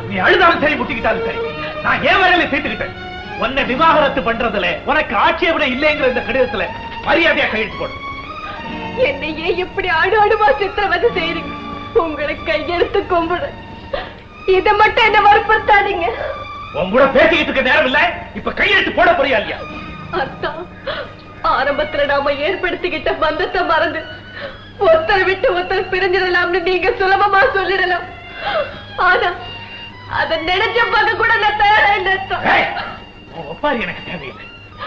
நீ அழுதாலும் சரி, முட்டிக்கிட்டாலும் சரி, நான் ஏன் வரையில சேர்த்துக்கிட்டேன். உன்னை விவாகரத்து பண்றதுல உனக்கு ஆட்சேபனை இல்லைங்கிற இந்த கடிதத்துல மரியாதையா கையெழுத்து போடு. என்னையே இப்படி ஆடு ஆடுமா சித்திரவதை செய்றீங்க? உங்களை கையெடுத்து கும்பிடு. இதை மட்டும் என்ன வற்புறுத்தாதீங்க. உன் கூட பேசிக்கிட்டு இருக்க நேரம் இல்ல. இப்ப கையெழுத்து போட போறியா இல்லையா? அதான் ஆரம்பத்துல நாம ஏற்படுத்திக்கிட்ட பந்தத்தை மறந்து ஒருத்தர் விட்டு ஒருத்தர் பிரிஞ்சிடலாம்னு நீங்க சுலபமா சொல்லிடலாம். ஆனா அத நினைச்ச பார்க்க கூட நான் தயாரா இல்லை. ஒப்பாரி எனக்கு தேவையில்லை.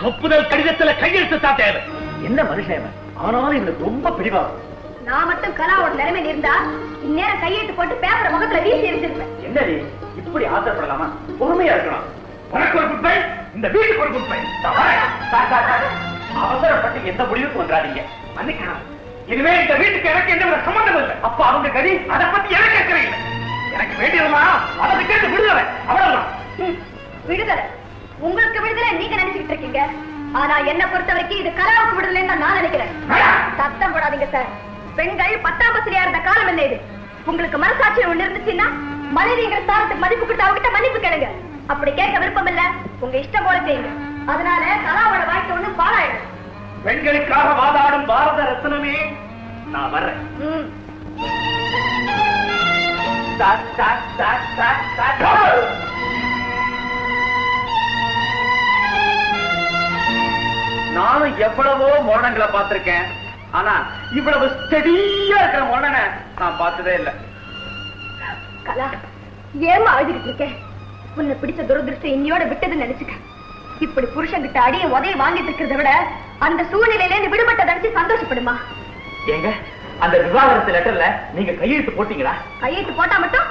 ஒப்புதல் கடிதத்துல கையெழுத்து தான் தேவை. என்ன மனுஷன் ஆனாலும் இவனுக்கு ரொம்ப பிடிவா. நான் மட்டும் கலாவோட நிலைமையில இருந்தா இந்நேரம் கையெழுத்து போட்டு பேப்பரை முகத்துல வீசி எரிஞ்சிருப்பேன். என்னடி இப்படி ஆத்திரப்படலாமா? பொறுமையா இருக்கலாம். உனக்கு ஒரு குட் பை, இந்த வீட்டுக்கு ஒரு குட் பை. அவசரப்பட்டு எந்த முடிவுக்கு வந்துடாதீங்க. மன்னிக்கணும். இனிமே இந்த வீட்டுக்கு எனக்கு எந்த ஒரு சம்பந்தம் இல்லை. அப்ப அவங்க கதி அதை பத்தி எனக்கு கேட்கறேன் இல்லை. எனக்கு வேண்டியதெல்லாம் அதை கேட்டு விடுதலை, அவ்வளவுதான். விடுதலை? உங்களுக்கு விடுதலை நீங்க நினைச்சுக்கிட்டு இருக்கீங்க. ஆனா என்ன பொறுத்த வரைக்கும் இது கலாவுக்கு விடுதலைன்னு நான் நினைக்கிறேன். சத்தம் போடாதீங்க சார். பெண்கள் 10ஆம் வசதியா இருந்த காலம் என்ன இது? உங்களுக்கு மனசாட்சி ஒண்ணு இருந்துச்சுன்னா மனைவிங்கிற ஸ்தானத்துக்கு மதிப்பு கிட்ட அவகிட்ட மன்னிப்பு கேளுங்க. அப்படி கேட்க விருப்பம் இல்ல, உங்க இஷ்டம் போல செய்யுங்க. அதனால கலாவோட வாழ்க்கை ஒண்ணு பாழாயிடும். பெண்களுக்காக வாதாடும் பாரத ரத்னமே, நான் வர்றேன். நானும் எவ்வளவோ மோடங்களை பார்த்திருக்கேன். ஆனா இவ்வளவு ஸ்டெடியா இருக்கிற மோடனை நான் பார்த்ததே இல்லை. கலா, ஏமா அழுதுகிட்டு இருக்க? உன்னை பிடிச்ச துரதிருஷ்டம் இன்னையோட விட்டதுன்னு நினைச்சுக்க. இப்படி புருஷன் கிட்ட அடிய உதவி வாங்கிட்டு இருக்கிறத விட அந்த சூழ்நிலையில இருந்து விடுபட்ட நினைச்சு சந்தோஷப்படுமா? ஏங்க, அந்த விவாகரத்து லெட்டர்ல நீங்க கையெழுத்து போட்டீங்களா? கையெழுத்து போட்டா மட்டும்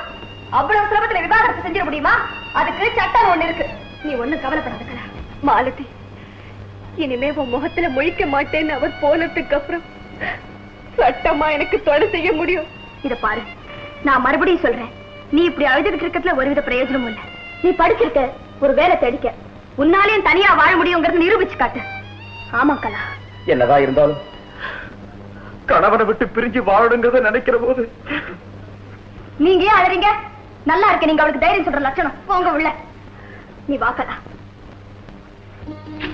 அவ்வளவு சுலபத்துல விவாகரத்து செஞ்சிட முடியுமா? அதுக்கு சட்டம் ஒண்ணு இருக்கு. நீ ஒண்ணும் கவலைப்படாத கலா. மாலதி, இனிமே உன் முகத்துல முழிக்க மாட்டேன்னு அவர் போனதுக்கு அப்புறம் சட்டமா எனக்கு தொலை செய்ய முடியும். இத பாரு, நான் மறுபடியும் சொல்றேன். நீ இப்படி அழுதுகிட்டு இருக்கிறதுல ஒருவித பிரயோஜனமும் இல்ல. நீ படிச்சிருக்க, ஒரு வேலை தேடிக்க, உன்னாலேயும் தனியா வாழ முடியுங்கிறது நிரூபிச்சு காட்டு. ஆமா கலா. என்னதான் இருந்தாலும் கணவனை விட்டு பிரிஞ்சு வாழணுங்கிறத நினைக்கிற போது நீங்க ஏன் அழறீங்க? நல்லா இருக்க நீங்க அவளுக்கு தைரியம் சொல்ற லட்சணம். போங்க உள்ள. நீ வா கலா.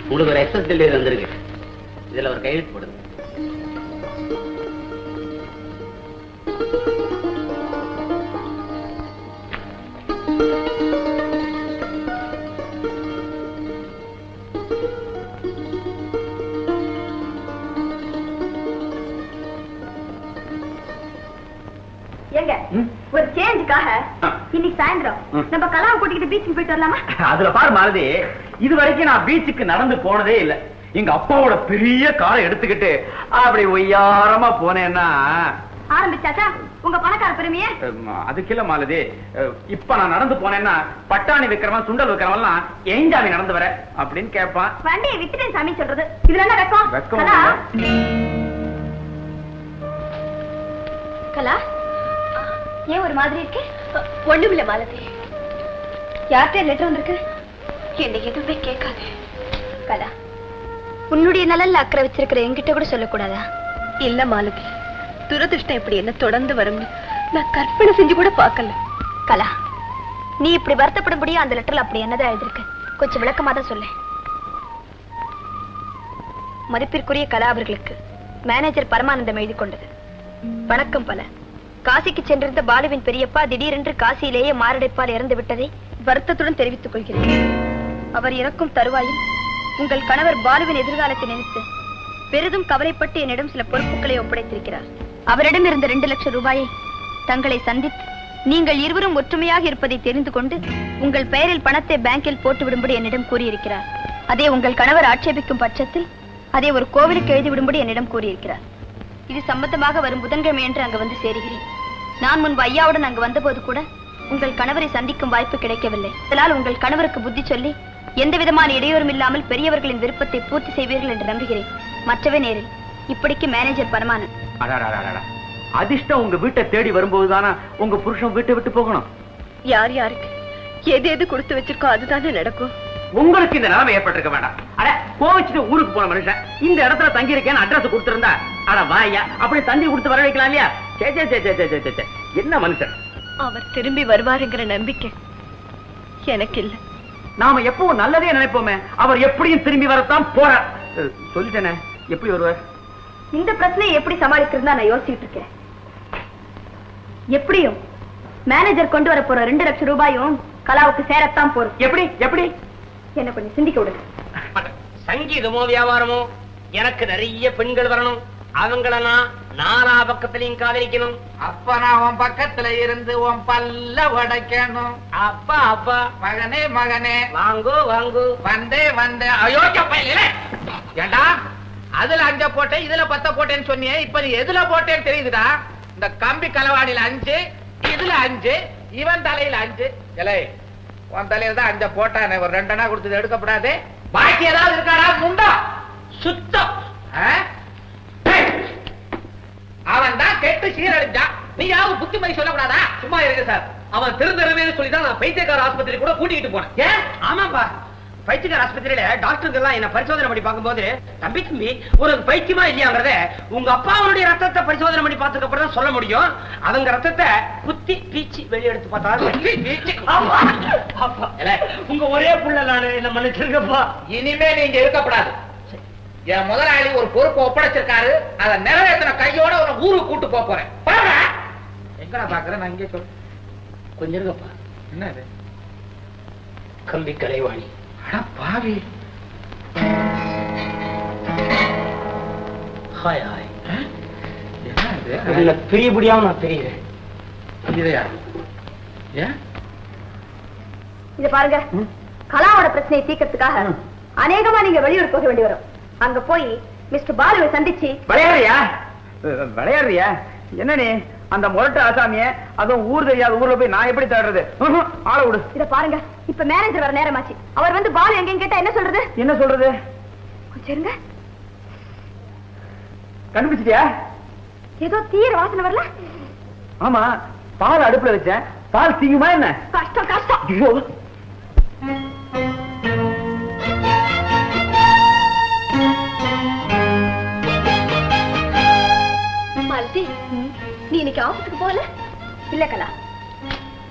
உங்களுக்கு ஒரு எக்ஸஸ் டெலிவரி வந்திருக்கு. இதுல ஒரு கையெழுத்து போடுங்க. எங்க ஒரு சேஞ்சுக்காக இன்னைக்கு சாயந்தரம் நம்ம கலாவை கூட்டிக்கிட்டு பீச்சுக்கு போயிட்டு வரலாமா? அதுல பாரு மாலதி, இது வரைக்கும் நான் பீச்சுக்கு நடந்து போனதே இல்ல. எங்க அப்பாவோட பெரிய காரை எடுத்துக்கிட்டு அப்படி ஒய்யாரமா போனேன்னா. ஆரம்பிச்சாச்சா உங்க பணக்கார பெருமைய? அதுக்கு இல்ல மாலதி, இப்ப நான் நடந்து போனேன்னா பட்டாணி விக்கிறவன் சுண்டல் விக்கிறவன் ஏன் ஜாமி நடந்து வர அப்படின்னு கேட்பான். வண்டியை வித்துட்டேன் சாமி சொல்றது. இதுல என்ன வெக்கம்? கலா, ஏன் ஒரு மாதிரி இருக்கு? ஒண்ணும் இல்ல மாலதி. யார்கிட்ட லெட்டர் வந்திருக்கு? என்ன எதுவுமே கேட்காது. கலா, உன்னுடைய நலன்ல அக்கறை வச்சிருக்கிற என்கிட்ட கூட சொல்லக்கூடாதா? இல்ல மாலதி, துரதிருஷ்டம் இப்படி என்ன தொடர்ந்து வரும்னு நான் கற்பனை செஞ்சு கூட பார்க்கல. கலா, நீ இப்படி வருத்தப்படும்படியா அந்த லெட்டர்ல அப்படி என்னதான் எழுதிருக்கு? கொஞ்சம் விளக்கமா தான் சொல்ல. மதிப்பிற்குரிய கலா அவர்களுக்கு மேனேஜர் பரமானந்தம் எழுதி கொண்டது. வணக்கம் பல. காசிக்கு சென்றிருந்த பாலுவின் பெரியப்பா திடீரென்று காசியிலேயே மாரடைப்பால் இறந்து விட்டதை வருத்தத்துடன் தெரிவித்துக் கொள்கிறேன். அவர் இறக்கும் தருவாயில் உங்கள் கணவர் பாலுவின் எதிர்காலத்தை நினைத்து பெரிதும் கவலைப்பட்டு என்னிடம் சில பொறுப்புகளை ஒப்படைத்திருக்கிறார். அவரிடம் இருந்த 2 லட்சம் ரூபாயை தங்களை சந்தித்து நீங்கள் இருவரும் ஒற்றுமையாக இருப்பதை தெரிந்து கொண்டு உங்கள் பெயரில் பணத்தை பேங்கில் போட்டுவிடும்படி என்னிடம் கூறியிருக்கிறார். அதே உங்கள் கணவர் ஆட்சேபிக்கும் பட்சத்தில் அதை ஒரு கோவிலுக்கு எழுதிவிடும்படி என்னிடம் கூறியிருக்கிறார். இது சம்பந்தமாக வரும் புதன்கிழமை என்று அங்கு வந்து சேருகிறேன். நான் முன்பு ஐயாவுடன் அங்கு வந்தபோது கூட உங்கள் கணவரை சந்திக்கும் வாய்ப்பு கிடைக்கவில்லை. இதனால் உங்கள் கணவருக்கு புத்தி சொல்லி எந்த விதமான இடையூறும் இல்லாமல் பெரியவர்களின் விருப்பத்தை பூர்த்தி செய்வீர்கள் என்று நம்புகிறேன். மற்றவை நேரில். இப்படிக்கு மேனேஜர் பரமானந்த். அதிர்ஷ்டம் உங்க வீட்டை தேடி வரும்போதுதானா உங்க புருஷன் வீட்டை விட்டு போகணும்? யார் யாருக்கு எது எது கொடுத்து வச்சிருக்கோ அதுதானே நடக்கும். உங்களுக்கு இந்த நிலைமை ஏற்பட்டிருக்க வேண்டாம். அட, கோவிச்சுட்டு ஊருக்கு போன மனுஷன் இந்த இடத்துல தங்கி இருக்கேன்னு அட்ரஸ் கொடுத்திருந்தா அட வாயா அப்படி தந்தி கொடுத்து வர வைக்கலாம் இல்லையா? என்ன மனுஷன்? அவர் திரும்பி வருவாருங்கிற நம்பிக்கை எனக்கு இல்ல. நாம எப்பவும் நல்லதே நினைப்போமே. அவர் எப்படியும் திரும்பி வரத்தான் போறார். சொல்லிட்டேனே, எப்படி வருவார்? இந்த பிரச்சனையை எப்படி சமாளிக்கிறதா நான் யோசிச்சுட்டு இருக்கேன். எப்படியும் மேனேஜர் கொண்டு வர போற 2 லட்சம் ரூபாயும் கலாவுக்கு சேரத்தான் போறோம். எப்படி எப்படி என்ன கொஞ்சம் சிந்திக்க விடுங்க. சங்கீதமோ வியாபாரமோ எனக்கு நிறைய பெண்கள் வரணும். அவங்கள நாலா பக்கத்திலையும் காதலிக்கணும். அப்ப நான் உன் பக்கத்துல இருந்து உன் பல்ல உடைக்கணும். அப்பா அப்பா, மகனே மகனே, வாங்கோ வாங்கோ, வந்தே வந்தே. அயோக்கிய பையலே, ஏண்டா அதுல 5 போட்டேன் இதுல 10 போட்டேன்னு சொன்னியே, இப்ப நீ எதுல போட்டேன்னு தெரியுதுடா. இந்த கம்பி கலவாடியில 5, இதுல 5, இவன் தலையில 5. இலை உன் தலையில தான் 5 போட்டானே, ஒரு 2 அண்ணா கொடுத்தது எடுக்கப்படாது. பாக்கி ஏதாவது இருக்காடா முண்டா? சுத்தம். அவன் தான் கெட்டு சீரழிஞ்சான். நீ யாவது புத்திமதி சொல்லக்கூடாதா? சும்மா இருங்க சார். அவன் திருந்தரவே சொல்லிதான் நான் பைத்தியக்கார ஆஸ்பத்திரி கூட கூட்டிட்டு போனேன். ஏன்? ஆமாப்பா, பைத்தியக்கார ஆஸ்பத்திரியில டாக்டருக்கு எல்லாம் என்ன பரிசோதனை பண்ணி பார்க்கும்போது தம்பி உனக்கு பைத்தியமா இல்லையாங்கிறத உங்க அப்பாவுடைய ரத்தத்தை பரிசோதனை பண்ணி பார்த்ததுக்கு அப்புறம் தான் சொல்ல முடியும். அவங்க ரத்தத்தை குத்தி பீச்சி வெளியெடுத்து பார்த்தா உங்க ஒரே புள்ள நானு என்ன மன்னிச்சிருக்கப்பா. இனிமே நீங்க இருக்கப்படாது. என் முதலாளி ஒரு பொறுப்பு ஒப்படைச்சிருக்காரு, அதை நிறைவேற்றின கையோட ஒரு ஊருக்கு கூட்டு போறேன். எங்கடா பாக்குறேன் நான் இங்கே சொல் கொஞ்சம் இருக்கப்பா. என்னது கம்பி கலைவாணி பாவி. ஹாய் ஹாய் என்ன பிரியபடியாம நான் தெரியுறேன். இதையா ஏன் இத பாருங்க, கலாவோட பிரச்சனையை தீர்க்கறதுக்காக அநேகமா நீங்க வெளியூர் போக வேண்டி வரும். அங்க போய் மிஸ்டர் பாலுவை சந்திச்சு விளையாடுறியா என்ன நீ அந்த முரட்டு ஆசாமிய அதுவும் ஊர் தெரியாத ஊர்ல போய் நான் எப்படி தேடுறது? ஆள விடு. இத பாருங்க, இப்ப மேனேஜர் வர நேரமாச்சு. அவர் வந்து பாலு எங்கன்னு கேட்டா என்ன சொல்றது? என்ன சொல்றது? கொஞ்சம் இருங்க. கண்டுபிடிச்சிட்டியா? ஏதோ தீர வாசனை வரல. ஆமா, பால் அடுப்புல வச்சேன். பால் தீங்குமா என்ன? கஷ்டம் கஷ்டம். ஐயோ, மாலதி, நீ இன்னைக்கு ஆபீஸ்க்கு போகல? இல்ல கலா,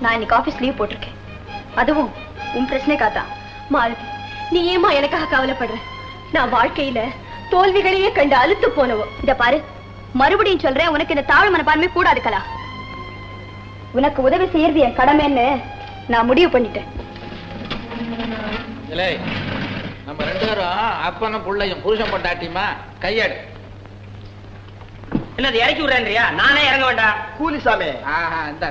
நான் இன்னைக்கு ஆபீஸ் லீவ் போட்டிருக்கேன். அதுவும் உன் பிரச்சனைக்காக. மாலதி, நீ ஏமா எனக்காக கவலைப்படுற? நான் வாழ்க்கையில தோல்விகளையே கண்டு அழுத்து போனவோ. இத பாரு, மறுபடியும் சொல்றேன், உனக்கு இந்த தாழ்வு மனப்பான்மை கூடாது கலா. உனக்கு உதவி செய்யறது என் கடமைன்னு நான் முடிவு பண்ணிட்டேன். நம்ம ரெண்டு பேரும் அப்பனும் பிள்ளையும் புருஷன் பொண்டாட்டியுமா கையாடு. என்னது இறக்கி விடுறேன்றியா? நானே இறங்க வேண்டாம். கூலி சாமி. இந்த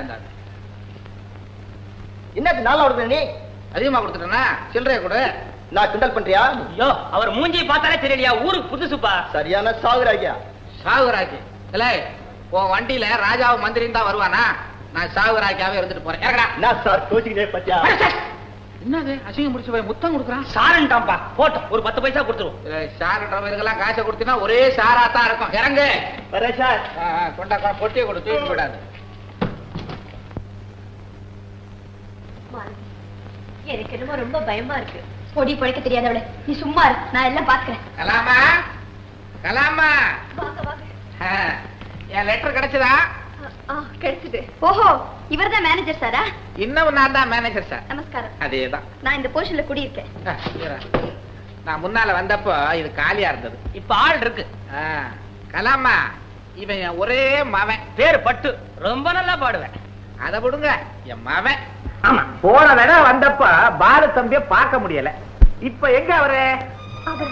என்ன நாளா விடுற நீ? அதிகமா கொடுத்துட்டேன்னா சில்லறைய கொடு. நான் கிண்டல் பண்றியா? ஐயோ, அவர் மூஞ்சி பார்த்தாலே தெரியலையா? ஊருக்கு புதுசுப்பா. சரியான சாகுராகியா. சாகுராக்கி இல்லை, உன் வண்டியில ராஜாவும் மந்திரியும் தான் வருவானா? நான் சாகுராக்கியாவே இருந்துட்டு போறேன். நான் சார் கோச்சிக்கிட்டே பத்தியா? என்னது அசிங்கம் முடிச்சு போய் முத்தம் கொடுக்குறான்? சாரன்டாம்பா, போட்டோம் ஒரு 10 பைசா கொடுத்துருவோம். சாருன்றவங்களுக்கெல்லாம் காசை கொடுத்தீங்கன்னா ஒரே சாரா தான் இருக்கும். இறங்கு. வரேன் சார். கொண்டா பொட்டியை கொடு, தூக்கி விடாது. எனக்கு என்னமோ ரொம்ப பயமா இருக்கு. பொடி பழைக்க தெரியாதவளே, நீ சும்மா இரு, நான் எல்லாம் பாத்துக்கிறேன். கலாமா, கலாமா, வாங்க வாங்க. என் லெட்டர் கிடைச்சதா? கிடைச்சது. ஓஹோ, இவர்தான் மேனேஜர் சாரா? இன்னும் நான் தான் மேனேஜர் சார். நமஸ்காரம். அதேதான். நான் இந்த போர்ஷன்ல குடியிருக்கேன். நான் முன்னால வந்தப்போ இது காலியா இருந்தது. இப்ப ஆள் இருக்கு. கலாமா, இவன் என் ஒரே மவன். பேரு பட்டு. ரொம்ப நல்லா பாடுவேன். அதை விடுங்க, என் மவன். ஆமா, போன தடவை வந்தப்ப பாலு தம்பிய பார்க்க முடியல. இப்ப எங்க அவரு? அவர்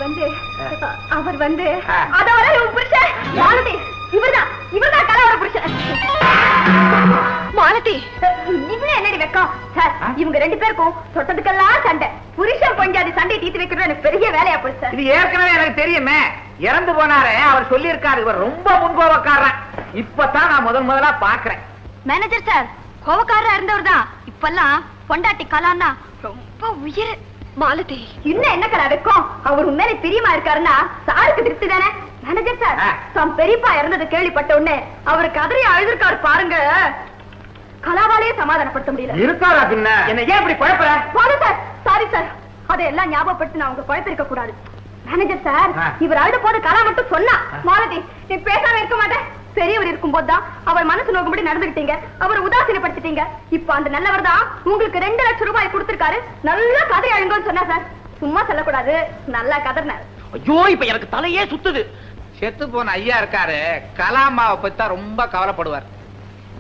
வந்து அதோட புருஷன் மாலதி. இவர்தான் கலாவோட புருஷன். மாலதி, இவ்வளவு என்னடி வெக்கம் சார்? இவங்க 2 பேருக்கும் தொட்டதுக்கெல்லாம் சண்டை. புருஷன் பஞ்சாதி சண்டை தீர்த்து வைக்கிறது எனக்கு பெரிய வேலையா போச்சு சார். இது ஏற்கனவே எனக்கு தெரியுமே. இறந்து போனாரே, அவர் சொல்லி இருக்காரு இவர் ரொம்ப முன்கோபக்காரன். இப்பதான் நான் முதலா பாக்குறேன். மேனேஜர் சார் கோவக்காரரா இருந்தவர் தான். இப்பெல்லாம் பொண்டாட்டி கலான்னா ரொம்ப உயிர். மாலதி, இன்னும் என்ன கலா வைக்கும்? அவர் உண்மையிலே பிரியமா இருக்காருன்னா சாருக்கு திருப்தி தானே? மேனேஜர் சார், தம் பெரியப்பா இறந்தது கேள்விப்பட்ட உடனே அவரு கதறி அழுதுருக்காரு பாருங்க. கலாவாலேயே சமாதானப்படுத்த முடியல. இருக்காரா பின்ன? என்ன ஏன் இப்படி குழப்பற? போதும் சார், சாரி சார். அதையெல்லாம் ஞாபகப்படுத்தி நான் உங்க குழப்பிருக்க கூடாது. மேனேஜர் சார், இவர் அழுத போது கலா மட்டும் சொன்னா, மாலதி நீ பேசாம இருக்க மாட்டேன். பெரியவர் இருக்கும் போதுதான் அவர் மனசு நோக்கும்படி நடந்துகிட்டீங்க. அவர் உதாசீனப்படுத்திட்டீங்க. இப்ப அந்த நல்லவர் தான் உங்களுக்கு 2 லட்சம் ரூபாய் கொடுத்திருக்காரு. நல்லா கதை அழுங்கன்னு சொன்னா சார். சும்மா சொல்லக்கூடாது, நல்லா கதறினார். ஐயோ, இப்ப எனக்கு தலையே சுத்துது. செத்து போன ஐயா இருக்காரு, கலாமாவை பத்தி தான் ரொம்ப கவலைப்படுவார்.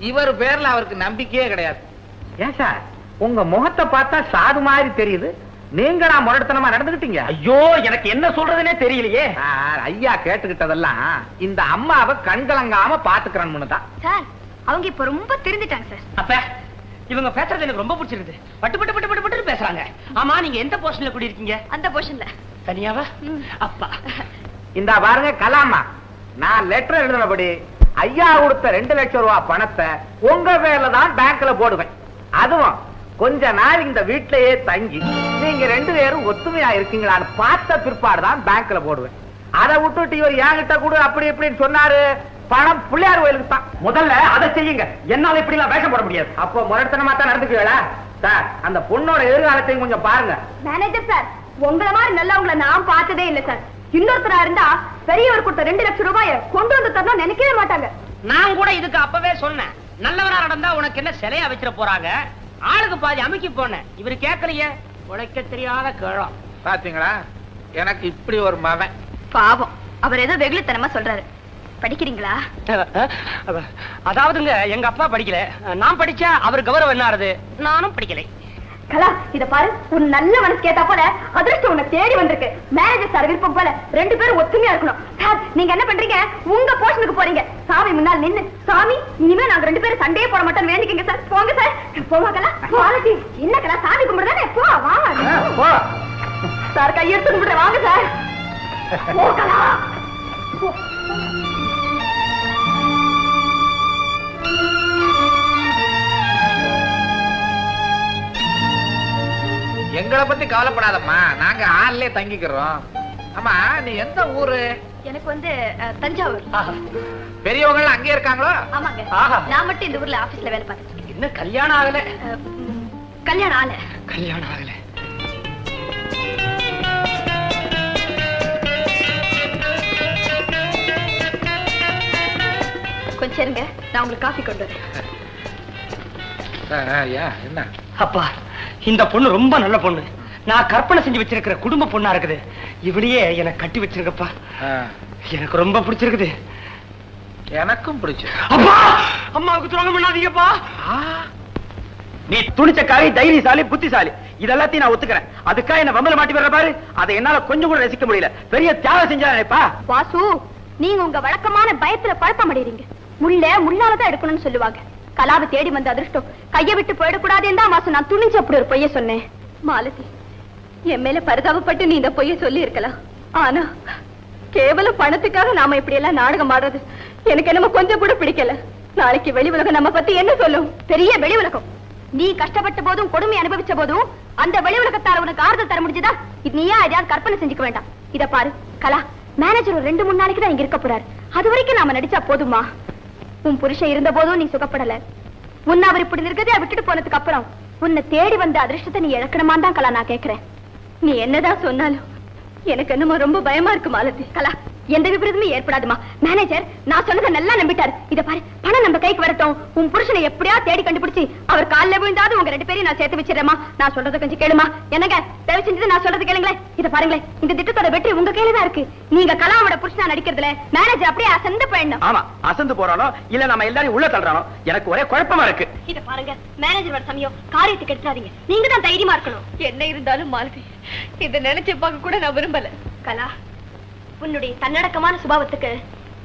இவர் பேர்ல அவருக்கு நம்பிக்கையே கிடையாது. ஏன் சார், உங்க முகத்தை பார்த்தா சாது மாதிரி தெரியுது. நீங்க நான் முரட்டுத்தனமா நடந்துகிட்டீங்க. ஐயோ, எனக்கு என்ன சொல்றதுனே தெரியலையே. ஐயா கேட்டுக்கிட்டதெல்லாம் இந்த அம்மாவை கண்கலங்காம பாத்துக்கிறேன்னு தான் சார். அவங்க இப்ப ரொம்ப திருந்திட்டாங்க சார். அப்ப இவங்க பேசுறது எனக்கு ரொம்ப பிடிச்சிருக்கு. பட்டு பட்டு பட்டு பட்டு பட்டு பேசுறாங்க. ஆமா, நீங்க எந்த போர்ஷன்ல குடி இருக்கீங்க? அந்த போர்ஷன்ல. தனியாவா? அப்பா இந்த பாருங்க கலாமா, நான் லெட்டர் எழுதினபடி ஐயா கொடுத்த 2 லட்சம் ரூபாய் பணத்தை உங்க பேர்ல தான் பேங்க்ல போடுவேன். அதுவும் கொஞ்ச நாள் இந்த வீட்டிலேயே தங்கி நீங்க 2 பேரும் ஒத்துமையா இருக்கீங்களான்னு பார்த்த பிற்பாடுதான் பேங்க்ல போடுவேன். அதை விட்டுட்டு இவர் என்கிட்ட கூட அப்படி எப்படின்னு சொன்னாரு. பணம் பிள்ளையார் கோயிலுக்கு தான். முதல்ல அதை செய்யுங்க. என்னால இப்படி எல்லாம் வேஷம் போட முடியாது. அப்போ முரட்டனமா தான் நடந்துக்குவீங்களா? சார், அந்த பொண்ணோட எதிர்காலத்தையும் கொஞ்சம் பாருங்க. மேனேஜர் சார், உங்களை மாதிரி நல்லவங்களை நான் பார்த்ததே இல்ல சார். இன்னொருத்தரா இருந்தா பெரியவர் கொடுத்த 2 லட்சம் ரூபாய கொண்டு வந்து தரணும் நினைக்கவே மாட்டாங்க. நான் கூட இதுக்கு அப்பவே சொன்னேன், நல்லவரா நடந்தா உனக்கு என்ன சிலையா வச்சிட போறாங்க, ஆளுக்கு பாதி அமைக்கி போனேன். இவரு கேட்கலையே, உழைக்க தெரியாத கேளம். பாத்தீங்களா, எனக்கு இப்படி ஒரு மகன். பாவம், அவர் ஏதோ வெகுளித்தனமா சொல்றாரு. படிக்கிறீங்களா? அதாவதுங்க, எங்க அப்பா படிக்கல, நான் படிச்சா அவர் கௌரவம் என்ன ஆறுது, நானும் படிக்கலை. கலா, இத பாரு, ஒரு நல்ல மனசு கேட்டா போல அதிர்ஷ்டம் உன்னை தேடி வந்திருக்கு. மேனேஜர் சார் விருப்பம் போல 2 பேரும் ஒத்துமையா இருக்கணும். சார், நீங்க என்ன பண்றீங்க? உங்க போஷனுக்கு போறீங்க. சாமி முன்னால் நின்னு, சாமி இனிமே நாங்க 2 பேரும் சண்டையே போட மாட்டோம் வேண்டிக்கங்க சார். போங்க சார். போமா கலா. மாலதி, என்ன கலா, சாமி கும்பிடுதானே? போ, வாங்க சார். கையெடுத்து கும்பிடுறேன், வாங்க சார். போ கலா. எங்களை பத்தி கவலைப்படாதம்மா, நாங்க ஆள்லயே தங்கிக்கிறோம். ஆமா, நீ எந்த ஊரு? எனக்கு வந்து தஞ்சாவூர். பெரியவங்க அங்கே இருக்காங்களோ? ஆமாங்க. நான் மட்டும் இந்த ஊர்ல ஆபீஸ்ல வேலை பார்த்துட்டு. என்ன கல்யாணம் ஆகல? கல்யாணம் ஆகல. கல்யாணம் ஆகல. கொஞ்சம் இருங்க, நான் உங்களுக்கு காஃபி கொண்டு வரேன். என்ன அப்பா, இந்த பொண்ணு ரொம்ப நல்ல பொண்ணு. நான் கற்பனை செஞ்சு வச்சிருக்கிற குடும்ப பொண்ணா இருக்குது. இவளையே எனக்கு கட்டி வச்சிருக்கப்பா. எனக்கு ரொம்ப பிடிச்சிருக்குது. எனக்கும் பிடிச்சு. அப்பா, அம்மாவுக்கு துரோகம் பண்ணாதீங்கப்பா. நீ துணிச்சக்காரி, தைரியசாலி, புத்திசாலி, இதெல்லாத்தையும் நான் ஒத்துக்கிறேன். அதுக்காக என்ன வம்பல மாட்டி வர்ற பாரு, அதை என்னால கொஞ்சம் கூட ரசிக்க முடியல. பெரிய தியாகம் செஞ்சாப்பா. வாசு, நீங்க உங்க வழக்கமான பயத்துல குழப்பம் அடைறீங்க. முள்ளாலதான் எடுக்கணும்னு சொல்லுவாங்க. கலாவை தேடி வந்த அதிர்ஷ்டம் கைய விட்டு போயிடக்கூடாதுன்னு தான் வாசு நான் துணிஞ்சு அப்படி ஒரு பொய்ய சொன்னேன். மாலதி, என் மேல பரிதாபப்பட்டு நீ இந்த பொய்ய சொல்லி இருக்கலாம். ஆனா கேவலம் பணத்துக்காக நாம இப்படி எல்லாம் நாடகம் ஆடுறது எனக்கு என்னமோ கொஞ்சம் கூட பிடிக்கல. நாளைக்கு வெளி உலகம் நம்ம பத்தி என்ன சொல்லும்? பெரிய வெளி உலகம். நீ கஷ்டப்பட்ட போதும் கொடுமை அனுபவிச்ச போதும் அந்த வெளி உலகத்தால உனக்கு ஆறுதல் தர முடிஞ்சதா? இது நீயா எதையாவது கற்பனை செஞ்சுக்க வேண்டாம். இத பாரு கலா, மேனேஜர் ஒரு 2-3 நாளைக்கு தான் இங்க இருக்க போறாரு. அது வரைக்கும் நாம நடிச்சா போதுமா? உன் புருஷன் இருந்த போதும் நீ சுகப்படல. உன்னை அவர் இப்படி இருக்கிறதே விட்டுட்டு போனதுக்கு அப்புறம் உன்னை தேடி வந்த அதிர்ஷ்டத்தை நீ இழக்கணுமா தான் கலா நான் கேக்குறேன். நீ என்னதான் சொன்னாலும் எனக்கு என்னமோ ரொம்ப பயமா இருக்கு மாலதி. கலா, எந்த விபரீதமும் ஏற்படாதுமா. மேனேஜர் நான் சொன்னதை நல்லா நம்பிட்டாரு. இத பாரு, பணம் நம்ம கைக்கு வரட்டும். உன் புருஷனை எப்படியா தேடி கண்டுபிடிச்சு அவர் காலில் விழுந்தாது உங்க 2 பேரையும் நான் சேர்த்து வச்சிடறேமா. நான் சொல்றதை கொஞ்சம் கேளுமா. என்னங்க, தயவு செஞ்சது நான் சொல்றது கேளுங்களேன். இத பாருங்களேன், இந்த திட்டத்தோட வெற்றி உங்க கையில தான் இருக்கு. நீங்க கலாவோட புருஷனா நடிக்கிறதுல மேனேஜர் அப்படியே அசந்து போயிடணும். ஆமா, அசந்து போறானோ இல்ல நம்ம எல்லாரும் உள்ள தள்ளுறானோ எனக்கு ஒரே குழப்பமா இருக்கு. இத பாருங்க, மேனேஜரோட சமயம் காரியத்துக்கு எடுத்துறாதீங்க. நீங்க தான் தைரியமா இருக்கணும். என்ன இருந்தாலும் மாலதி, இத நினைச்சு பார்க்க கூட நான் விரும்பல. கலா, உன்னுடைய தன்னடக்கமான சுபாவத்துக்கு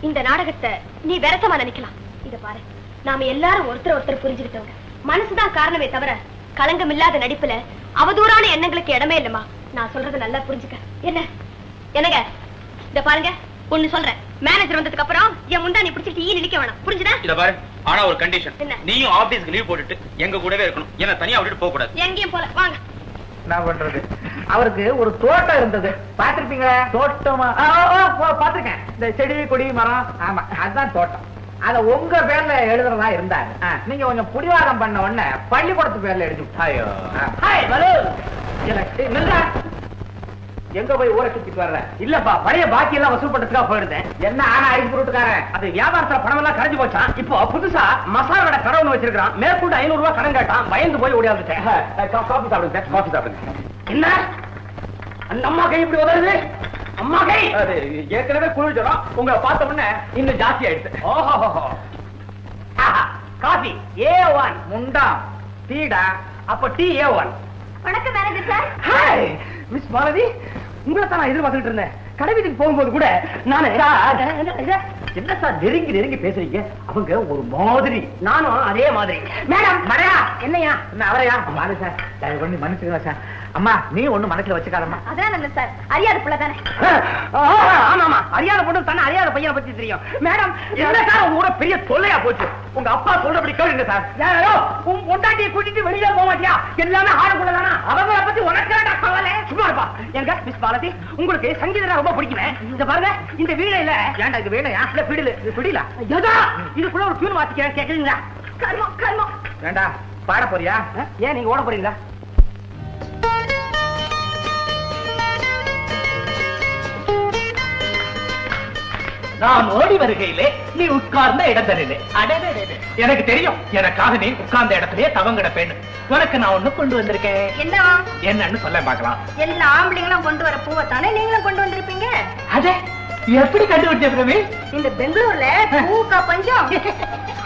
இந்த நாடகத்தை நீ விரசமா நினைக்கலாம். இத பாரு, நாம எல்லாரும் ஒருத்தர் புரிஞ்சுக்கிட்டவங்க. மனசுதான் காரணமே தவிர களங்கம் இல்லாத நடிப்புல அவதூறான எண்ணங்களுக்கு இடமே இல்லமா. நான் சொல்றது நல்லா புரிஞ்சுக்க. என்னங்க, இத பாருங்க, ஒண்ணு சொல்றேன். மேனேஜர் வந்ததுக்கு அப்புறம் என் முண்டா நீ பிடிச்சிட்டு நிக்க வேணாம், புரிஞ்சுதா? இத பாரு, ஆனா ஒரு கண்டிஷன். நீயும் ஆபீஸ்க்கு லீவ் போட்டுட்டு எங்க கூடவே இருக்கணும். என்ன தனியா விட்டுட்டு போக கூடாது. எங்கேயும் போல, வாங்க. என்ன பண்றது, அவருக்கு ஒரு தோட்டம் இருந்தது, பாத்திருப்பீங்களா? தோட்டமா? பாத்திருக்கேன். இந்த செடி கொடி மரம், ஆமா அதுதான் தோட்டம். அத உங்க பேர்ல எழுதுறதா இருந்தாரு. நீங்க கொஞ்சம் புடிவாதம் பண்ண உடனே பள்ளிக்கூடத்து பேர்ல எழுதி. எங்க போய் ஊரை சுத்திட்டு வர்ற? இல்லப்பா, பழைய பாக்கி எல்லாம் வசூல் பண்றதுக்காக போயிருந்தேன். என்ன ஆனா அடிச்சு போட்டுக்காரன்? அது வியாபாரத்துல பணம் எல்லாம் கரைஞ்சு போச்சான். இப்போ புதுசா மசாலா கடை கடை ஒண்ணு வச்சிருக்கான். மேற்கொண்டு 500 ரூபாய் கடன் கேட்டான். பயந்து போய் ஓடியாந்துட்டேன். காஃபி சாப்பிடுங்க, காஃபி சாப்பிடுங்க. என்ன அந்த அம்மா கை இப்படி உதவுது? அம்மா கை அது ஏற்கனவே குளிர்ச்சோம். உங்களை பார்த்த உடனே இன்னும் ஜாஸ்தி ஆயிடுச்சு. ஓஹோ, காஃபி A1 முண்டா, டீடா, அப்ப டீ A1. வணக்கம் manager sir. Hi miss Malathi, உங்களை தான் நான் எதிர்பார்த்துட்டு இருந்தேன். கடை வீட்டுக்கு போகும்போது கூட நானு என்ன சார் நெருங்கி பேசுறீங்க? அவங்க ஒரு மாதிரி, நானும் அதே மாதிரி. மேடம் மறையா என்னையா என்ன அவரையா மாறு சார், தயவு பண்ணி மன்னிச்சுக்கலாம் சார். அம்மா நீ ஒண்ணு மனசுல வச்சுக்காதம்மா. அதான் நல்ல சார், அறியாத பிள்ளை தானே. ஆமா, அறியாத பொண்ணு தானே அறியாத பையனை பத்தி தெரியும். மேடம் என்ன சார் உங்க கூட பெரிய தொல்லையா போச்சு. உங்க அப்பா சொல்றபடி கேளுங்க சார். யாரோ உன் பொண்டாட்டியை கூட்டிட்டு வெளியில போக மாட்டியா? எல்லாமே ஆளுக்குள்ளதானா? அவங்கள பத்தி உனக்கு கவலை. சும்மா இருப்பா. எங்க மிஸ் பாரதி, உங்களுக்கு சங்கீதம் ரொம்ப பிடிக்குமே. இந்த பாருங்க, இந்த வீணையில ஏன்டா இது வீணையா இல்ல பிடில? இது பிடில ஏதா இதுக்குள்ள ஒரு டியூன் வாசிக்கிறேன், கேக்குறீங்களா? கர்மம் கர்மம். வேண்டாம், பாட போறியா? ஏன் நீங்க ஓட போறீங்களா? நான் ஓடி வருகையிலே நீ உட்கார்ந்த இடத்திலே எனக்கு தெரியும், எனக்காக நீ உட்கார்ந்த இடத்திலே தவங்கிட பெண்ணு. உனக்கு நான் ஒண்ணு கொண்டு வந்திருக்கேன். என்னவா? என்னன்னு சொல்ல பார்க்கலாம். எல்லா ஆம்பளைங்களும் கொண்டு வர பூவை தானே நீங்களும் கொண்டு வந்திருப்பீங்க. அதே எப்படி கண்டுபிடிச்ச பிரமே? இந்த பெங்களூர்ல பூக்கா பஞ்சம்.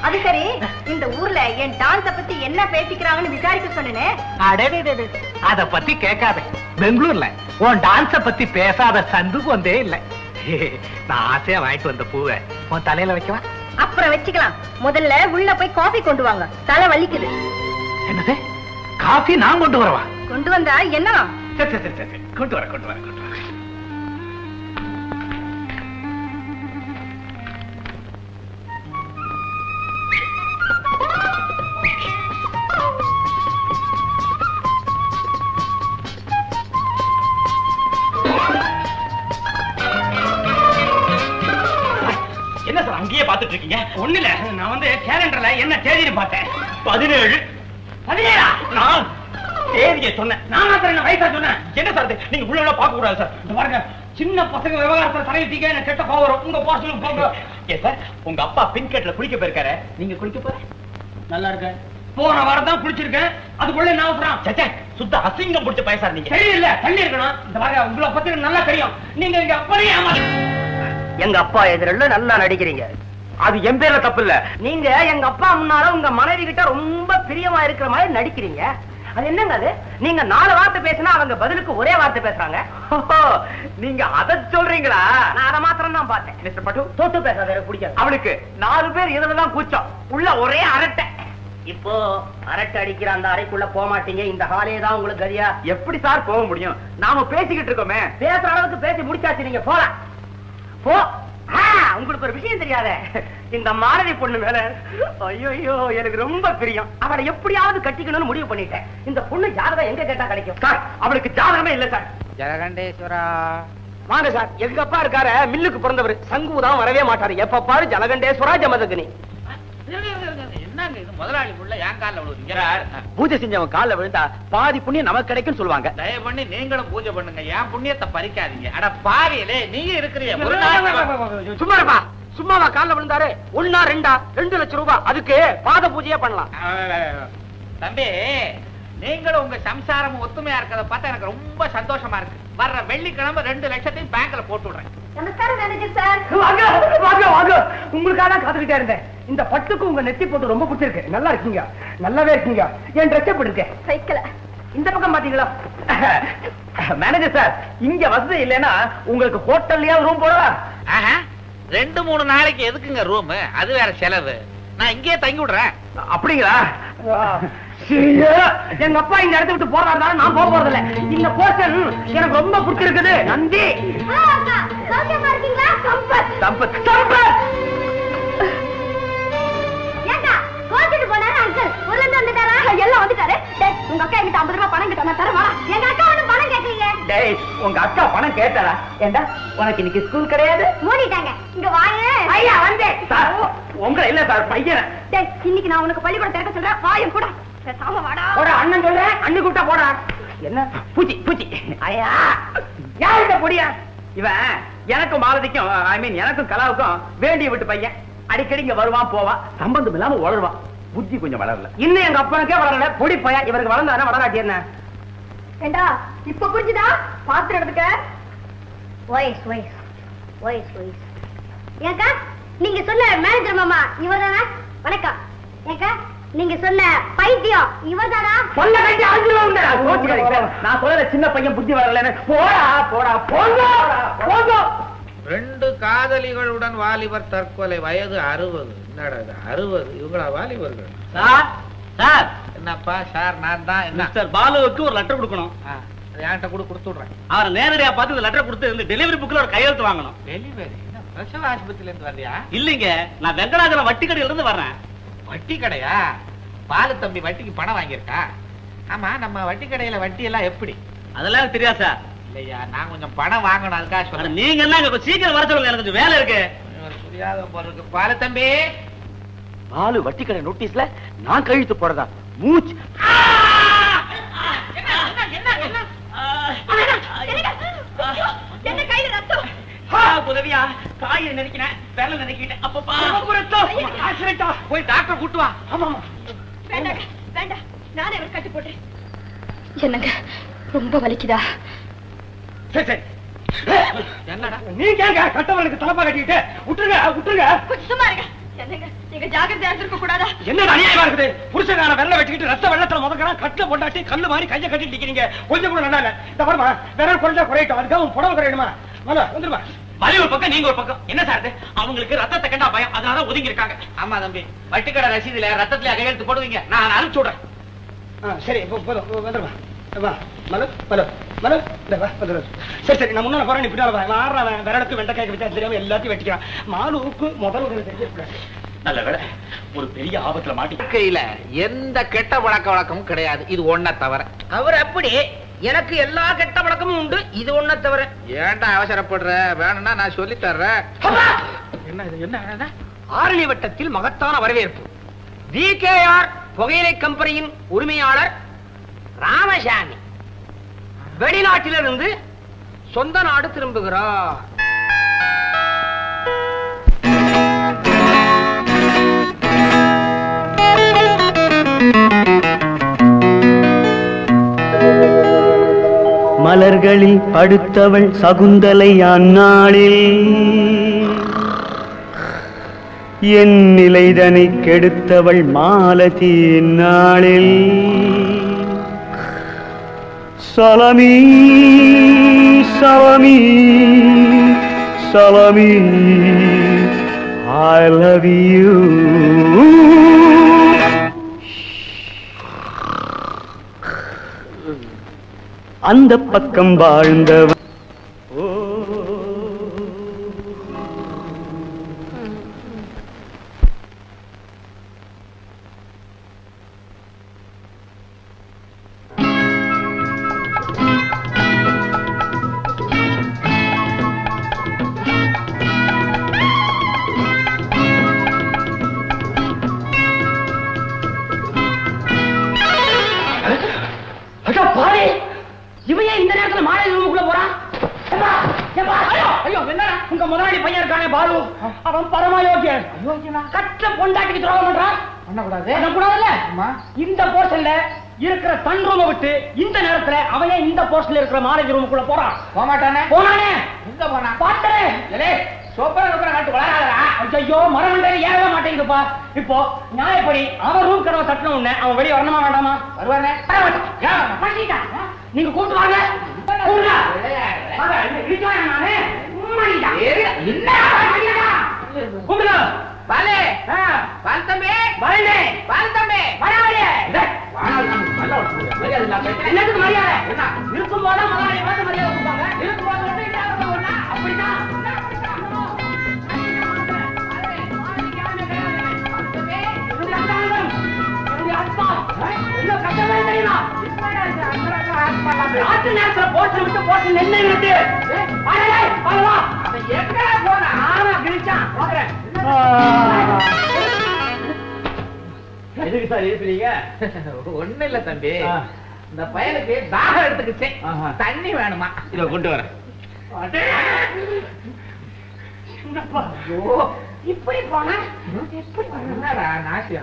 அது சரி, இந்த ஊர்ல என் டான்ஸ பத்தி என்ன பேசிக்கிறாங்கன்னு விசாரிக்க சொன்னேனே. அத பத்தி கேட்காத. பெங்களூர்ல உன் டான்ஸ பத்தி பேசாத சந்துக்கு வந்தே இல்ல. நான் ஆசையா வாங்கிட்டு வந்த பூவை உன் தலையில வைக்கவா? அப்புறம் வச்சுக்கலாம். முதல்ல உள்ள போய் காபி கொண்டு வாங்க, தலை வலிக்குது. என்னது? காபி நான் கொண்டு வரவா? கொண்டு வந்தா என்ன? சரி சரி சரி, கொண்டு வர கொண்டு வர கொண்டு வர. என்ன சார் அங்கேயே பாத்துட்டு இருக்கீங்க? ஒண்ணு இல்ல, நான் வந்து கேலண்டர்ல என்ன தேதின்னு பார்த்தேன். 17. 17? நான் தேதியை சொன்னேன். நான் மாத்திரம் என்ன வயசா சொன்னேன்? என்ன சார் நீங்க உள்ள பார்க்க கூடாது சார். இந்த பாருங்க, சின்ன பசங்க விவகாரத்துல தலையிட்டீங்க, என்ன கெட்ட கோவம் வரும். உங்க போஸ்ட் போங்க. ஏ சார், உங்க அப்பா பின்கேட்ல குளிக்க போயிருக்காரு, நீங்க குளிக்க போற? நல்லா இருக்க. போன வாரம் தான் குளிச்சிருக்கேன், அதுக்குள்ள என்ன அவசரம்? சச்சா, சுத்த அசிங்கம் பிடிச்ச பைசா நீங்க. தெரியல, தள்ளி இருக்கணும். இந்த பாருங்க, உங்களை பத்தி நல்லா தெரியும். நீங்க இங்க அப்படியே எங்க அப்பா எதிரில நல்லா நடிக்கிறீங்க. அது என் பேர்ல தப்பு இல்ல. நீங்க எங்க அப்பா முன்னால உங்க மனைவி கிட்ட ரொம்ப பிரியமா இருக்கிற மாதிரி நடிக்கிறீங்க. அது என்னங்க அது? நீங்க 4 வார்த்தை பேசினா அவங்க பதிலுக்கு ஒரே வார்த்தை பேசுறாங்க. நீங்க அத சொல்றீங்களா? நான் அதை மாத்திரம் தான் பார்த்தேன். மிஸ்டர் பட்டு, தொட்டு பேசாத, எனக்கு பிடிக்காது. அவளுக்கு 4 பேர் இதுலதான் கூச்சம், உள்ள ஒரே அரட்டை. இப்போ அரட்டை அடிக்கிற அந்த அறைக்குள்ள போக மாட்டீங்க. இந்த ஹாலே தான் உங்களுக்கு கதியா. எப்படி சார் போக முடியும்? நாம பேசிக்கிட்டு இருக்கோமே. பேசுற அளவுக்கு பேசி முடிச்சாச்சு, நீங்க போலாம். போ. உங்களுக்கு ஒரு விஷயம் தெரியாத, இந்த மாணவி பொண்ணு மேல ஐயோ எனக்கு ரொம்ப பிரியம். அவளை எப்படியாவது கட்டிக்கணும்னு முடிவு பண்ணிட்டேன். இந்த பொண்ணு ஜாதகம் எங்க கேட்டா கிடைக்கும்? சார், அவளுக்கு ஜாதகமே இல்ல சார். ஜலகண்டேஸ்வரா வாங்க சார். எங்க அப்பா இருக்காரு, மில்லுக்கு பிறந்தவர். சங்குதான் வரவே மாட்டாரு. எப்ப பாரு ஜலகண்டேஸ்வரா ஜமதகினி. என்னங்க இது? முதலாளி உள்ள என் காலில் விழுவீங்க. பூஜை செஞ்சவன் காலில் விழுந்தா பாதி புண்ணியம் நமக்கு கிடைக்கும் சொல்லுவாங்க. தயவு பண்ணி நீங்களும் பூஜை பண்ணுங்க, என் புண்ணியத்தை பறிக்காதீங்க. அட பாவியலே, நீங்க இருக்கிறீங்க. சும்மா இருப்பா. சும்மாவா காலில் விழுந்தாரு? 1 2 2 லட்சம் ரூபாய். அதுக்கு பாத பூஜையே பண்ணலாம். தம்பி, நீங்களும் உங்க சம்சாரம் ஒத்துமையா இருக்கிறத பார்த்தா எனக்கு ரொம்ப சந்தோஷமா இருக்கு. வர்ற வெள்ளிக்கிழமை 2 லட்சத்தையும் பேங்க்ல போட்டு விடுறேன். நமஸ்காரம் மேனேஜர் சார். வாங்க வாங்க வாங்க. உங்களுக்காக தான் காத்துக்கிட்டே இருந்தேன். இந்த பட்டுக்கு உங்க நெத்தி போட்டு ரொம்ப பிடிச்சிருக்கு. நல்லா இருக்கீங்க, நல்லாவே இருக்கீங்க. என் ட்ரெஸ் எப்படி இருக்கு? சைக்கிள் இந்த பக்கம் பாத்தீங்களா? மேனேஜர் சார், இங்க வசதி இல்லைன்னா உங்களுக்கு ஹோட்டல்லயா ரூம் போடவா? 2-3 நாளைக்கு எதுக்குங்க ரூம்? அது வேற செலவு. நான் இங்கேயே தங்கி விடுறேன். அப்படிங்களா? எங்க அப்பா இந்த இடத்த விட்டு போறாருனா நான் போக போறதில்ல. இந்த போர்ஷன் எனக்கு ரொம்ப பிடிச்சிருக்குது. நந்தி சௌக்கியமா இருக்கீங்களா? சம்பத் சம்பத் சம்பத் ஏண்டா கோச்சிட்டு போனாரு அங்கிள்? ஊர்ல இருந்து வந்துட்டாரா? எல்லாம் வந்துட்டாரு. டேய், உங்க அக்கா என்கிட்ட 50 ரூபாய் பணம் கிட்ட நான் தர வரா. எங்க அக்கா ஒண்ணு பணம் கேட்கலீங்க. டேய், உங்க அக்கா பணம் கேட்டாரா? ஏண்டா உனக்கு இன்னைக்கு ஸ்கூல் கிடையாது? மூடிட்டாங்க. இங்க வாங்க. ஐயா வந்தேன் சார். உங்களை இல்ல சார், பையன். டேய், இன்னைக்கு நான் உனக்கு பள்ளிக்கூடம் திறக்க சொல்றேன். வாயும் கூட. பேசாம வாடா. போடா, அண்ணன் சொல்றேன். அண்ணி கூப்பிட்டா போடா. என்ன பூச்சி பூச்சி. ஐயா யாருட்ட பொடியா? இவன் எனக்கும் மாலதிக்கும், ஐ மீன் எனக்கும் கலாவுக்கும் வேண்டிய விட்டு பையன். அடிக்கடி இங்க வருவான் போவான், சம்பந்தம் இல்லாம வளருவான். புத்தி கொஞ்சம் வளரல. இன்னும் எங்க அப்பனுக்கே வளரல. பொடி பையன். இவருக்கு வளர்ந்தானே வளராட்டி என்ன? ஏண்டா இப்ப புரிஞ்சுதா? பாத்திரம் எடுத்துக்க. Voice voice voice voice. ஏக்கா நீங்க சொன்ன மேனேஜர் மாமா இவர்தானா? வணக்கம். ஏக்கா நீங்க சொன்ன பைத்தியம் இவர்தானா? சொல்ல கட்டி அழுதுருவாங்க. நான் சொல்ற சின்ன பையன் புத்தி வரலன்னு. போடா போடா போங்க போங்க. 2 காதலிகளுடன் வாலிபர் தற்கொலை. வயது 60. என்னடா இது 60? இவங்களா வாலிபர்கள்? Sir sir. என்னப்பா சார்? நான் தான். என்ன மிஸ்டர் பாலுவுக்கு ஒரு லெட்டர் கொடுக்கணும். என்கிட்ட கூட கொடுத்து விடுறேன். அவரை நேரடியா பார்த்து இந்த லெட்டர் கொடுத்து இந்த டெலிவரி புக்ல ஒரு கையெழுத்து வாங்கணும். டெலிவரி? பிரசவ ஆஸ்பத்திரியில இருந்து வர்றியா? இல்லைங்க, நான் வெங்கடாஜலம் வட்டி கடையில இருந்து வர்றேன். வட்டி கடையா? பாலு தம்பி வட்டிக்கு பணம் வாங்கியிருக்கா? ஆமா, நம்ம வட்டி கடையில வட்டி எல்லாம் எப்படி? அதெல்லாம் தெரியாது சார். இல்லையா, நான் கொஞ்சம் பணம் வாங்கணும், அதுக்காக சொல்றேன். நீங்க என்ன கொஞ்சம் சீக்கிரம் வர சொல்லுங்க, எனக்கு கொஞ்சம் வேலை இருக்கு. புரியாத போல இருக்கு. பாலு தம்பி, பாலு வட்டி கடை நோட்டீஸ்ல நான் கழுத்து போறதா? மூச்சு. என்ன கையில ரத்தம்? உதவியா காயை நினைக்கிறேன் வேலை நினைக்கிட்டேன் அப்பப்பா போய் டாக்டர் கூட்டு வா. ஆமா வேண்டாங்க வேண்டாம், நானே அவர் கட்டி போட்டேன். என்னங்க ரொம்ப வலிக்குதா? சரி சரி. என்னடா நீங்க ஏங்க கட்டவனுக்கு தலப்பா கட்டிக்கிட்டு விட்டுருங்க விட்டுருங்க. கொஞ்சம் சும்மா இருங்க. என்னங்க நீங்க ஜாக்கிரதையா இருந்திருக்க கூடாதா? என்ன அநியாயமா இருக்குது? புருஷனான வெள்ள வெட்டிக்கிட்டு ரத்த வெள்ளத்துல முதக்கிறான், கட்டில போட்டாட்டி கல்லு மாதிரி கையை கட்டிட்டு நிக்கிறீங்க. கொஞ்சம் கூட நல்லா இல்ல. இந்த பாருமா விரல் குறைஞ்சா குறையட்டும், அதுக்காக புடவை குறையணுமா? வந்துருமா வலி ஒரு பக்கம் நீங்க ஒரு பக்கம். என்ன சார் அவங்களுக்கு ரத்தத்தை கண்டா பயம், அதனால ஒதுங்கி இருக்காங்க. ஆமா தம்பி, வட்டிக்கடை ரசீதுல ரத்தத்துல கையெழுத்து போடுவீங்க, நான் அனுப்பிச்சு விடுறேன். சரி வந்துருமா மலு மலு மலு சரி சரி, நான் முன்னால போறேன், இப்படி ஆடுறேன். விரலுக்கு வெண்டைக்காய்க்கு வச்சா தெரியாம எல்லாத்தையும் வெட்டிக்கிறான். மாலுவுக்கு முதல் உதவி தெரியக்கூடாது. நல்ல வேலை ஒரு பெரிய ஆபத்துல மாட்டிக்கையில எந்த கெட்ட பழக்க வழக்கமும் கிடையாது, இது ஒன்ன தவிர. அவர் அப்படி எனக்கு எல்லா கெட்ட பழக்கமும் உண்டு, இது ஒன்ன தவிர. ஏன்டா அவசரப்படுற? வேணும்னா நான் சொல்லி தர்றேன். என்ன இது என்ன? ஆரணி வட்டத்தில் மகத்தான வரவேற்பு. VKR புகையிலை கம்பெனியின் உரிமையாளர் ராமசாமி வெளிநாட்டிலிருந்து சொந்த நாடு திரும்புகிறார். மலர்களில் படுத்தவள் சகுந்தலை அந்நாளில் என் நிலைதனை கெடுத்தவள் மாலதி நாளில் சலமி சலமி சலமி I love you. அந்த பக்கம் வாழ்ந்தவன் இவையே இந்த நேரத்துல மாலை ரூமுக்குள்ள போறான். ஐயோ என்ன உங்க முதலாளி பையன் இருக்கானே பாலு, அவன் பரமயோகியன். கட்ட பொண்டாட்டிக்கு துரோகம் பண்றான். பண்ணக்கூடாதுல்ல. இந்த போர்ஷன்ல இருக்கிற சன் ரூமை விட்டு இந்த நேரத்துல அவன் இந்த போர்ஷன்ல இருக்கிற மாலை ரூமுக்குள்ள போறான். போமாட்டானே? போனானே. எங்க போனா? பாத்தே சோப்பரா இருக்கிற காட்டு வளராதா? ஐயோ மரமண்டையில ஏறவே மாட்டேங்குதுப்பா. இப்போ நியாயப்படி அவன் ரூம் கதவை தட்டின உடனே அவன் வெளியே வரணுமா வேண்டாமா? வருவானே. நீங்க கூட்டு வாங்க. எல்லாத்துக்கும் மரியாதை இருக்கும் போது மரியாதை கொடுப்பாங்க. இருக்கும் போது அப்படிதான். எதுக்கு சார் இருக்கிறீங்க? ஒண்ணு இல்ல தம்பி, இந்த பயலுக்கு தாகம் எடுத்துக்கிச்சு, தண்ணி வேணுமா? இத கொண்டு வரேன். இப்படி போனா என்னடா நாசியா?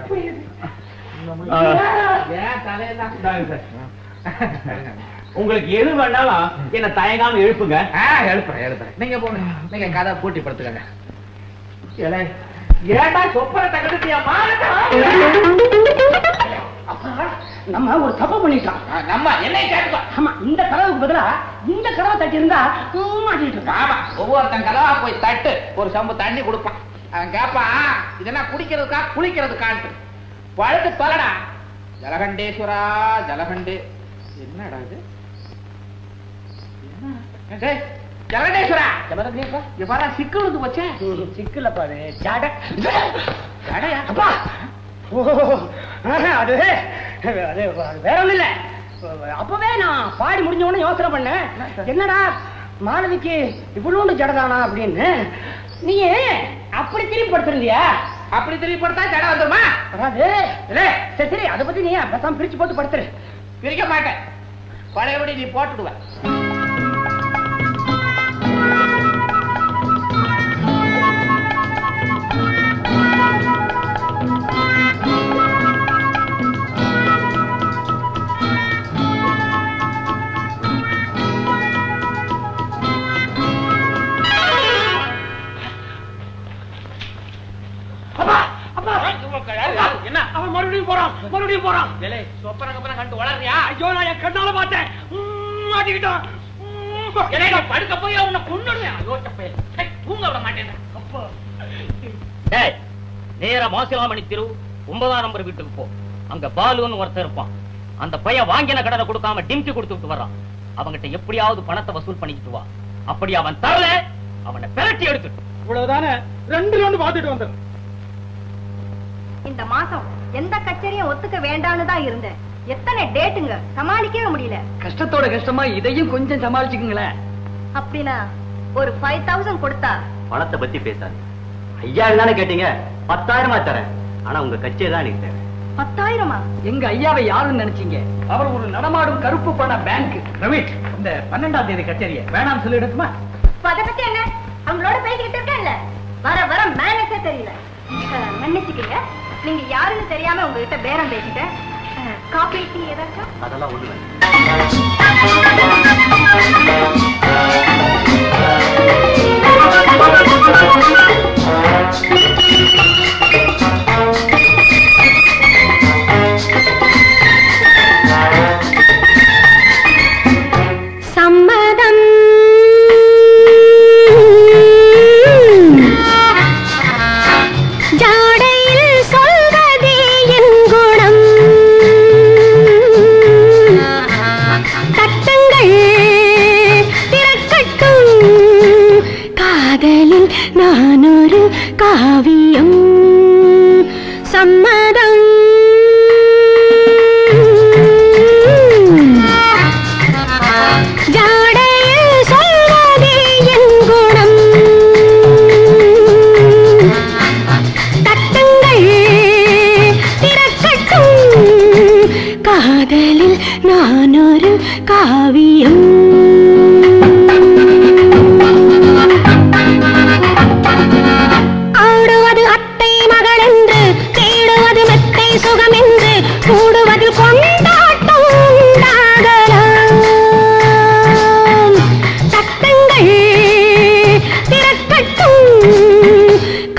ஏன் தலையெல்லாம் உங்களுக்கு எது வேணாலும் என்ன தயங்காம எழுப்புங்க. எழுப்புறேன். நீங்க போங்க, நீங்க கதை பூட்டி படுத்துக்கங்க. ஏடா சொப்பர தகடுத்தியா மாலா? நம்ம ஒரு தப்பு பண்ணிட்டோம். நம்ம என்ன கேட்பா? ஆமா, இந்த கதவுக்கு பதிலா இந்த கதவை தட்டி இருந்தா மாட்டிட்டு இருக்கோம். ஆமா, ஒவ்வொருத்தன் கதவா போய் தட்டு, ஒரு சம்பு தண்ணி கொடுப்பான். அவன் கேட்பான், இதெல்லாம் குடிக்கிறதுக்கா குளிக்கிறதுக்கான்ட்டு. பழுத்து தொலைடா. ஜலகண்டேஸ்வரா ஜலகண்டே. என்னடா இது? ஜலகண்டேஸ்வரா இவரா சிக்கல் வந்து போச்சே. சிக்கல பாரு. அப்பா அது வேற ஒண்ணு இல்ல. அப்பவே நான் பாடி முடிஞ்ச உடனே யோசனை பண்ணேன், என்னடா மாலதிக்கு இவ்வளவு ஜடதானா அப்படின்னு. நீ அப்படி திரும்பி படுத்திருந்தியா? அப்படி திரும்பி படுத்தா ஜட வந்துருமா? சரி சரி, அதை பத்தி நீ பேசாம பிரிச்சு போட்டு படுத்துரு. பிரிக்க மாட்டேன், பழையபடி நீ போட்டுடுவ. மறுபடியும் போறான். சொப்பன கப்பன கண்டு வளர்றியா? ஐயோ நான் என் கண்ணால பார்த்தேன். மாட்டிக்கிட்டான். படுக்க போய் அவனை கொண்டுடுவேன். தூங்க விட மாட்டேன். நேரா மாசிலாமணி தெரு 9ஆம் நம்பர் வீட்டுக்கு போ. அங்க பாலுன்னு ஒருத்தர் இருப்பான். அந்த பையன் வாங்கின கடனை கொடுக்காம டிம்கி கொடுத்துட்டு வர்றான். அவங்கிட்ட எப்படியாவது பணத்தை வசூல் பண்ணிக்கிட்டு வா. அப்படி அவன் தரல, அவனை பெரட்டி எடுத்துட்டு. இவ்வளவுதானே, 2 ரவுண்ட் பார்த்துட்டு வந்துடுறேன். இந்த மாசம் எந்த கச்சேரியும் ஒத்துக்க வேண்டாம்னு தான் இருந்தேன். எத்தனை டேட்டுங்க, சமாளிக்கவே முடியல. கஷ்டத்தோட கஷ்டமா இதையும் கொஞ்சம் சமாளிச்சுக்குங்களேன். அப்படின்னா ஒரு 5000 கொடுத்தா? பணத்தை பத்தி பேசாது. 5000 தானே கேட்டீங்க, 10,000 தரேன். ஆனா உங்க கச்சேரி தான் எனக்கு தேவை. 10,000? எங்க ஐயாவை யாருன்னு நினைச்சீங்க? அவர் ஒரு நடமாடும் கருப்பு பண பேங்க். ரமேஷ், இந்த 12ஆம் தேதி கச்சேரிய வேணாம் சொல்லிடுமா? அதை பத்தி என்ன, அவங்களோட பேசிக்கிட்டு இருக்கேன்ல, வர வர மேனேஜே தெரியல. மன்னிச்சுக்கீங்க, நீங்க யாருன்னு தெரியாம உங்ககிட்ட பேரம் பேசிட்டேன். காபி டீ ஏதாச்சும்? அதெல்லாம் ஒண்ணு வேண்டாம். சம்மதம் ஜாடையில் சொல்வதே என் குணம். தட்டுங்கள் திறக்கட்டும், காதலில் நான் ஒரு காவியம். சம்மதம் ஜாடையில் சொல்வதே என் குணம். தட்டுங்கள் திறக்கட்டும், காதலில் நான் ஒரு காவியம். ஆடுவது அத்தை மகள் என்று, தேடுவது மெத்தை சுகம் என்று, கூடுவதில் கொண்டாட்டம் உண்டாகலாம். தட்டுங்கள் திறக்கட்டும்,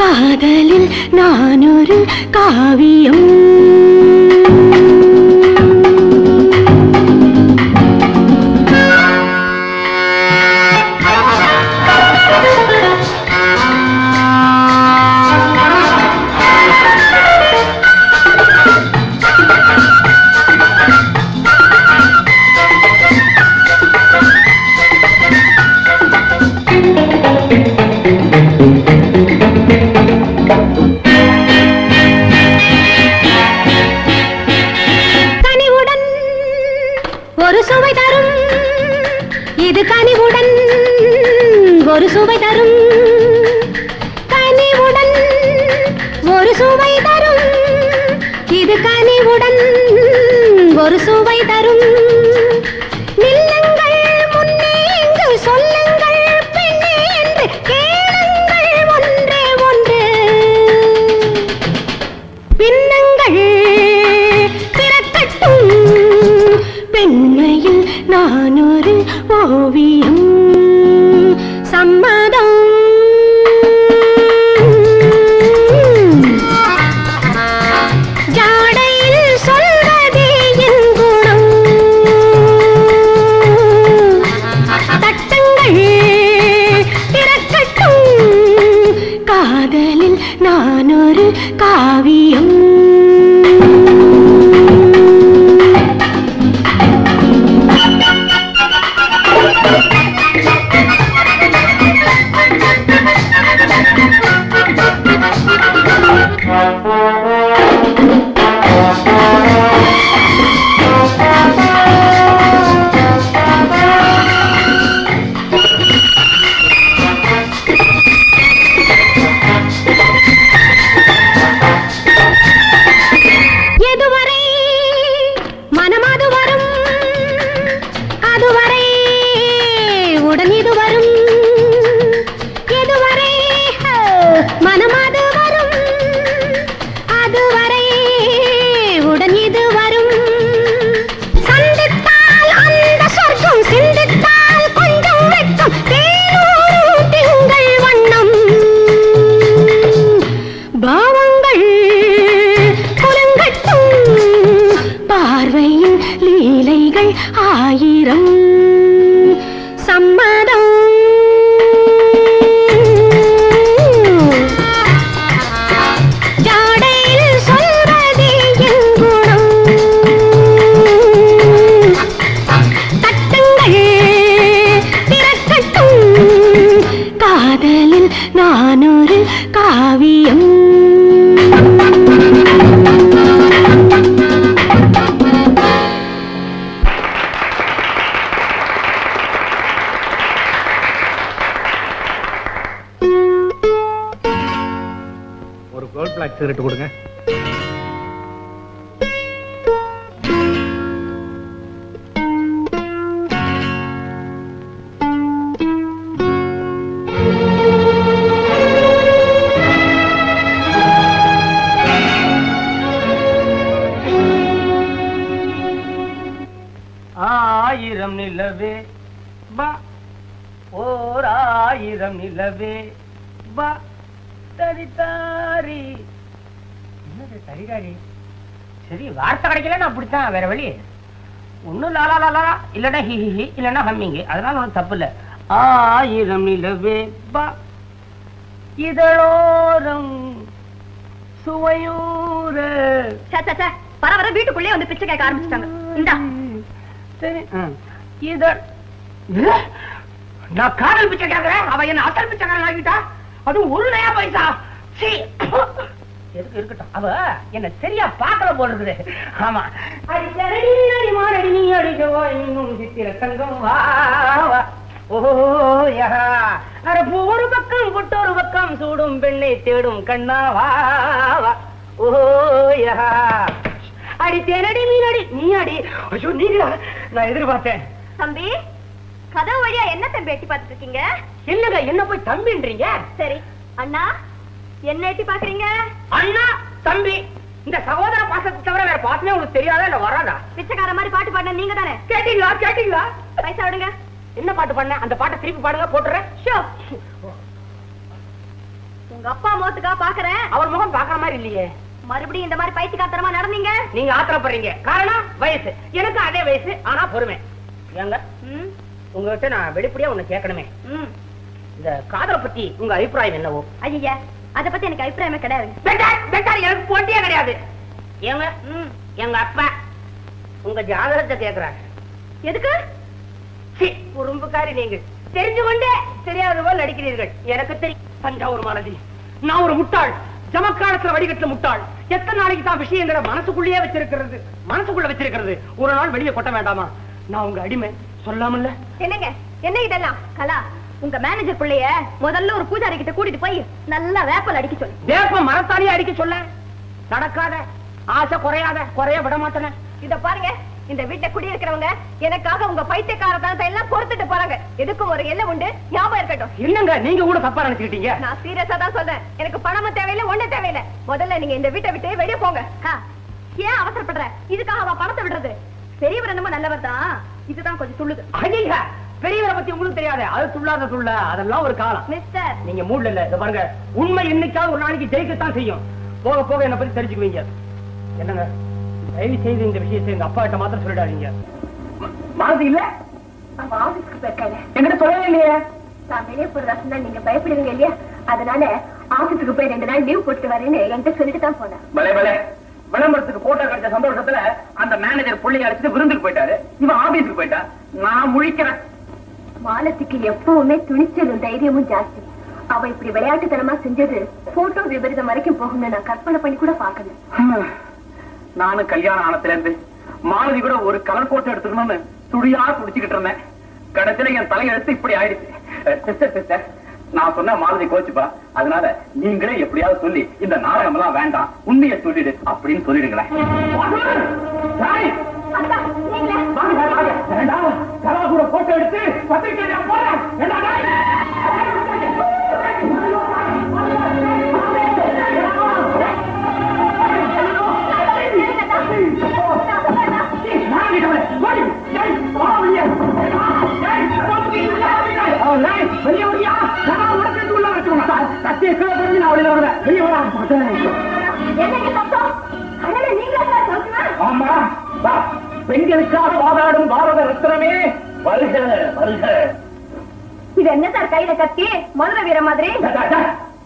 காதலில் நான் ஒரு காவியம். கனிவுடன் ஒரு சுவை தரும், இது கனிவுடன் ஒரு சுவை தரும். கனிவுடன் ஒரு சுவை தரும், இது கனிவுடன் ஒரு சுவை தரும். நில்லுங்கள் முன்னே இங்கு சொல்லுங்கள் பெண்ணே என்று கேளுங்கள் ஒன்றே ஒன்று. பின்னங்கள் திறக்கட்டும், பெண்மையில் நான் ஒரு ஓவியம். சம்மதம் ஜாடையில் சொல்வதே என் குணம். வானொரு காவியம். ஒரு கோல்ட் பிளாக் சிகரெட் கொடுங்க. ஆயிரம் நிலவே வா, ஓர் ஆயிரம் நிலவே வா, தரிதாரி. என்னது தரிதாரி? சரி, வார்த்தை கிடைக்கல அப்படித்தான், வேற வழி ஒன்னும். லாலா லாலா இல்லன்னா ஹி ஹி ஹி இல்லன்னா ஹம்மிங்க, அதனால ஒன்றும் தப்பு இல்ல. ஆயிரம் நிலவே வா, இதழோரம் சுவையூர. வர வர வீட்டுக்குள்ளே வந்து பிச்சை கேட்க ஆரம்பிச்சிட்டாங்க. இந்தா சரி, நான் காதல் பிச்சை கேட்கிறேன், அவ என்ன அசல் பிச்சைக்காரன் ஆகிட்டா. அதுவும் ஒரு நயா பைசா. எதுக்கு இருக்கட்டும், அவ என்ன சரியா பாக்கல போல இருக்குது. ஆமா, சித்திர தங்கம் வா. ஒரு பக்கம் கொட்டொரு பக்கம் சூடும் பெண்ணை தேடும் கண்ணா வா. ஓஹோ அடி தேனடி மீனடி நீ அடி. ஐயோ நீங்களா, நான் எதிர்பார்த்தேன். தம்பி, கதவு வழியா என்ன தம்பி எட்டி பார்த்துட்டு இருக்கீங்க? என்னங்க என்ன போய் தம்பின்றீங்க? சரி அண்ணா, என்ன எட்டி பாக்குறீங்க? அண்ணா தம்பி, இந்த சகோதர பாசத்தை தவிர வேற பாசமே உங்களுக்கு தெரியாதா இல்ல வராதா? பிச்சைக்கார மாதிரி பாட்டு பாடின நீங்க தானே? கேட்டீங்களா கேட்டீங்களா? பைசா விடுங்க. என்ன பாட்டு பாடின? அந்த பாட்டை திருப்பி பாடுங்க, போட்டுறேன். உங்க அப்பா முகத்துக்கா பாக்குறேன். அவர் முகம் பாக்குற மாதிரி இல்லையே. மறுபடியும் இந்த மாதிரி பைத்தியக்காரத்தனமா நடந்தீங்க. நீங்க ஆத்திரப்படுறீங்க, காரணம் வயசு. எனக்கு அதே வயசு, ஆனா பொறுமை. ஏங்க உங்ககிட்ட நான் வெளிப்படையா ஒண்ணு கேட்கணுமே. இந்த காதலை பத்தி உங்க அபிப்பிராயம் என்னவோ? ஐயா, அத பத்தி எனக்கு அபிப்பிராயமே கிடையாது. எனக்கு போட்டியே கிடையாது. ஏங்க எங்க அப்பா உங்க ஜாதகத்தை கேக்குறாங்க. எதுக்கு? குறும்புக்காரி நீங்கள், தெரிஞ்சு கொண்டே தெரியாத போல் நடிக்கிறீர்கள். எனக்கு தெரியும் தஞ்சாவூர் மாலதி, நான் ஒரு முட்டாள், ஜமக்காலத்துல வடிகட்டுல முட்டாள். எத்தனை நாளைக்கு தான் விஷயங்களை மனசுக்குள்ளேயே வச்சிருக்கிறது, மனசுக்குள்ள வச்சிருக்கிறது. ஒரு நாள் வெளியே கொட்ட வேண்டாமா? நான் உங்க அடிமை சொல்லாமல்ல. என்னங்க என்ன இதெல்லாம்? கலா, உங்க மேனேஜர் பிள்ளைய முதல்ல ஒரு பூஜாரி கிட்ட கூட்டிட்டு போய் நல்லா வேப்பல் அடிக்க சொல்லு. வேப்ப மரத்தாலேயே அடிக்க சொல்ல? நடக்காத, ஆசை குறையாத, குறைய விட மாட்டேன். இத பாருங்க, இந்த வீட்டை குடியிருக்கிறவங்க எனக்காக உங்க பைத்தியக்காரத்தனத்தை எல்லாம் பொறுத்துட்டு போறாங்க. எதுக்கும் ஒரு எல்லை உண்டு, ஞாபகம் இருக்கட்டும். என்னங்க நீங்க கூட தப்பா நினைச்சுக்கிட்டீங்க? நான் சீரியஸா தான் சொல்றேன். எனக்கு பணமும் தேவையில்லை, ஒண்ணு தேவையில்லை. முதல்ல நீங்க இந்த வீட்டை விட்டு வெளியே போங்க. ஏன் அவசரப்படுற? இதுக்காக அவ பணத்தை விடுறது? பெரியவர் என்னமோ நல்லவர் தான், இதுதான் கொஞ்சம் துள்ளுது. ஐயா, பெரியவரை பத்தி உங்களுக்கு தெரியாது. அது துள்ளாத துள்ள, அதெல்லாம் ஒரு காலம். மிஸ்டர், நீங்க மூட்ல இல்ல. இத பாருங்க, உண்மை என்னைக்காவது ஒரு நாளைக்கு ஜெயிக்கத்தான் செய்யும். போக போக என்ன பத்தி தெரிஞ்சுக்குவீங்க. என்னங்க தயவு செய்து இந்த விஷயத்தை எங்க அப்பா கிட்ட மாத்திரம் சொல்லிடாதீங்க. மாதிரி இல்ல, அவ ஆபீஸ்க்கு போயிருக்காங்க. என்கிட்ட சொல்லவே இல்லையே. நான் வெளியே போறதா சொன்னா நீங்க பயப்படுவீங்க இல்லையா? அதனால ஆபீஸுக்கு போய் 2 நாள் லீவ் போட்டு வரேன்னு என்கிட்ட சொல்லிட்டு தான் போனேன். பலே பலே, விளம்பரத்துக்கு போட்டோ கிடைச்ச சந்தோஷத்துல அந்த மேனேஜர் புள்ளைய அடிச்சுட்டு விருந்துக்கு போயிட்டாரு, இவன் ஆபீஸுக்கு போயிட்டா. நான் முழிக்கிறேன். மாலத்துக்கு எப்பவுமே துணிச்சலும் தைரியமும் ஜாஸ்தி. அவ இப்படி விளையாட்டுத்தனமா செஞ்சது போட்டோ விபரீதம் வரைக்கும் போகும்னு நான் கற்பனை பண்ணி கூட பாக்கல. நானும் கல்யாணம் ஆனத்துல இருந்து மாலதி கூட ஒரு கலர் போட்டோ எடுத்துக்கணும்னு துடியா துடிச்சுக்கிட்டு இருந்தேன். கடைசியில என் தலையெழுத்து இப்படி ஆயிடுச்சு. சிஸ்டர், நான் சொன்ன மாலதி கோச்சுப்பா, அதனால நீங்களே எப்படியாவது சொல்லி இந்த நாடகம் எல்லாம் வேண்டாம், உண்மையை சொல்லிடு அப்படின்னு சொல்லிடுங்களேன். கலா கூட போட்டோ எடுத்து பத்திரிகை போறேன். பெண்களுக்காக வாதாடும் பாரத ரத்னமே வருக வருக. இது என்ன சார் கையில கத்தி மதுரை வீர மாதிரி?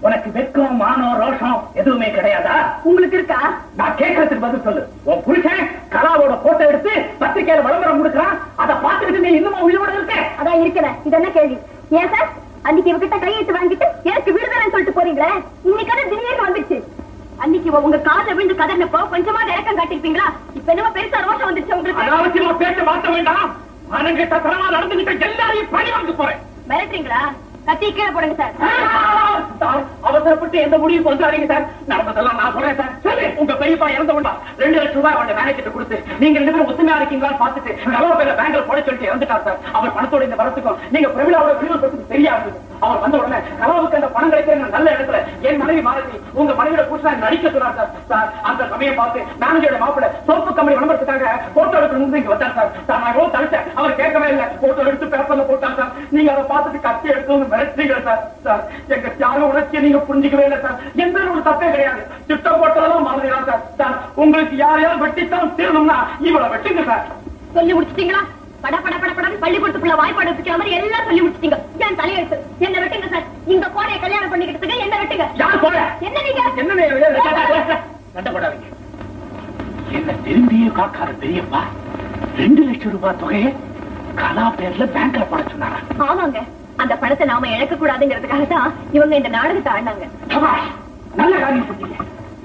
உனக்கு வெட்கம் மானம் ரோஷம் எதுவுமே கிடையாதா? உங்களுக்கு இருக்கா? நான் கேட்கறதுக்கு பதில் சொல்லு. உன் புருஷன் கலாவோட போட்டோ எடுத்து பத்திரிகையில விளம்பரம் கொடுக்கிறான், அதை பார்த்துக்கிட்டு நீ இன்னும் உயிரோட இருக்க? அதான் இருக்கிறேன். இது என்ன கேள்வி? ஏன் சார் அன்னைக்கு இவகிட்ட கையெழுத்து வாங்கிட்டு எனக்கு விடுதலைன்னு சொல்லிட்டு போறீங்களே, இன்னைக்கான திடீர்னு வந்துச்சு. அன்னைக்கு உங்க காதுல விழுந்து கதறினப்போ கொஞ்சமா இறக்கம் காட்டிருப்பீங்களா? இப்ப என்னமோ பெருசா ரோஷம் வந்துச்சு உங்களுக்கு. அனாவசியமா பேச்ச மாத்த வேண்டாம். மனங்கிட்ட தரமா நடந்துகிட்ட எல்லாரையும் பழி வாங்க போறேன். மிரட்டுறீங்களா? கத்தி கீழே போடுங்க சார். அவசரப்பட்டு எந்த முடிவுக்கு வந்துடாதீங்க சார். நடந்ததெல்லாம் நான் சொல்றேன் சார். சரி, உங்க பெரியப்பா இறந்த வேண்டாம் 2 லட்சம் ரூபாய் அவருடைய மேனேஜர் கொடுத்து நீங்க 2 பேரும் ஒத்துமையா இருக்கீங்களான்னு பார்த்துட்டு கலவ பேர பேங்க்ல போட சொல்லிட்டு இறந்துட்டார் சார். அவர் பணத்தோட இந்த வரத்துக்கும் நீங்க பிரமிழாவோட விடுதலை பத்தி தெரியாது. அவர் வந்த உடனே கலவுக்கு அந்த பணம் கிடைக்கிற நல்ல இடத்துல என் மனைவி மாலதி உங்க மனைவியோட புருஷனா நடிக்க சொன்னார் சார். சார் அந்த சமயம் பார்த்து மேனேஜரோட மாப்பிள்ள சோப்பு கம்பெனி விளம்பரத்துக்காக போட்டோ எடுக்கணும் இங்க வந்தார் சார். சார் நான் எவ்வளவு தடுத்தேன், அவர் கேட்கவே இல்லை. போட்டோ எடுத்து பேப்பர்ல போட்டார் சார். நீங்க அதை பார்த்துட்டு கத்தி எடுத்து மிரட்டுறீங்க சார். சார் எங்க தியாக உணர்ச்சியை நீங்க புரிஞ்சுக்கவே இல்லை சார். எந்த ஒரு தப்பே கிடையாது. திட்டம் போட்டதெல்லாம் மறந்துடலாம் சார். சார் உங்களுக்கு யாரையாவது வெட்டித்தான் தீரணும்னா இவளை வெட்டுங்க சார். சொல்லி முடிச்சிட்டீங்களா? பட பட பட படம் பள்ளிக்கூடத்துக்குள்ள வாய்ப்பாடு வச்சுக்கிற மாதிரி எல்லாம் சொல்லி முடிச்சிட்டீங்க. என் தலையெழுத்து என்ன வெட்டுங்க சார். இந்த கோடையை கல்யாணம் பண்ணிக்கிட்டதுக்கு என்ன வெட்டுங்க. யார் போற? என்ன நீங்க என்ன சண்டை போடாதீங்க. என்ன திரும்பியே காக்காத பெரியப்பா 2 லட்சம் ரூபாய் தொகையை கலா பேர்ல பேங்க்ல போட சொன்னாரா? ஆமாங்க, அந்த பணத்தை நாம இழக்க கூடாதுங்கிறதுக்காக தான் இவங்க இந்த நாடகத்தை ஆடினாங்க. நல்ல காரியம் பண்ணீங்க.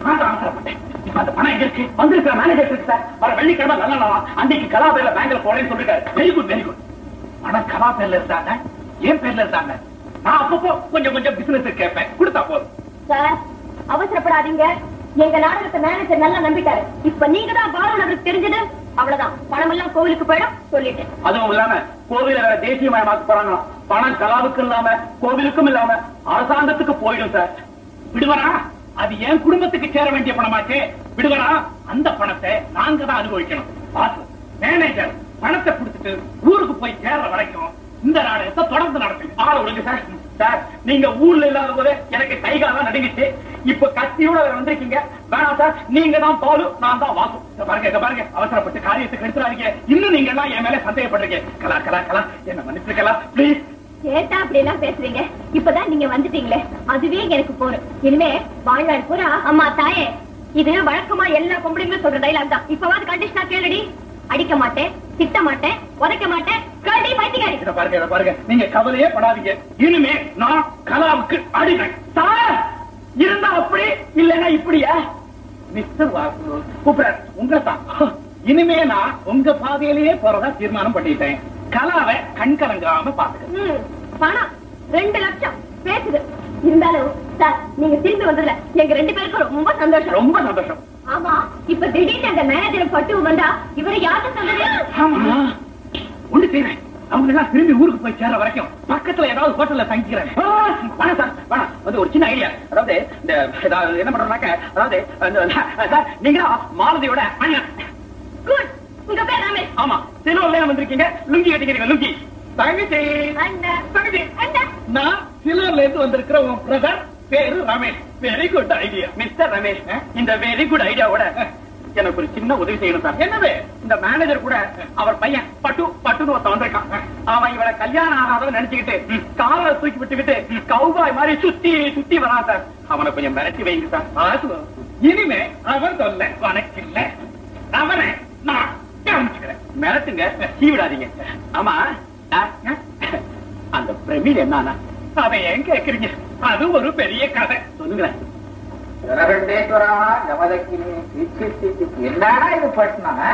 நான் அவசரப்பட்டேன். இப்ப அந்த பணம் எங்க இருக்கு? வந்திருக்கிற மேனேஜர் இருக்கு சார். வர வெள்ளிக்கிழமை நல்ல நாளா அன்னைக்கு கலா பேர்ல பேங்க்ல போறேன்னு சொல்லிருக்காரு. Very good very good. பணம் கலா பேர்ல இருந்தாங்க, என் பேர்ல இருந்தாங்க. நான் அப்பப்போ கொஞ்சம் கொஞ்சம் பிசினஸ் கேட்பேன், கொடுத்தா போதும். சார் அவசரப்படாதீங்க. எங்க நாடகத்தை மேனேஜர் நல்லா நம்பிட்டாரு. இப்ப நீங்க தான் பாலன் அவருக்கு தெரிஞ்சது. அவ்வளவுதான், பணம் எல்லாம் கோவிலுக்கு போயிடும் சொல்லிட்டேன். அதுவும் இல்லாம கோவில வேற தேசியமயமாக்க போறாங்க. பணம் கலாவுக்கு இல்லாம கோவிலுக்கும் இல்லாம அரசாங்கத்துக்கு போயிடும் சார். விடுவரா? அது என் குடும்பத்துக்கு சேர வேண்டிய பணமாச்சே. விடுவரா? அந்த பணத்தை நாங்க தான் அனுபவிக்கணும். பாசு மேனேஜர் பணத்தை கொடுத்துட்டு ஊருக்கு போய் சேர்ற வரைக்கும் இந்த நாடகத்தை தொடர்ந்து நடத்துங்க. ஆள விடுங்க சார். சார் நீங்க ஊர்ல இல்லாத போது எனக்கு கைகாலாம் நடுங்கிச்சு. இப்ப கத்தியோட வந்திருக்கீங்க. வேணாம் சார், நீங்க தான் பாலு, நான் தான் வாசு. பாருங்க பாருங்க, அவசரப்பட்டு காரியத்துக்கு எடுத்துறாதீங்க. இன்னும் நீங்க எல்லாம் என் மேல சந்தேகப்படுறீங்க. கலா கலா கலா என்ன மன்னிச்சுக்கலாம் பிளீஸ். கேட்டா அப்படி எல்லாம் பேசுறீங்க. இப்பதான் நீங்க வந்துட்டீங்களே, அதுவே எனக்கு போறோம். இனிமே வாழ்நாள் பூரா அம்மா தாயே இது வழக்கமா எல்லா பொம்பளைங்களும் சொல்ற டைலாக் தான். இப்பவாது கண்டிஷனா கேளுடி. அடிக்க மாட்டேன், திட்ட மாட்டேன், உதைக்க மாட்டேன். கேள்வி பைத்தியக்காரி. இத பாருங்க இத பாருங்க, நீங்க கவலையே படாதீங்க. இனிமே நான் கலாவுக்கு அடிமை. சார் இருந்தா அப்படி இல்லன்னா இப்படியா? மிஸ்டர் வாசு கூப்பிடுறார் உங்களை தான். இனிமே நான் உங்க பாதையிலேயே போறதா தீர்மானம் பண்ணிட்டேன். கலாவை கண்கலங்காம பாத்துக்க. பணம் 2 லட்சம் பேசுது. இருந்தாலும் சார் நீங்க திரும்பி வந்ததுல எங்க 2 பேருக்கும் ரொம்ப சந்தோஷம். ரொம்ப சந்தோஷம். ஆமா, இப்ப திடீர்னு அந்த மேனேஜர் பட்டு வந்தா இவரை யாரு சொன்னது? ஆமா ஒண்ணு செய்றேன். அவங்க எல்லாம் திரும்பி ஊருக்கு போய் சேர வரைக்கும் பக்கத்துல ஏதாவது ஹோட்டல்ல தங்கிக்கிறேன். வேணாம் சார் வேணாம். வந்து ஒரு சின்ன ஐடியா. அதாவது இந்த என்ன பண்றோம்னாக்க, அதாவது சார் நீங்க மாலதியோட அண்ணன். குட். உங்க பேர் ரமேஷ். ஆமா, சிலோர்ல வந்திருக்கீங்க. லுங்கி கட்டிக்கிறீங்க. லுங்கி தங்கச்சி தங்கச்சி. நான் சிலோர்ல இருந்து வந்திருக்கிற உன் பிரதர் பேரு Ramesh. Very good idea mister Ramesh. இந்த வெரி குட் ஐடியாவோட எனக்கு ஒரு சின்ன உதவி செய்யணும் சார். என்னது? இந்த மேனேஜர் கூட அவர் பையன் பட்டு பட்டுன்னு ஒருத்தன் வந்திருக்கான். அவன் இவளை கல்யாணம் ஆகாதவன் நினைச்சுக்கிட்டு காலை தூக்கி விட்டுக்கிட்டு கவுபாய் மாதிரி சுத்தி சுத்தி வரான் சார். அவனை கொஞ்சம் மிரட்டி வைங்க சார். இனிமே அவன் சொல்ல உனக்கு இல்ல, அவனை நான் கவனிச்சுக்கிறேன். மிரட்டுங்க, சீவிடாதீங்க. ஆமா அந்த பிரமிழ் என்னன்னா அதை ஏன் கேக்குறீங்க? அது ஒரு பெரிய கதை. சொல்லுங்களேன். என்னடா இது பட்டினா?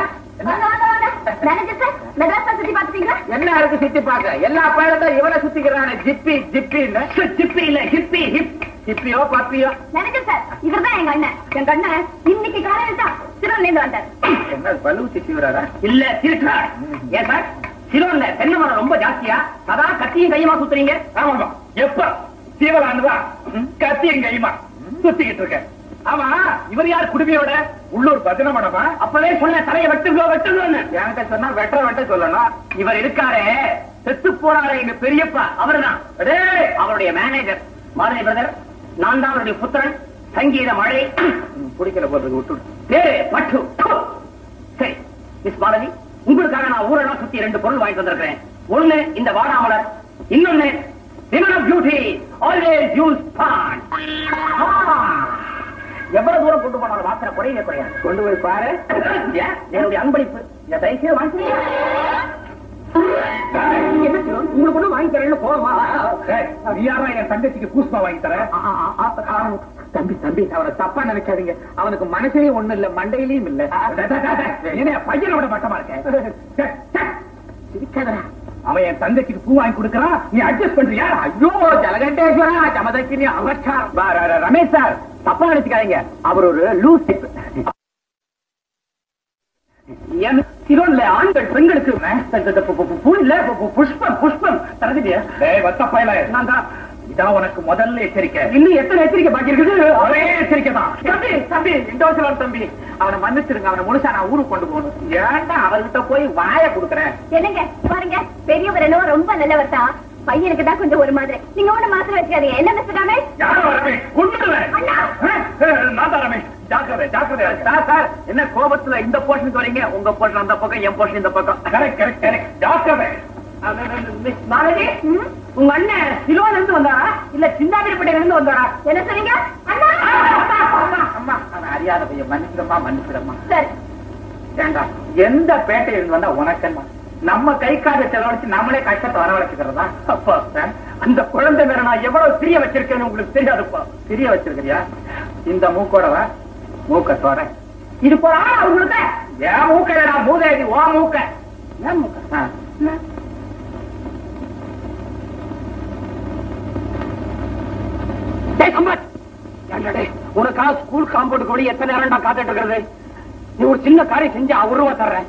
என்ன இருக்கு சுத்தி பாக்க? எல்லா பழத்தான் இவனை சுத்திக்கிறானே. ஜிப்பி ஜிப்பின்னு. ஜிப்பி இல்ல ஹிப்பி. ஹிப்பியோ பப்பியோ? மேனேஜர் சார் இவர்தான் எங்க அண்ணன். எங்க அண்ணன் இன்னைக்கு காலையில தான் சிலோன்ல இருந்து வந்தார். என்ன பலு சுத்தி வராரா? இல்ல திருட்டா. ஏன் சார் சிலோன்ல தென்னை மரம் ரொம்ப ஜாஸ்தியா? அதான் கத்தியும் கையுமா சுத்துறீங்க? ஆமாமா. எப்ப சீவலாண்டுதான் கத்தியும் கையுமா சுத்திக்கிட்டு இருக்க. ஆமா, இவர் யார் குடுமையோட? உள்ளூர் பஜனை மடமா? அப்பவே சொன்ன தலையை வெட்டுங்க வெட்டுங்கன்னு. என்கிட்ட சொன்னா வெட்ட சொல்லணும். இவர் இருக்காரே செத்து போறாரே எங்க பெரியப்பா, அவர்தான் அவருடைய மேனேஜர் மாலதி பிரதர். நான் தான் அவருடைய புத்திரன். சங்கீத மழை குடிக்கிற போறதுக்கு விட்டு பேரு பட்டு. சரி மிஸ் மாலதி, உங்களுக்காக நான் ஊரெல்லாம் சுத்தி 2 பொருள் வாங்கிட்டு வந்திருக்கிறேன். ஒண்ணு இந்த வாடாமலர், இன்னொன்னு women of beauty always use pan. எவ்வளவு தூரம் கொண்டு போனாலும் வாசனை குறையே குறையாது. கொண்டு போய் பாரு. என்னுடைய அன்பளிப்பு. தயவுசெய்து வாங்கி உங்களுக்கு ஒண்ணு வாங்கி தரேன்னு போமா யாரா என் தங்கச்சிக்கு பூஸ்பா வாங்கி தரேன் தம்பி தம்பி அவனை தப்பா நினைக்காதீங்க அவனுக்கு மனசுலயும் ஒண்ணு இல்ல மண்டையிலயும் இல்ல பையனோட மட்டமா இருக்க அவன் என் தங்கச்சிக்கு பூ வாங்கி கொடுக்கறான் நீ அட்ஜஸ்ட் பண்றியா ஐயோ ஜலகண்டேஸ்வரா ஜமதக்கினி அவர்ச்சார் ரமேஷ் சார் தப்பா நினைச்சுக்காதீங்க அவர் ஒரு லூஸ் டைப் ஆண்கள் பெண்களுக்கு புஷ்பம் புஷ்பம் இதான் உனக்கு முதல்ல எச்சரிக்கை இன்னும் எத்தனை எச்சரிக்கை பாக்கி இருக்குது ஒரே எச்சரிக்கை தான் தம்பி தம்பி இண்டோசலர் தம்பி அவனை மன்னிச்சிருங்க அவனை முழுசா நான் ஊருக்கு கொண்டு போகணும் ஏன்டா அவர்கிட்ட போய் வாய கொடுக்குறேன் என்னங்க பாருங்க பெரியவர் என்னவோ ரொம்ப நல்லவர் தான் பையனுக்கு தான் கொஞ்சம் ஒரு மாதிரி நீங்க ஒண்ணு மாத்திரம் வச்சுக்காதீங்க என்ன மிஸ்டர் என்ன கோபத்துல இந்த போர்ஷனுக்கு வரீங்க உங்க போர்ஷன் அந்த பக்கம் என் போர்ஷன் இந்த பக்கம் உங்க அண்ணன் சிலோல இருந்து வந்தாரா இல்ல சிந்தாதிரிப்பட்டையில இருந்து வந்தாரா என்ன சொன்னீங்க அறியாத பையன் மன்னிச்சிடமா மன்னிச்சிடமா ஏண்டா எந்த பேட்டையில இருந்து வந்தா உனக்கென்ன நம்ம கை காசை செலவழிச்சு நம்மளே கஷ்டத்தை வரவழைச்சுக்கிறதா அப்பா அந்த குழந்தை மேல நான் எவ்வளவு பிரிய வச்சிருக்கேன்னு உங்களுக்கு தெரியாதுப்பா பிரிய வச்சிருக்கிறியா இந்த மூக்கோடவா மூக்கத்தோட இது போறா உங்களுக்கு ஏன் மூக்கடா மூதேவி ஓ மூக்க ஏன் மூக்க உனக்காக ஸ்கூல் காம்பவுண்டுக்கு வெளியே எத்தனை நேரம் நான் காத்துட்டு இருக்கிறது நீ ஒரு சின்ன காரியம் செஞ்சு ₹1 தர்றேன்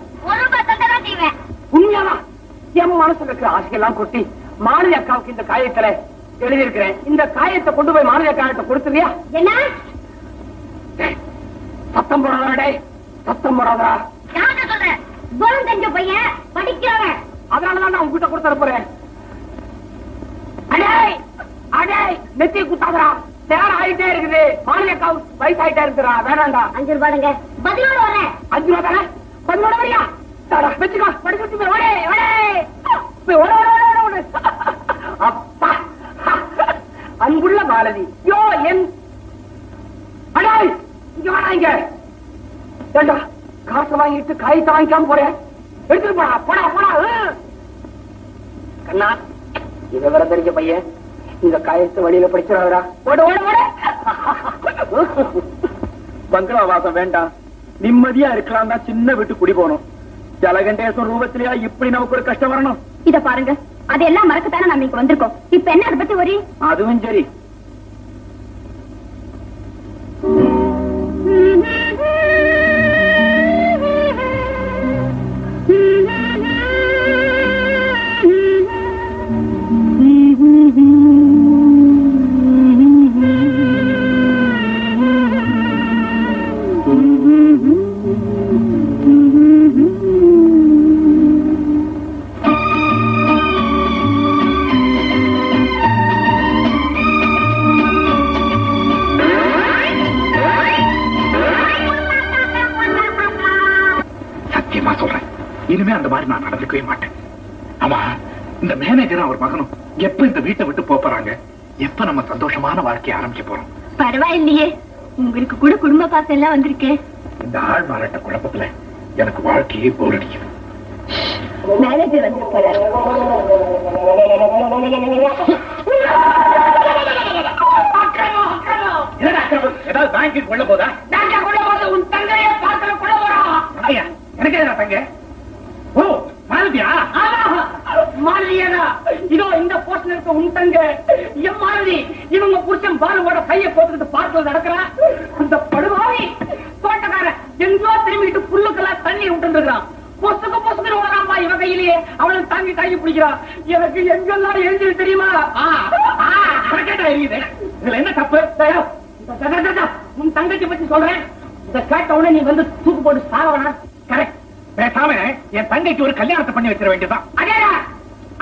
உண்மையாவா என் மனசுல இருக்கிற ஆசையெல்லாம் கொட்டி மாநில அக்காவுக்கு இந்த காயத்துல எழுதியிருக்கிறேன் இந்த காயத்தை கொண்டு போய் மாநில அக்காவிட்ட கொடுத்துறியா என்ன சத்தம் போடாதா சத்தம் போடாதா சொல்றேன் குணம் தெரிஞ்ச பையன் படிக்கிறவன் அதனாலதான் நான் உங்ககிட்ட கொடுத்துட போறேன் அடே அடே நெத்தி குத்தாதரா நேரம் ஆயிட்டே இருக்குது மாநில அக்காவுக்கு வயசாயிட்டே இருக்கிறா வேணாண்டா ₹5 பதிலோட வரேன் ₹5 தானே பதிலோட வரியா வச்சுக்கோ படிச்சு அப்பா அன்புள்ள பாரதி யோ என் அடாய் இங்க வாங்க ஏண்டா காசை வாங்கிட்டு காயத்தை வாங்கிக்காம போறேன் எடுத்துட்டு போடா போடா போடா கண்ணா இத வர தெரிஞ்ச பையன் இந்த காயத்தை வழியில படிச்சிடாதா ஓட ஓட ஓட பங்களா வாசம் வேண்டாம் நிம்மதியா இருக்கலாம் தான் சின்ன வீட்டு குடி போனோம் ஜலகண்டேஸ்வர ரூபத்திலேயா இப்படி நமக்கு ஒரு கஷ்டம் வரணும் இத பாருங்க அதெல்லாம் மறக்கத்தானே நம்ம இங்க வந்திருக்கோம் இப்ப என்ன அதை பத்தி ஒரே அதுவும் சரி இனிமே அந்த மாதிரி நான் நடந்துக்கவே மாட்டேன். ஆமா, இந்த மேனேஜரும் அவர் மகனும் எப்ப இந்த வீட்டை விட்டு போறாங்க, எப்ப நம்ம சந்தோஷமான வாழ்க்கையை ஆரம்பிக்க போறோம்? பரவாயில்லையே, உங்களுக்கு கூட குடும்ப பாசம் எல்லாம் வந்திருக்கேன். இந்த ஆள் மாறாட்ட குழப்பத்துல எனக்கு வாழ்க்கையே போர் அடிக்குது. மேனேஜர் வந்து ஏதாவது பேங்க்கு கொள்ள போதா? உன் தங்கையை பார்க்கிற கொள்ள போறா? எனக்கு என்ன தங்க? ஓ, மாலதியா? மாலதியா? இதோ இந்த போஸ்ட்ல இருக்க உன் தங்க என் மாலதி. இவங்க புருஷன் பாலுவோட கையை போட்டுக்கிட்டு பார்க்கல நடக்கிறா. அந்த படுவாய் தோட்டக்காரன் எங்கோ திரும்பிட்டு புல்லுக்கெல்லாம் தண்ணி விட்டுருக்கான். பொசுக்கு பொசுக்கு ஓடாமா இவ கையிலேயே. அவளுக்கு தாங்கி தாங்கி பிடிக்கிறான். எனக்கு எங்கெல்லாம் எழுதி தெரியுமா? கேட்டா எரியுது. இதுல என்ன தப்பு? உன் தங்கச்சி பத்தி சொல்றேன். இத கேட்ட உடனே நீ வந்து தூக்கு போட்டு சாகவனா? கரெக்ட். பேசாம என் தங்கைக்கு ஒரு கல்யாணத்தை பண்ணி வச்சிட வேண்டியதான். அதேடா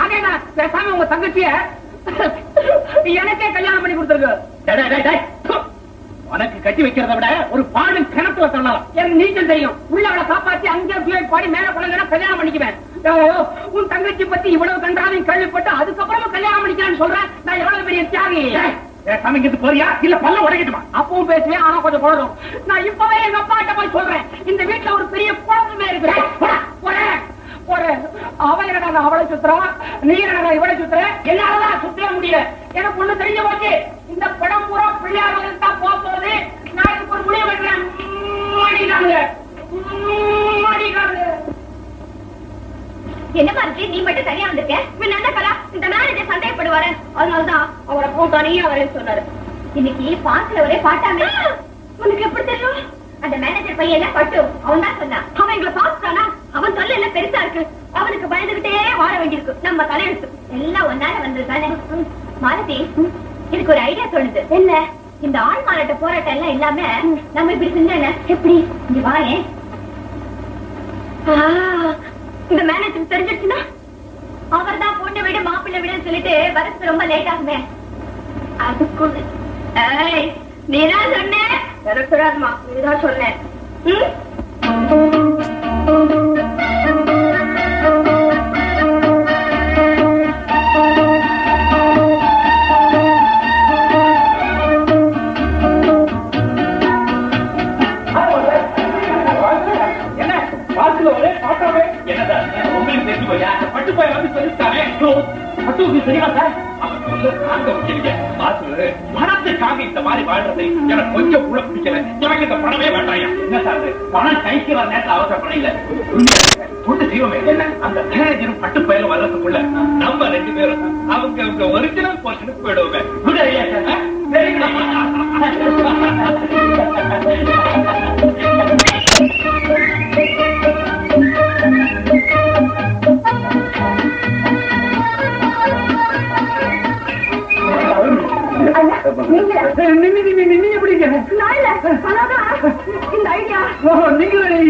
அதேடா, பேசாம உங்க தங்கச்சிய எனக்கே கல்யாணம் பண்ணி கொடுத்துருக்கு. உனக்கு கட்டி வைக்கிறத விட ஒரு பாடு கிணத்துல சொல்லலாம். எனக்கு நீச்சல் தெரியும். உள்ளவளை காப்பாத்தி அங்கே பாடி மேல குழந்தை கல்யாணம் பண்ணிக்குவேன். உன் தங்கச்சி பத்தி இவ்வளவு கண்டாலும் கேள்விப்பட்டு அதுக்கப்புறமா கல்யாணம் பண்ணிக்கலாம்னு சொல்றேன். நான் எவ்வளவு பெரிய தியாகி. சமைக்கிறது போறியா இல்ல பல்ல உடைக்கட்டுமா? அப்பவும் பேசுவேன், ஆனா கொஞ்சம் குழந்தை. நான் இப்பவே எங்க அப்பா கிட்ட போய் சொல்றேன், இந்த வீட்டுல ஒரு பெரிய குழந்தை இருக்கு. அவன் எனக்கு அவளை சுத்துறான், நீ எனக்கு இவளை சுத்துற, என்னாலதான் சுத்தவே முடியல. எனக்கு ஒண்ணு தெரிஞ்ச போச்சு, இந்த படம் பூரா பிள்ளையார் தான் போகுது. நான் இதுக்கு ஒரு முடிவு வைக்கிறேன். என்ன மாதிரி நீ மட்டும் தனியா வந்திருக்க? நல்ல கலா இந்த மேனேஜர் சந்தேகப்படுவாரு, அதனாலதான் அவரை போ தனியா வரேன்னு சொன்னாரு. இன்னைக்கு பாட்டுல ஒரே பாட்டாங்க. உனக்கு எப்படி தெரியும்? அந்த மேனேஜர் பையன் பட்டு அவன் தான் சொன்னான். அவன் எங்களை பாத்துட்டானா? அவன் சொல்ல என்ன பெருசா இருக்கு, அவனுக்கு பயந்துகிட்டே வாழ வேண்டியிருக்கு. நம்ம தலையெழுத்து எல்லாம் ஒன்னால வந்திருக்கானே. மாலதி, எனக்கு ஒரு ஐடியா தோணுது. என்ன? இந்த ஆள் மாறாட்ட போராட்டம் எல்லாம் இல்லாம நம்ம இப்படி செஞ்சா எப்படி? இங்க வாயே. இந்த மேனேஜர் தெரிஞ்சிருச்சுன்னா அவர் தான் பொண்ணை விட மாப்பிள்ளை விட சொல்லிட்டு வரது ரொம்ப லேட் ஆகுமே. அதுக்குள்ள நீதான் சொன்ன, எனக்கு சொல்லாதுமா, நீதான் சொன்ன. பணத்துக்காக இந்த மாதிரி வாழ்றது எனக்கு கொஞ்சம் கூட பிடிக்கல. எனக்கு இந்த பணமே வேண்டாம். என்ன சார் பணம் கைக்கு வர நேரத்தில் அவசரப்படையில ஒண்ணு தெய்வமே. அந்த மேனேஜரும் பட்டு பயலும் வர்றதுக்குள்ள நம்ம ரெண்டு பேரும் அவங்க ஒரிஜினல் போர்ஷனுக்கு போயிடுவோமே.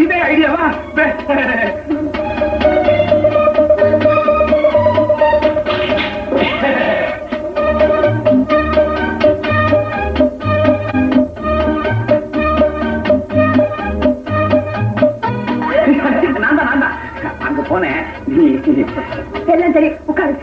இதே ஐடியாவா? நான் தான் அங்க போனேன். எல்லாம் சரி, உட்காரு.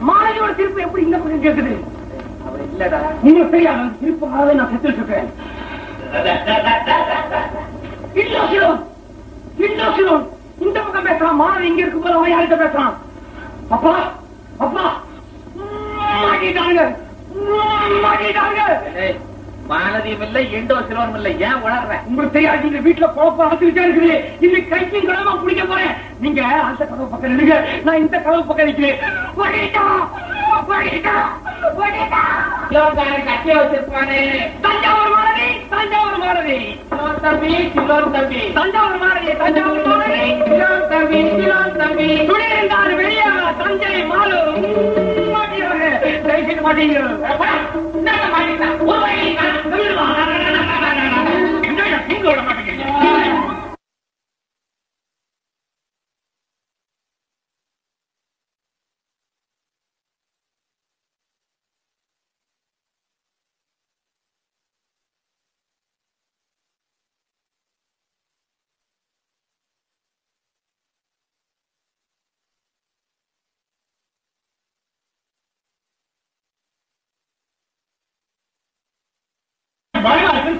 மாலையோட திருப்பு எப்படி இந்த பக்கம் கேக்குது? இல்லடா, நீங்க தெரியாது திருப்பாவே நான் செத்துட்டு இருக்கேன். இந்த பக்கம் பேசுறான். மாலை இங்க இருக்கு போல அவன் யார்கிட்ட பேசுறான்? அப்பா அப்பா மாட்டிட்டாங்க. மாலதியும் இல்ல, எண்டோ சிலவரும் இல்ல. ஏன் உணர்றேன்? உங்களுக்கு தெரியாது, நீங்க வீட்டுல குழப்பம் நடத்திக்கிட்டே இருக்குது. இன்னைக்கு கைக்கும் கடமா பிடிக்க போறேன். நீங்க அந்த கதவு பக்கம் நில்லுங்க, நான் இந்த கதவு பக்கம் நிக்கிறேன். கட்டிய வச்சிருப்பானே தஞ்சாவூர் மாணவி, தஞ்சாவூர் மாணவி, தம்பி சிலோர் தம்பி, தஞ்சாவூர் மாணவி, தஞ்சாவூர் மாணவி, சிலோர் தம்பி, சிலோர் தம்பி, துணியிருந்தார் வெளியே தஞ்சை மாலு மாட்டிடுவாங்க. தயவுசெய்து மாட்டீங்க. ஒரு வழி விட மாட்டேங்கிறீங்க.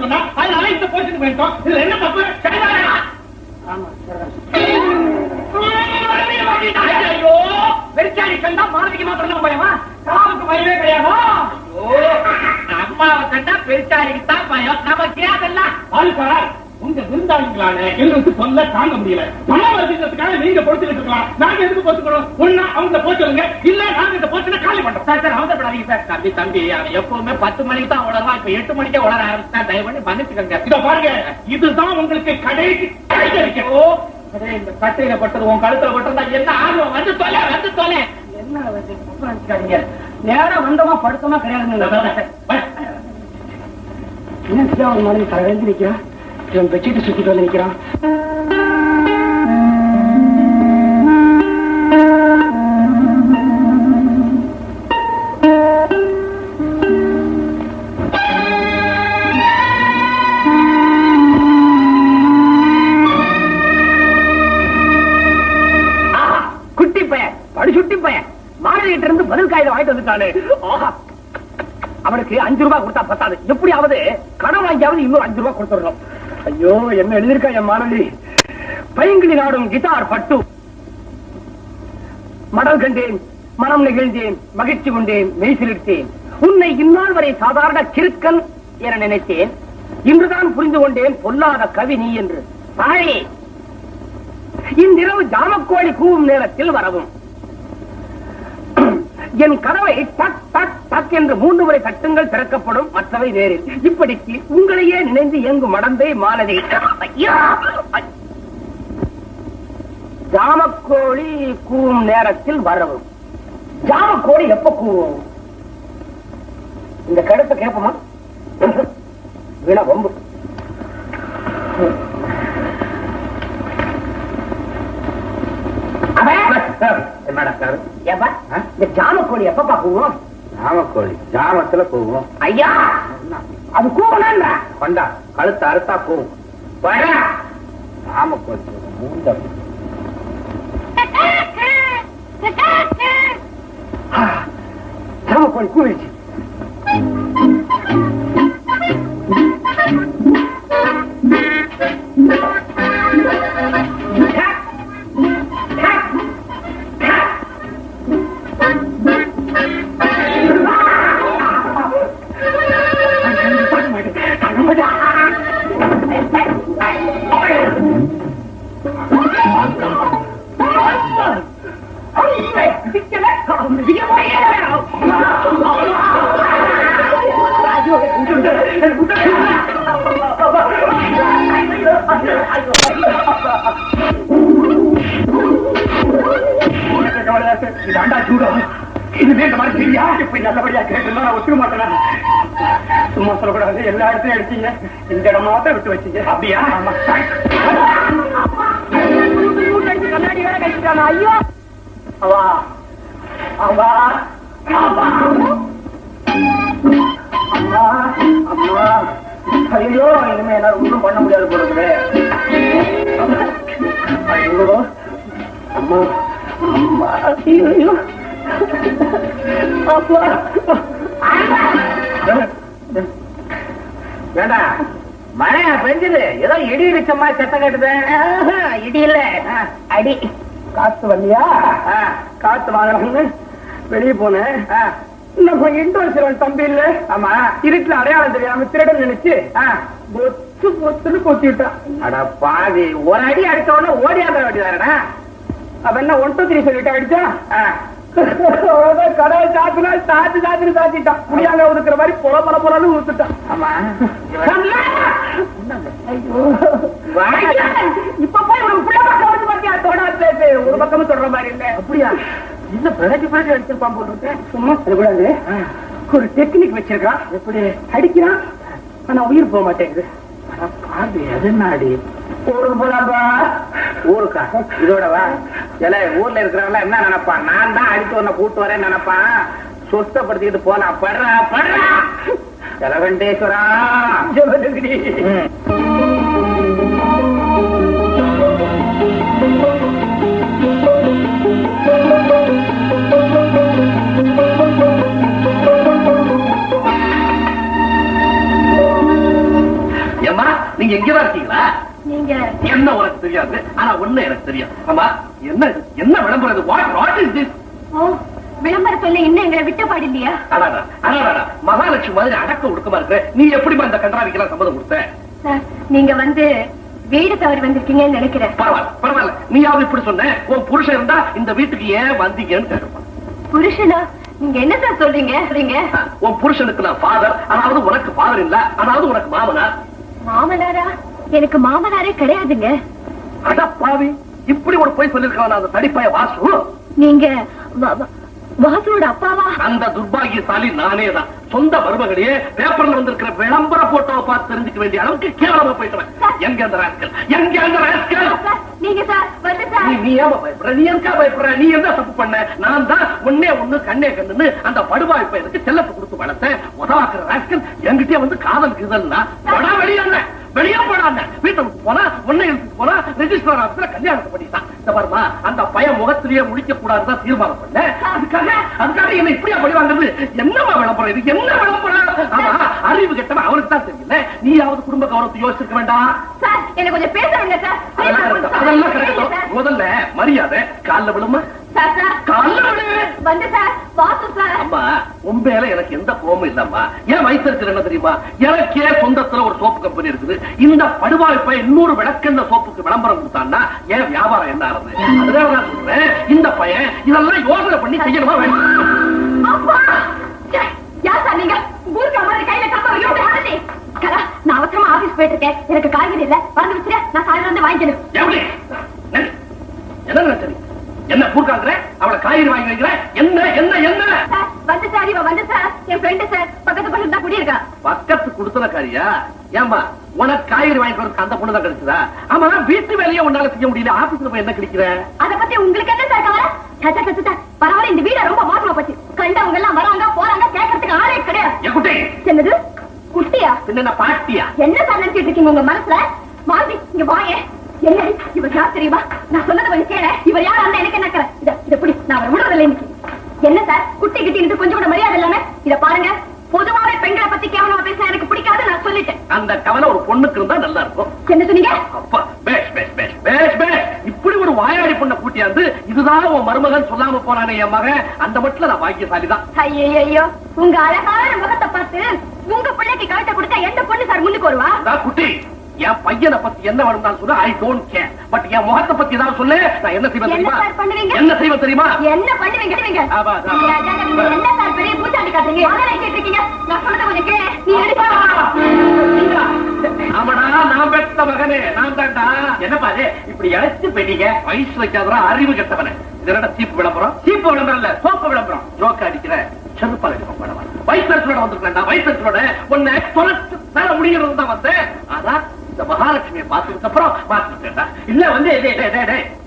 சொன்னா அதனால இந்த போச்சுக்கு போயிட்டோம். இதுல என்ன தப்பு? ஐயோ, வெறிச்சாடி கண்டா மாணவிக்கு மாத்திரம் தான் பயமா? காவுக்கு பயமே கிடையாதா? அம்மாவை கண்டா பெருச்சாரிக்கு தான் பயம். நமக்கு அதெல்லாம் சார், உங்க விருந்தாளிங்களான எங்களுக்கு சொல்ல தாங்க முடியல. பணம் வருதுங்கிறதுக்காக நீங்க பொறுத்துக்கிட்டு இருக்கலாம். நாங்க எதுக்கு பொறுத்துக்கணும்? ஒண்ணா அவங்க போச்சுங்க, இல்ல நாங்க இந்த போச்சுன்னா காலி பண்றோம். சார் சார் அவசரப்படாதீங்க சார். தம்பி தம்பி, அவன் எப்பவுமே 10 மணிக்கு தான் உணர்வான். இப்ப 8 மணிக்கே உணர ஆரம்பிச்சா. தயவு பண்ணி மன்னிச்சுக்கங்க. இத பாருங்க, இதுதான் உங்களுக்கு கடைக்கு கைகரிக்கும். இந்த கட்டையில பட்டது உன் கழுத்துல பட்டதா என்ன ஆர்வம்? வந்து தொலை, வந்து தொலை. என்ன நினைச்சுக்காதீங்க, நேரம் வந்தமா படுத்தமா கிடையாதுங்க. என்ன ஒரு மாதிரி கலந்து நிக்கிறான், இவன் பெட்ஷீட் சுத்திட்டு வந்து நிக்கிறான். புதுசா இதை வாங்கிட்டு வந்துட்டானே. அவனுக்கு 5 ரூபாய் கொடுத்தா பத்தாது, எப்படியாவது கடன் வாங்கியாவது இன்னும் 5 ரூபாய் கொடுத்துடணும். ஐயோ, என்ன எழுதிருக்கா என் மாணவி. பைங்கிலி நாடும் கிட்டார் பட்டு மடல் கண்டேன், மனம் நெகிழ்ந்தேன், மகிழ்ச்சி கொண்டேன், மெய்சிலிட்டேன். உன்னை இந்நாள் வரை சாதாரண கிறுக்கன் என நினைத்தேன், இன்றுதான் புரிந்து கொண்டேன் பொல்லாத கவி நீ என்று. தாயே, இன்றிரவு ஜாமக்கோழி கூவும் நேரத்தில் வரவும். என் கதவை டக் டக் டக் என்று 3 முறை தட்டுங்கள், திறக்கப்படும், மற்றவை நேரில். இப்படிக்கு உங்களையே நினைந்து இயங்கும் மடந்தை மாலதி. ஜாமக்கோழி கூவும் நேரத்தில் வரவும். ஜாமக்கோழி எப்ப கூவும்? இந்த கருத்தை கேட்போமா? வீணா வம்பு. இந்த ஜாமக்கோழி எப்பப்பா கூவும்? ஜாமக்கோழி ஜாமத்துல போகும். ஐயா, அது கூவனா கொண்டா கழுத்து அறுத்தா போகும். ஜாமக்கோழி மூந்த ஜாமக்கோழி கூவிச்சு. சும்மா சொல்லக்கூடாது, எல்லா இடத்தையும் அடிச்சீங்க, இந்த இடம் மாத்திரம் விட்டு வச்சீங்க. அப்படியா? கண்ணாடி வேற கட்டிட்டானா? ஐயோ, அவா அவா அம்மா அம்மா, ஐயோ, இனிமே என்னால ஒண்ணும் பண்ண முடியாது போறது. ஐயோ அம்மா அம்மா, ஐயோ அப்பா. வேண்டா, மழையா பெஞ்சது, ஏதோ இடி இடிச்சமா சத்தம் கேட்டுது. இடி இல்ல, அடி. காத்து வரலையா? காத்து வாங்கலாம்னு வெளியே போனேன். நம்ம இன்டர்வல் தம்பி இல்ல, ஆமா, இருட்டுல அடையாளம் தெரியாம திருடன் நினைச்சு பொத்து பொத்துன்னு பொத்தி விட்டான். அட பாதி, ஒரு அடி அடிச்ச உடனே ஓடியாத வேண்டியதானடா. அவ என்ன 1 2 3 சொல்லிட்டு அடிச்சா, கடை சாத்துனா சாத்து சாத்துன்னு சாத்திட்டான். முடியாங்க ஒதுக்குற மாதிரி பொல பொல பொலன்னு ஊத்துட்டான். ஆமா, இப்ப போய் உனக்கு புள்ள பக்கம் வந்து பாத்தியா, தோடா பேசு, ஒரு பக்கமும் சொல்ற மாதிரி இல்ல. அப்படியா? இந்த பிறகு பிறகு அடிச்சிருப்பான் போட்டுருக்கேன். சும்மா சொல்லக்கூடாது, ஒரு டெக்னிக் வச்சிருக்கான். எப்படி அடிக்கிறான், ஆனா உயிர் போக மாட்டேங்குது. அது நாடி ஊருக்கு போலாம்பா. ஊருக்கா? இதோடவா? ஊர்ல இருக்கிறவங்க என்ன நினைப்பான், நான் தான் அடிச்சு உன்னை கூட்டு வரேன்னு நினைப்பான். சொஸ்தப்படுத்திக்கிட்டு போலாம். படுறா படுறா ஜலகண்டேஸ்வரா. ஏம்மா, நீங்க எங்கதான் இருக்கீங்களா? நீங்க என்ன உனக்கு தெரியாது, ஆனா ஒண்ணு எனக்கு தெரியும். ஆமா, என்ன என்ன விளம்பரம்? What is this? ஓ, விளம்பரம் சொல்ல இன்னும் எங்களை விட்டப்பாடு இல்லையா? மகாலட்சுமி மாதிரி அடக்க ஒடுக்கமா இருக்க நீ எப்படிமா இந்த கன்றாவிக்கெல்லாம் சம்மதம் கொடுத்த? சார், நீங்க வந்து வீடு தவறி வந்திருக்கீங்கன்னு நினைக்கிறேன். பரவாயில்ல பரவாயில்ல, நீயாவது இப்படி சொன்ன. உன் புருஷன் இருந்தா இந்த வீட்டுக்கு ஏன் வந்தீங்கன்னு கேட்பான். புருஷனா? நீங்க என்ன சார் சொல்றீங்க? உன் புருஷனுக்கு நான் ஃபாதர், அதாவது உனக்கு ஃபாதர் இல்ல, அதாவது உனக்கு மாமனார். மாமனாரா? எனக்கு மாமனாரே கிடையாதுங்க. அட பாவி, இப்படி ஒரு போய் சொல்லிருக்கான் அந்த தடிப்பைய வாசு. நீங்க வாசுவோட அப்பாவா? அந்த துர்பாகியசாலி நானே தான். சொந்த மருமகளையே பேப்பர்ல வந்திருக்கிற விளம்பர போட்டோவை பார்த்து தெரிஞ்சுக்க வேண்டிய அளவுக்கு கேவலமா போயிட்டவன். எங்க அந்த ராஸ்கல், எங்க அந்த ராஸ்கல்? நீங்க சார் வந்து சார். நீ ஏமா பயப்படுற? நீ எங்க பயப்படுற? நீ என்ன தப்பு பண்ண? நான் தான் ஒன்னே ஒண்ணு கண்ணே கண்ணுன்னு அந்த படுவாய் பையனுக்கு செல்லத்தை கொடுத்து வளர்த்தேன். உதவாக்குற ராஸ்கல் என்கிட்டே வந்து காதல் கிதல்னா வெளியே வெளியே போடாங்க. வீட்டுக்கு போனா ஒன்னை எழுத்துக்கு போனா ரெஜிஸ்டர் ஆபீஸ்ல கல்யாணத்தை பண்ணிட்டான். இந்த பாருமா, அந்த பையன் முகத்திலேயே முடிக்க கூடாதுதான் தீர்மானம் பண்ண. அதுக்காக என்ன இப்படியா பழி வாங்குறது? என்னமா விளம்பரம் இது? என்ன விளம்பரம்? ஆமா, அறிவு கெட்டவன் அவனுக்கு தான் தெரியல. நீயாவது குடும்ப கௌரவத்தை யோசிச்சிருக்க வேண்டாம். சார் என்ன கொஞ்சம் பேச விடுங்க சார். அதெல்லாம் கிடைக்கும். முதல்ல மரியாதை கால்ல விழுமா? அம்மா, உண்மையில எனக்கு எந்த கோபமும் இல்லம்மா. ஏன் வயசு என்ன தெரியுமா? எனக்கே சொந்தத்துல ஒரு சோப்பு கம்பெனி இருக்குது. இந்த படுவாய் பையன் இன்னொரு விளக்கெண்ண சோப்புக்கு விளம்பரம் கொடுத்தான்னா ஏன் வியாபாரம் என்ன ஆகுது? அதுதான் நான் சொல்றேன், இந்த பையன் இதெல்லாம் யோசனை பண்ணி செய்யணுமா வேண்டாம்? நான் அவசரமா ஆபீஸ் போயிட்டு இருக்கேன். எனக்கு காய்கறி இல்ல, வந்து வச்சுட்டு நான் சாயந்தரம் வந்து வாங்கிக்கணும். என்ன சரி, என்ன பூர்க்காங்க? அவளை காய்கறி வாங்கி வைக்கிற? என்ன என்ன என்ன வந்து சார், இவ வந்து சார், என் ஃப்ரெண்டு சார், பக்கத்து பக்கத்துல தான் குடியிருக்கா. பக்கத்து குடுத்தன காரியா? ஏமா, உனக்கு காய்கறி வாங்கி வரதுக்கு அந்த பொண்ணு தான் கிடைச்சதா? ஆமா, வீட்டு வேலையை உன்னால செய்ய முடியல, ஆபீஸ்ல போய் என்ன கிடைக்கிற? அத பத்தி உங்களுக்கு என்ன சார் கவலை? பரவாயில்ல, இந்த வீட ரொம்ப மோசமா போச்சு. கண்டவங்க எல்லாம் வராங்க போறாங்க, கேட்கறதுக்கு ஆளே கிடையாது. என்னது குட்டியா? என்ன பாட்டியா? என்ன சார் நினைச்சிட்டு இருக்கீங்க உங்க மனசுல? மாதி, இங்க வாங்க. என்ன இவர் யார் தெரியுமா? நான் சொன்னதை கொஞ்சம் கேள. இவர் யார் அந்த எனக்கு என்ன? இத புடி, நான் அவர் விடுறதில்லை இன்னைக்கு. என்ன சார் குட்டி கிட்டி கொஞ்சம் கூட மரியாதை இல்லாம? இத பாருங்க, பொதுவாவே பெண்களை பத்தி கேவலமா பேச எனக்கு பிடிக்காது, நான் சொல்லிட்டேன். அந்த கவலை ஒரு பொண்ணுக்கு இருந்தா நல்லா இருக்கும். என்ன சொன்னீங்க? அப்பா, பேஷ் பேஷ் பேஷ் பேஷ் பேஷ். இப்படி ஒரு வாயாடி பொண்ண கூட்டியாந்து இதுதான் உன் மருமகன் சொல்லாம போறானே என் மகன், அந்த மட்டும் நான் பாக்கியசாலிதான். ஐயோ, உங்க அழகான முகத்தை பார்த்து உங்க பிள்ளைக்கு கழுத்தை கொடுத்தா எந்த பொண்ணு சார் முன்னுக்கு வருவா? குட்டி, என் பையனை பத்தி என்ன வேணும் சொல்ல, ஐ டோன்ட் கேர். பட் என் முகத்தை பத்தி தான் சொல்லு. நான் என்ன செய்வேன் தெரியுமா? என்ன செய்வேன் தெரியுமா? என்ன பண்ணுவீங்க? என்ன சார் பெரிய பூச்சாண்டி காட்டுறீங்க? யாரை கேட்டிருக்கீங்க? நான் சொல்றத கொஞ்சம் கேளு. நீ எடுப்பா. ஆமாடா, நான் பெத்த மகனே, நான் தான்டா. என்ன பாரு இப்படி இழைச்சு பெரியங்க? வயசு வைக்காதா, அறிவு கெட்டவனே. இதோட சீப்பு விளம்பரம்? சீப்பு விளம்பரம் இல்ல, சோப்பு விளம்பரம். ஜோக்க அடிக்கிற செருப்பால வயசோட வந்திருக்கேன். வயசோட உன்னை தொலைச்சு தர முடிகிறது தான் வந்தேன். அதான் இந்த மகாலட்சுமியை பார்த்ததுக்கு அப்புறம் மாத்திட்டா. இல்ல வந்து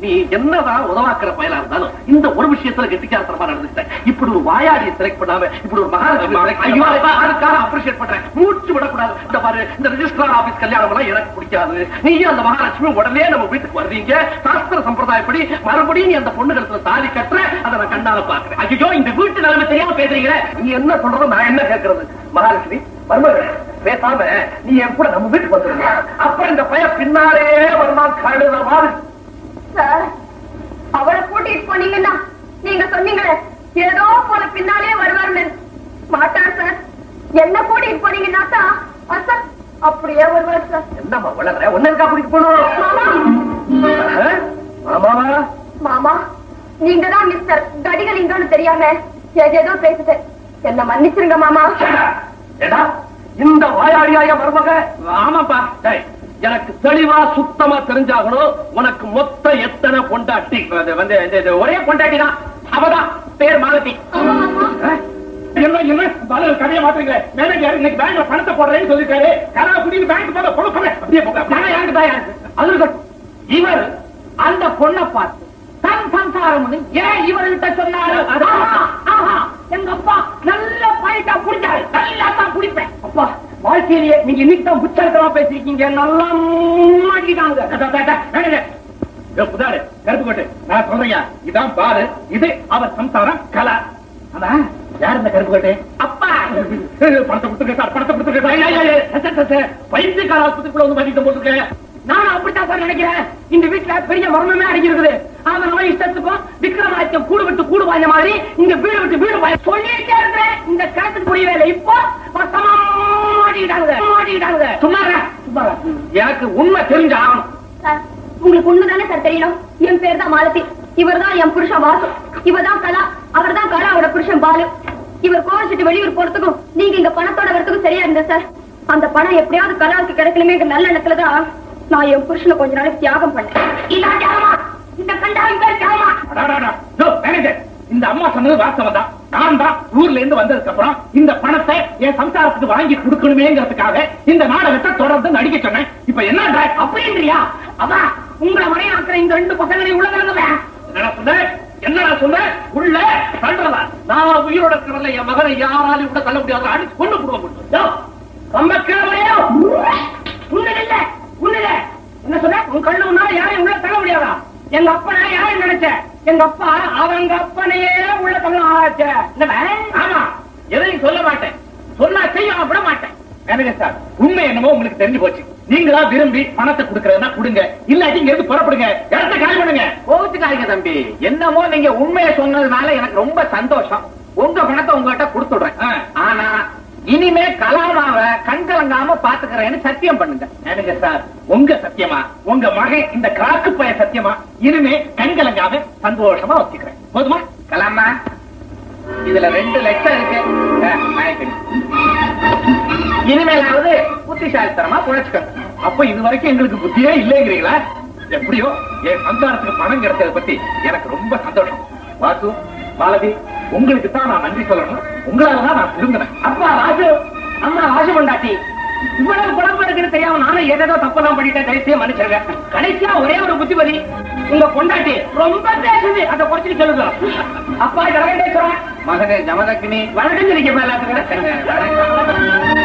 நீ என்னதான் உதவாக்குற பயலா இருந்தாலும் இந்த ஒரு விஷயத்துல கெட்டிக்காரத்தனமா நடந்துட்டேன். இப்படி ஒரு வாயாடியை செலக்ட் பண்ணாம இப்படி ஒரு மகாலட்சுமி அதுக்காக அப்ரிஷியேட் பண்றேன். மூச்சு விடக்கூடாது. இந்த பாரு, இந்த ரெஜிஸ்ட்ரார் ஆபீஸ் கல்யாணம் எல்லாம் எனக்கு பிடிக்காது. நீயும் அந்த மகாலட்சுமி உடனே நம்ம வீட்டுக்கு வருவீங்க. சாஸ்திர சம்பிரதாயப்படி மறுபடியும் நீ அந்த பொண்ணு கழுத்துல தாலி கட்டுற, அதை நான் கண்ணால பாக்குறேன். ஐயோ, இந்த வீட்டு நிலைமை தெரியாம பேசுறீங்க. நீ என்ன சொல்றது, நான் என்ன கேட்கறது? மகாலட்சுமி மருமகள், பேசாம நீ எப்ப நம்ம வீட்டுக்கு வந்துருங்க. அப்புறம் இந்த பையன் பின்னாலே வருவான் கழுத மாதிரி. சார், அவளை கூட்டிட்டு போனீங்கன்னா நீங்க சொன்னீங்களே ஏதோ போல பின்னாலே வருவார்னு. மாட்டார் சார். என்ன கூட்டிட்டு போனீங்கன்னா தான் அப்படியே வருவார் சார். என்னம்மா வளர்ற? ஒன்னு இருக்கா கூட்டிட்டு போனோம்? மாமா, மாமா நீங்க தான் மிஸ்டர் கடிகலிங்கன்னு தெரியாம ஏதேதோ பேசுறேன். என்ன மன்னிச்சிருங்க மாமா. ஏடா இந்த வாயாடியாய மருமக? ஆமாப்பா, எனக்கு தெளிவா சுத்தமா தெரிஞ்சாகணும். உனக்கு மொத்த எத்தனை பொண்டாட்டி? வந்து ஒரே பொண்டாட்டி தான். அவதான் பேர் மாலதி. கதையை மாத்துறீங்க. மேனேஜர் இன்னைக்கு பேங்க்ல பணத்தை போடுறேன்னு சொல்லிருக்காரு. கரா குடிக்கு பேங்க் போக கொடுக்கல. அப்படியே போக அது இருக்கட்டும். இவர் அந்த பொண்ணை பார்த்து தன் சம்சாரம் ஏன் இவர்கிட்ட சொன்னாரு? எங்க அப்பா நல்ல பாயிண்டா குடிச்சாரு. நல்லா தான் குடிப்பேன். அப்பா, வாழ்க்கையிலேயே நீங்க இன்னைக்கு தான் புத்தகமா பேசிருக்கீங்க. நல்லா மாட்டிட்டாங்க. புதாரு கருப்பு கோட்டு, நான் சொல்றேன், இதான் பாரு, இது அவர் சம்சாரம் கலா. அதான் யார் இந்த கருப்பு கோட்டு? அப்பா, பணத்தை கொடுத்துருக்க சார், பணத்தை கொடுத்துருக்க. பைத்தியக்கார ஆஸ்பத்திரிக்குள்ள வந்து மாட்டிட்டு போட்டுருக்கேன். நானும் அப்படித்தான் சார் நினைக்கிறேன். இந்த வீட்டுல பெரிய மர்மமே அடங்கி இருக்குது. அதனால இஷ்டத்துக்கும் விக்ரமாதித்யம் கூடு விட்டு கூடு வாய்ந்த மாதிரி இங்க வீடு விட்டு வீடு வாய சொல்லிட்டே இருக்கிறேன். இந்த கருத்துக்கு முடியவே இல்லை. இப்போ மாட்டிக்கிட்டாங்க. சும்மாங்க, எனக்கு உண்மை தெரிஞ்ச ஆகணும். உங்களுக்கு உண்மைதானே சார் தெரியணும். என் பேர் தான் மாலதி. இவர் தான் என் புருஷன் வாசு. இவர் தான் கலா. அவர் தான் கலாவோட புருஷன் பாலு. இவர் கோவிச்சுட்டு வெளியூர் போறதுக்கும் நீங்க இங்க பணத்தோட வரத்துக்கும் சரியா இருந்த சார். அந்த பணம் எப்படியாவது கலாவுக்கு கிடைக்கணுமே நல்ல எண்ணத்துலதான் நான் என் புருஷனை கொஞ்ச நாளைக்கு தியாகம் பண்ணேன். இந்த அம்மா சொன்னது வாஸ்தவம் தான். நான் தான் ஊர்ல இருந்து வந்ததுக்கு அப்புறம் இந்த பணத்தை என் சம்சாரத்துக்கு வாங்கி கொடுக்கணுமேங்கிறதுக்காக இந்த நாடகத்தை தொடர்ந்து நடிக்க சொன்னேன். இப்ப என்ன அப்படின்றியா? அதான் உங்களை மனையாக்குற இந்த ரெண்டு பசங்களையும் உள்ள என்னடா சொன்ன? உள்ள தள்ளுறதா? நான் உயிரோட இருக்கிறவங்க என் மகனை யாராலையும் கூட தள்ள முடியாது. அடிச்சு கொண்டு போடுவோம். ரொம்ப கேவலையோ உண்மையில்லை. எங்க அப்பனா யாரு நினைச்ச? எங்க அப்பா அவங்க அப்பனையே உள்ள தமிழ் ஆச்ச. ஆமா, எதையும் சொல்ல மாட்டேன், சொன்னா செய்ய விட மாட்டேன். மேனேஜர் சார், உண்மை என்னமோ உங்களுக்கு தெரிஞ்சு போச்சு. நீங்களா விரும்பி பணத்தை கொடுக்கறதுனா கொடுங்க, இல்லாட்டி இங்க இருந்து புறப்படுங்க, இடத்த காலி பண்ணுங்க. கோவிச்சுக்காதீங்க தம்பி, என்னமோ நீங்க உண்மையை சொன்னதுனால எனக்கு ரொம்ப சந்தோஷம். உங்க பணத்தை உங்ககிட்ட கொடுத்துடுறேன். ஆனா இனிமே கலாமாவ கண்கலங்காம பாத்துக்கிறேன்னு சத்தியம் பண்ணுங்க. மேனேஜர் சார், உங்க சத்தியமா, உங்க மகன் இந்த கிராக்கு பைய சத்தியமா, இனிமே கண்கலங்காம சந்தோஷமா வச்சுக்கிறேன். போதுமா? கலாமா, இதுல 2 லட்சம் இருக்கு. இனிமேலாவது புத்திசாலித்தனமா புழைச்சுக்கணும். அப்ப இது வரைக்கும் எங்களுக்கு புத்தியே இல்லைங்கிறீங்களா? எப்படியோ என் சந்தானத்துக்கு பணம் கிடைச்சதை பத்தி எனக்கு ரொம்ப சந்தோஷம். வாசு, மாலதி, உங்களுக்கு தான் நான் நன்றி சொல்லணும். உங்களாலதான் நான் திரும்பினேன். அப்பா ராஜு, அம்மா ராஜு பொண்டாட்டி, இவ்வளவு குழப்பம் இருக்குன்னு தெரியாம நானும் ஏதோ தப்பெல்லாம் பண்ணிட்டேன். கடைசியா மன்னிச்சிருங்க. கடைசியா ஒரே ஒரு புத்திமதி, உங்க பொண்டாட்டி ரொம்ப பேசுது, அதை குறைச்சிட்டு சொல்லுங்க. அப்பா ஜெகதேஸ்வரன், மகனே ஜமதக்கினி, வணக்கம் சொல்லிக்க எல்லாத்துக்கும்.